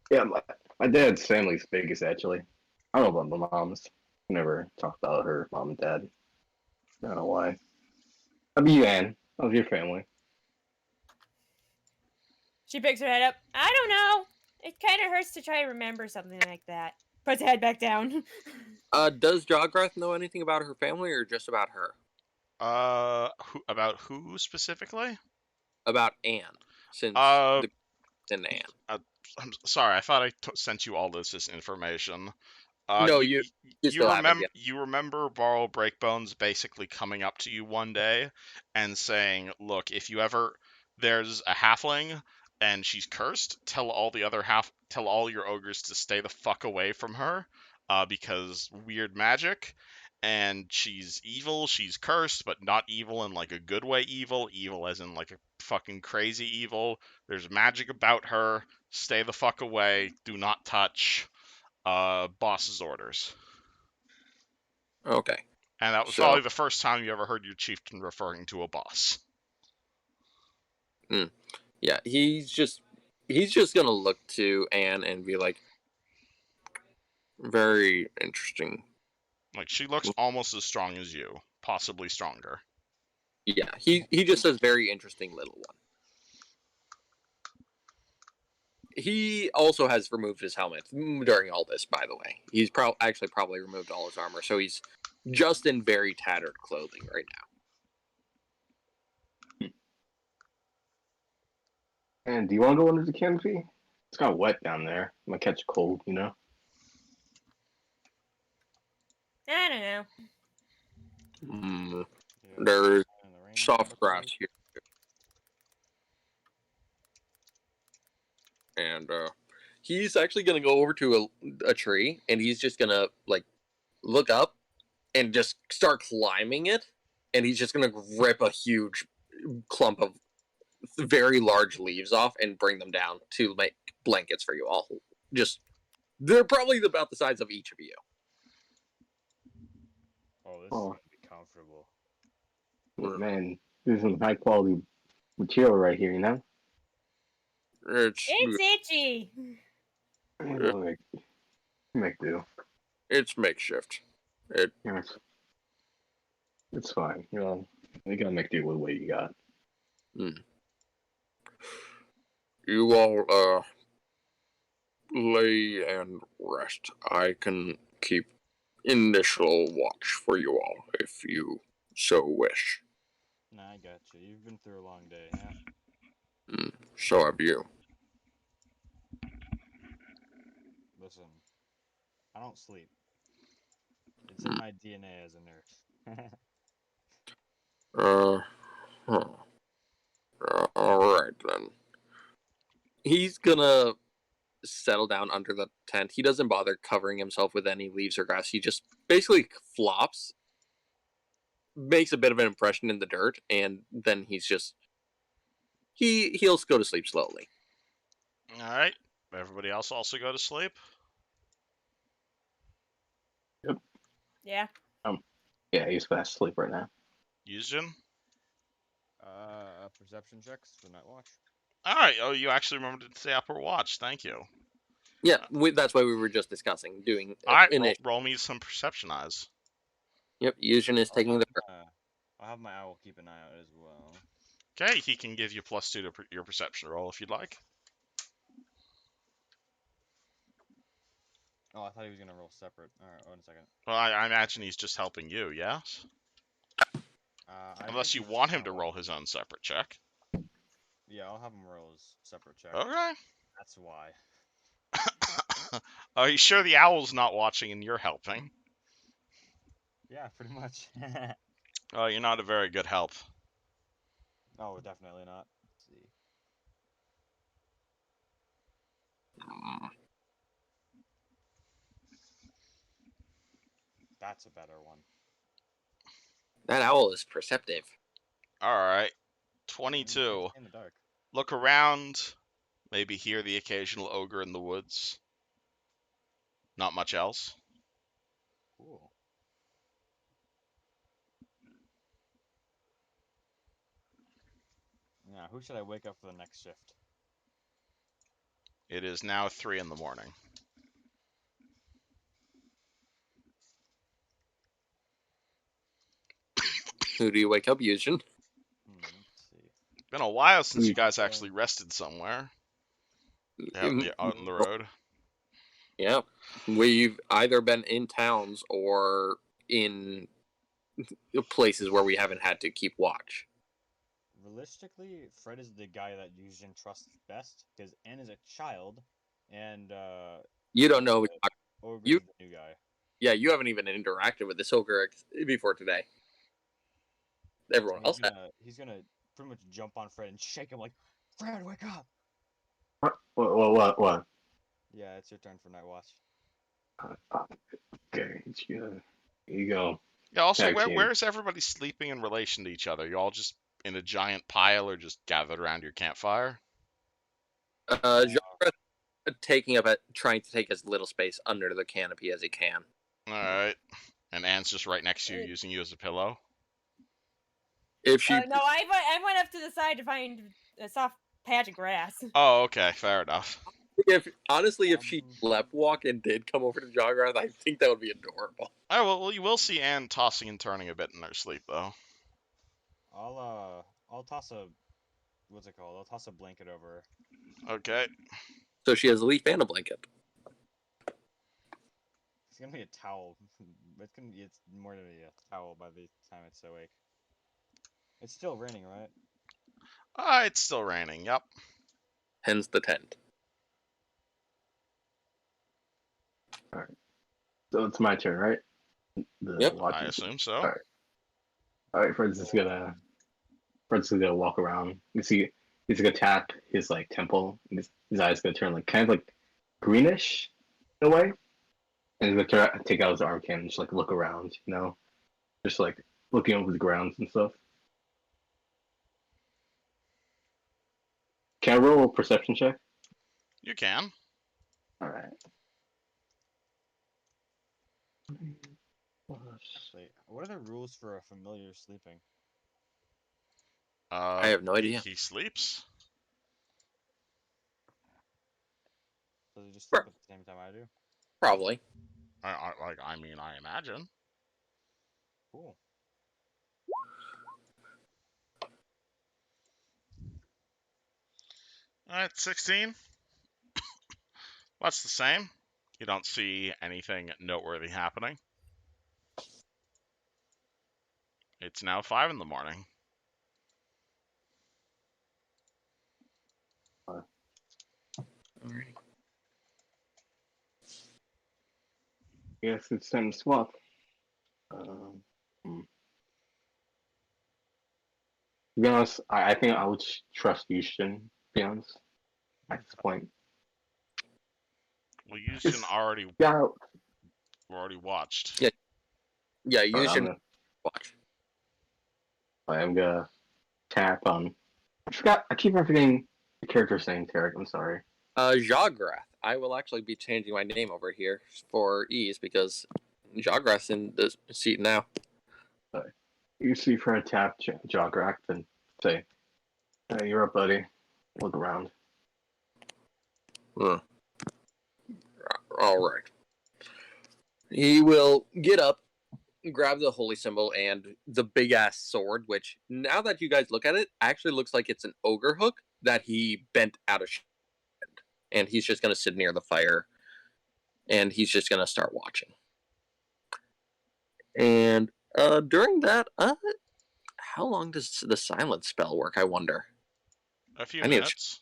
Yeah, my dad's family's biggest, actually. I don't know about my mom's. Never talked about her mom and dad. I don't know why. How about you, Anne? How's your family? She picks her head up. I don't know. It kind of hurts to try to remember something like that. Puts her head back down. Does Jograth know anything about her family or just about her? About who specifically? About Anne, since Uh, the and Anne. I'm sorry, I thought I sent you all this information. No, You, you you you still haven't yet. you remember Borrow Breakbones basically coming up to you one day and saying, "Look, if you ever there's a halfling and she's cursed, tell all your ogres to stay the fuck away from her, because weird magic, and she's evil. She's cursed, but not evil in like a good way. Evil as in like a fucking crazy evil. There's magic about her. Stay the fuck away. Do not touch." Boss's orders. Okay. And that was So, probably the first time you ever heard your chieftain referring to a boss. yeah, he's just gonna look to Anne and be like, very interesting. Like, she looks almost as strong as you, possibly stronger. Yeah, he just says very interesting little one. He also has removed his helmet during all this, by the way. He's actually probably removed all his armor, so he's just in very tattered clothing right now. And do you want to go under the canopy? It's kind of wet down there. Might catch a cold, you know. I don't know. Mm, Yeah, there's in the rain, soft grass barbecue. here. And he's actually going to go over to a tree, and he's just going to, like, look up and just start climbing it. And he's just going to rip a huge clump of very large leaves off and bring them down to make blankets for you all. Just, they're probably about the size of each of you. Oh, this is Oh. gonna be comfortable. Man, this is some high quality material right here, you know. It's It's itchy. Make do. it's makeshift. It Yeah, it's fine. You know, you gotta make do with what you got. you all lay and rest. I can keep initial watch for you all if you so wish. Nah, I got you. You've been through a long day, yeah? So have you. Listen, I don't sleep. It's in my DNA as a nurse. Uh, huh. All right then. He's gonna settle down under the tent. He doesn't bother covering himself with any leaves or grass. He just basically flops, makes a bit of an impression in the dirt, and then he'll go to sleep slowly. Alright. Everybody else also go to sleep? Yeah. Yeah, he's fast asleep right now. Yuzjin? Perception checks for night watch. Alright, oh, you actually remembered to stay up or watch. Thank you. Yeah, that's why we were just discussing doing Alright, initial. roll me some perception eyes. Yep, Yuzhin is taking the. I'll have my owl keep an eye out as well. Okay, he can give you +2 to your perception roll if you'd like. Oh, I thought he was gonna roll separate. Alright, 1 second. Well, I imagine he's just helping you, yes? Unless you think he's want just him to kinda roll his own separate check. Yeah, I'll have him roll his separate check. Okay. That's why. Are you sure the owl's not watching and you're helping? Yeah, pretty much. Oh, you're not a very good help. Oh, definitely not. Let's see. That's a better one. That owl is perceptive. Alright. I 22. can't see in the dark. Look around. Maybe hear the occasional ogre in the woods. Not much else. Cool. Now, who should I wake up for the next shift? It is now 3 in the morning. Who do you wake up, Yuzhin? Let's see. Been a while since you guys actually rested somewhere. Out in the road. Yeah, we've either been in towns or in places where we haven't had to keep watch. Realistically, Fred is the guy that Yuzhin trusts best because Anne is a child, and You don't know. Ogre You- is the new guy. Yeah, you haven't even interacted with this ogre before today. Everyone else has. He's gonna pretty much jump on Fred and shake him like, Fred, wake up! What? Yeah, it's your turn for Night Watch. Okay, here you go. Yeah, also, Tag team. where's everybody sleeping in relation to each other? You all just in a giant pile or just gathered around your campfire? Jacques trying to take as little space under the canopy as he can. Alright. And Anne's just right next to you, using you as a pillow? If she, No, I went up to the side to find a soft patch of grass. Oh, okay, fair enough. if she left walk and did come over to Jograth, I think that would be adorable. Oh, well, you will see Anne tossing and turning a bit in her sleep, though. I'll toss a, what's it called? I'll toss a blanket over her. Okay. So she has a leaf and a blanket. It's gonna be a towel. It's more than a towel by the time it's awake. It's still raining, right? It's still raining, yep. Hence the tent. So it's my turn, right? Yep. I assume so. Alright, Fred's gonna walk around. You see, he's gonna tap his like temple, and his eyes gonna turn like kind of like greenish in a way, and he's gonna take out his arm cannon and just like look around, just like looking over the grounds and stuff. Can I roll a perception check? You can. All right. Actually, what are the rules for a familiar sleeping? I have no idea. He sleeps. Does he just sleep at the same time I do? Probably. I imagine. Cool. Alright, 16. That's the same. You don't see anything noteworthy happening. It's now 5 in the morning. Alrighty. Yes, it's time to swap. To be honest, I think I would trust Yushin, to be honest, at this point. Well, Yushin already watched. Yeah, you Alright, should watch. I'm gonna tap on. I keep forgetting the character's name, Tarek. I'm sorry. Jograth. I will actually be changing my name over here for ease because Jograth's in the seat now. You see Fred tap Jograth and say, "Hey, you're up, buddy. Look around." All right. He will get up, grab the holy symbol and the big ass sword, which now that you guys look at it, actually looks like it's an ogre hook that he bent out of. And he's just going to sit near the fire and he's just going to start watching. And during that, how long does the silence spell work, I wonder? A few minutes.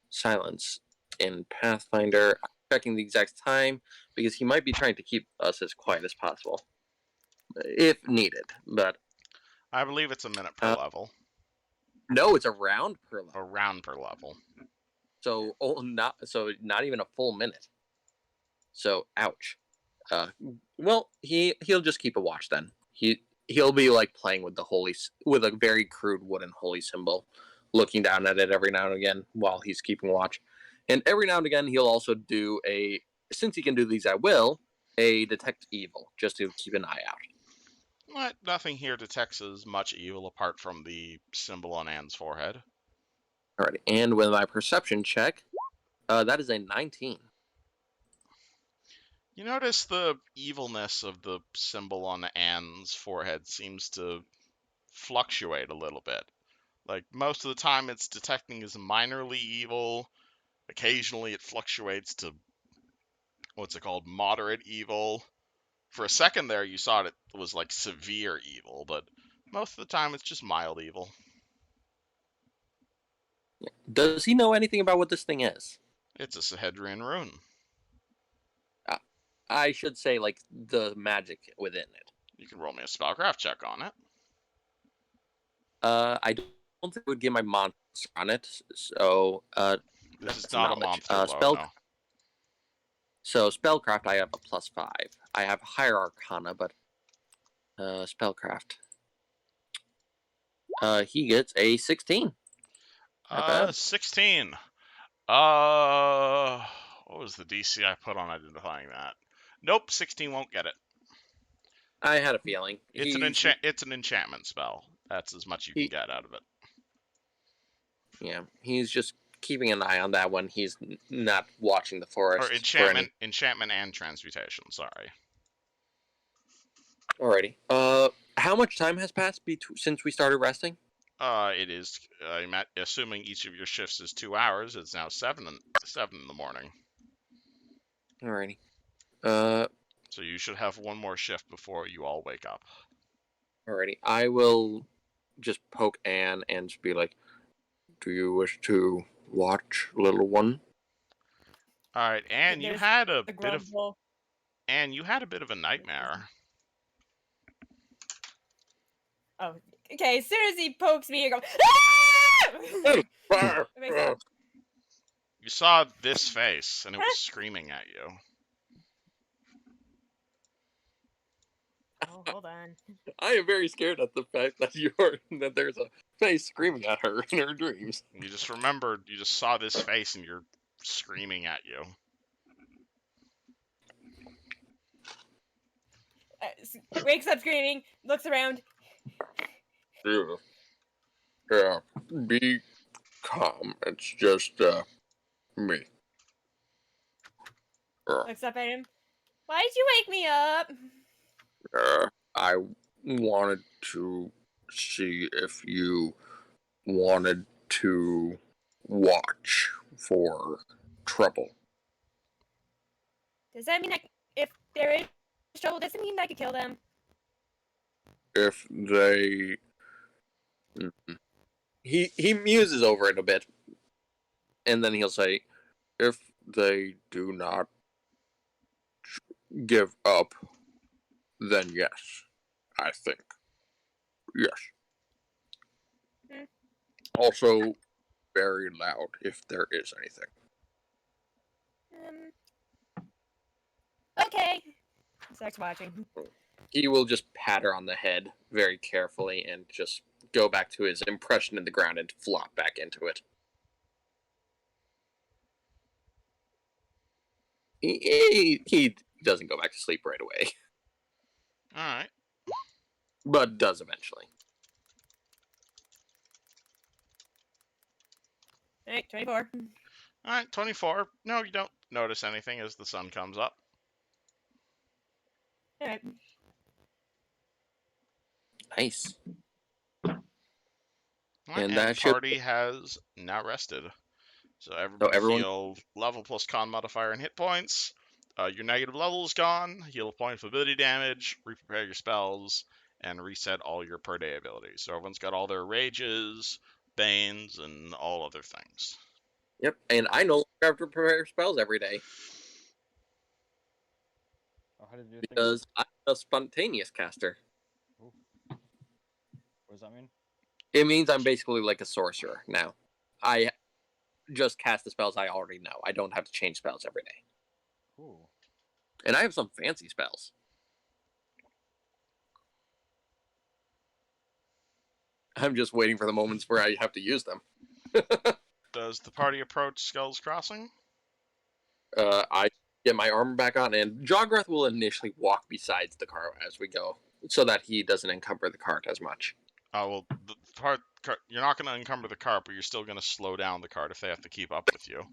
Silence in Pathfinder. I'm checking the exact time because he might be trying to keep us as quiet as possible if needed. But I believe it's a minute per level. No, it's a round per level. A round per level. So not even a full minute. So ouch. Well, he'll just keep a watch then. He'll be like playing with with a very crude wooden holy symbol, looking down at it every now and again while he's keeping watch. And every now and again he'll also do since he can do these at will, a detect evil, just to keep an eye out. Nothing here detects as much evil apart from the symbol on Anne's forehead. Alright, and with my perception check, that is a 19. You notice the evilness of the symbol on Anne's forehead seems to fluctuate a little bit. Like, most of the time it's detecting as minorly evil. Occasionally it fluctuates to, moderate evil. For a second there you thought it was like severe evil, but most of the time it's just mild evil. Does he know anything about what this thing is? It's a Sahedrian rune. I should say, like, the magic within it. You can roll me a spellcraft check on it. I don't think it would give my monster on it, so This is that's not a knowledge. monster low, no. So spellcraft, I have a +5. I have higher arcana, but spellcraft. He gets a 16. Not bad. 16. What was the DC I put on identifying that? Nope, 16 won't get it. I had a feeling. It's an enchantment spell. That's as much you can get out of it. Yeah, he's just keeping an eye on that one. He's not watching the forest. Or enchantment and transmutation. Sorry. Alrighty. How much time has passed since we started resting? It is. Assuming each of your shifts is 2 hours, it's now 7 in the morning. Alrighty. So you should have one more shift before you all wake up. Alrighty. I will just poke Anne and just be like, "Do you wish to watch, little one?" All right, Anne, you had a bit of bowl. Anne, you had a bit of a nightmare. Oh, okay. As soon as he pokes me, I go. Ah! You saw this face, and it was screaming at you. Oh, hold on. I am very scared at the fact that that there's a face screaming at her in her dreams. You just remembered, you just saw this face, and you're screaming at you. Wakes up screaming, looks around. Yeah, be calm. It's just me. Looks up at him. Why did you wake me up? I wanted to see if you wanted to watch for trouble. Does that mean if there is trouble, does it mean I could kill them? If they... He muses over it a bit, and then he'll say, if they do not give up, then yes, I think. Yes. Also, very loud if there is anything. Okay. Starts watching. He will just pat her on the head very carefully and just go back to his impression in the ground and flop back into it. He doesn't go back to sleep right away. Alright. But does eventually. Alright, 24. Alright, 24. No, you don't notice anything as the sun comes up. Alright. Nice. Right, and that the party has now rested. So everyone heal level plus con modifier and hit points. Your negative level is gone. Heal a point of ability damage. Reprepare your spells. And reset all your per day abilities. So everyone's got all their rages, banes, and all other things. Yep, and I no longer have to prepare spells every day. Oh, how did you because I'm a spontaneous caster. Ooh. What does that mean? It means I'm basically like a sorcerer now. I just cast the spells I already know. I don't have to change spells every day. Cool. And I have some fancy spells. I'm just waiting for the moments where I have to use them. Does the party approach Skulls Crossing? I get my armor back on, and Jogreth will initially walk beside the car as we go, so that he doesn't encumber the cart as much. Well, you're not going to encumber the cart, but you're still going to slow down the cart if they have to keep up with you.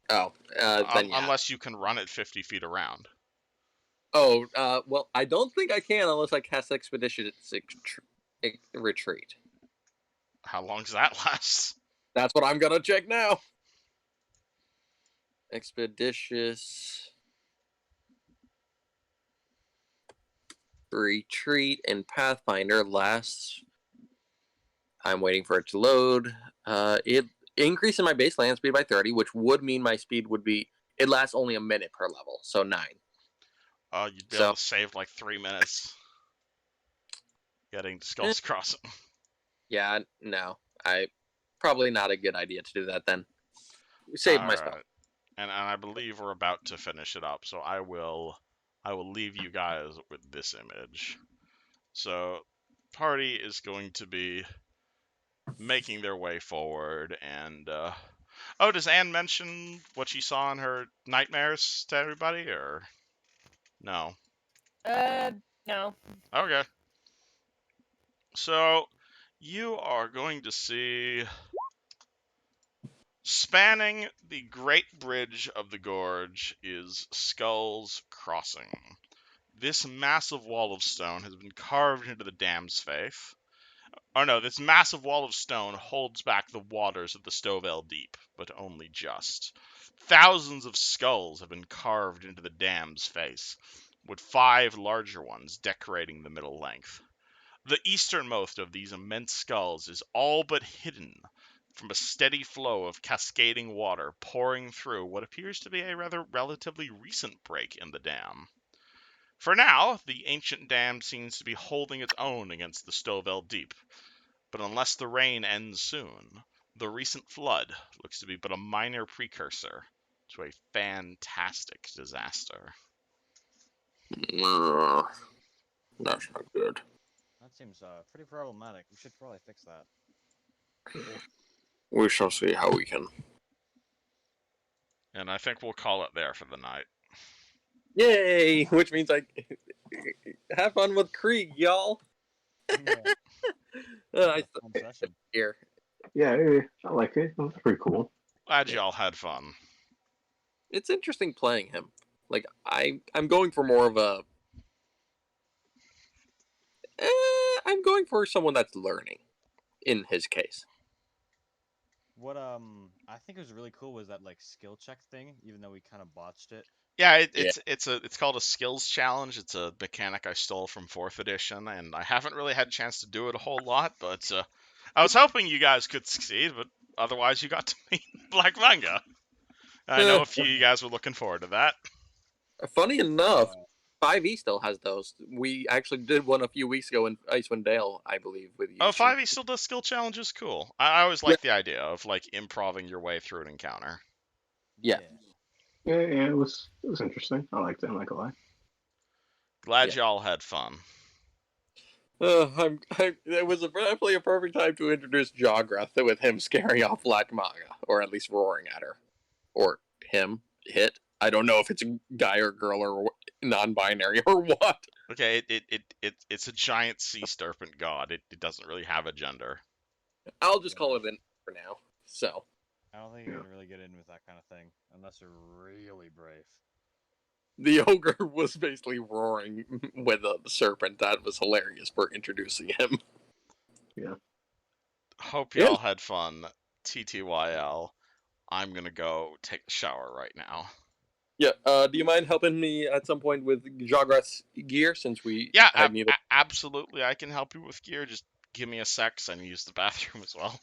Oh, then yeah. Unless you can run it 50 feet around. Oh, well, I don't think I can unless I cast Expedition Retreat. How long does that last? That's what I'm gonna check now. Expeditious Retreat in Pathfinder lasts. I'm waiting for it to load. It increases my base land speed by 30, which would mean my speed would be it lasts only a minute per level, so 9. You'd be So- able to save like 3 minutes getting to Skull's Crossing. Yeah, no, probably not a good idea to do that then. Save my spell. Alright. And I believe we're about to finish it up, so I will leave you guys with this image. So, party is going to be making their way forward, and oh, does Anne mention what she saw in her nightmares to everybody, or no? No. Okay. So, you are going to see, spanning the Great Bridge of the Gorge is Skull's Crossing. This massive wall of stone has been carved into the dam's faith. Oh no, this massive wall of stone holds back the waters of the Stovale Deep, but only just. Thousands of skulls have been carved into the dam's face, with 5 larger ones decorating the middle length. The easternmost of these immense skulls is all but hidden from a steady flow of cascading water pouring through what appears to be a rather relatively recent break in the dam. For now, the ancient dam seems to be holding its own against the Stovale Deep, but unless the rain ends soon, the recent flood looks to be but a minor precursor to a fantastic disaster. That's not good. That seems pretty problematic. We should probably fix that. We shall see how we can. And I think we'll call it there for the night. Yay! Which means I have fun with Krieg, y'all. Yeah, I fun session. here. Yeah, I like it. That's pretty cool. Glad y'all had fun. It's interesting playing him. Like I'm going for more of a. I'm going for someone that's learning. In his case. What I think was really cool was that like skill check thing, even though we kind of botched it. Yeah, it's called a skills challenge. It's a mechanic I stole from 4th edition, and I haven't really had a chance to do it a whole lot, but I was hoping you guys could succeed, but otherwise you got to meet Black Manga. I know a few of you guys were looking forward to that. Funny enough, 5e still has those. We actually did one a few weeks ago in Icewind Dale, I believe, with you. Oh, 5e still does skill challenges? Cool. I always like the idea of like improving your way through an encounter. Yeah. Yeah, it was interesting. I liked it. I'm not gonna lie. Glad y'all had fun. It was definitely a perfect time to introduce Jograth with him scaring off Black Manga, or at least roaring at her, or him hit. I don't know if it's a guy or girl or non-binary or what. Okay, it's a giant sea serpent god. It doesn't really have a gender. I'll just call it in for now. So I don't think you can really get in with that kind of thing unless you're really brave. the ogre was basically roaring with the serpent. That was hilarious for introducing him. Hope y'all had fun. TTYL. I'm gonna go take a shower right now. Yeah. Do you mind helping me at some point with Jograth's gear since we Yeah, had neither? absolutely. I can help you with gear. Just give me a sec, so I need to use the bathroom as well.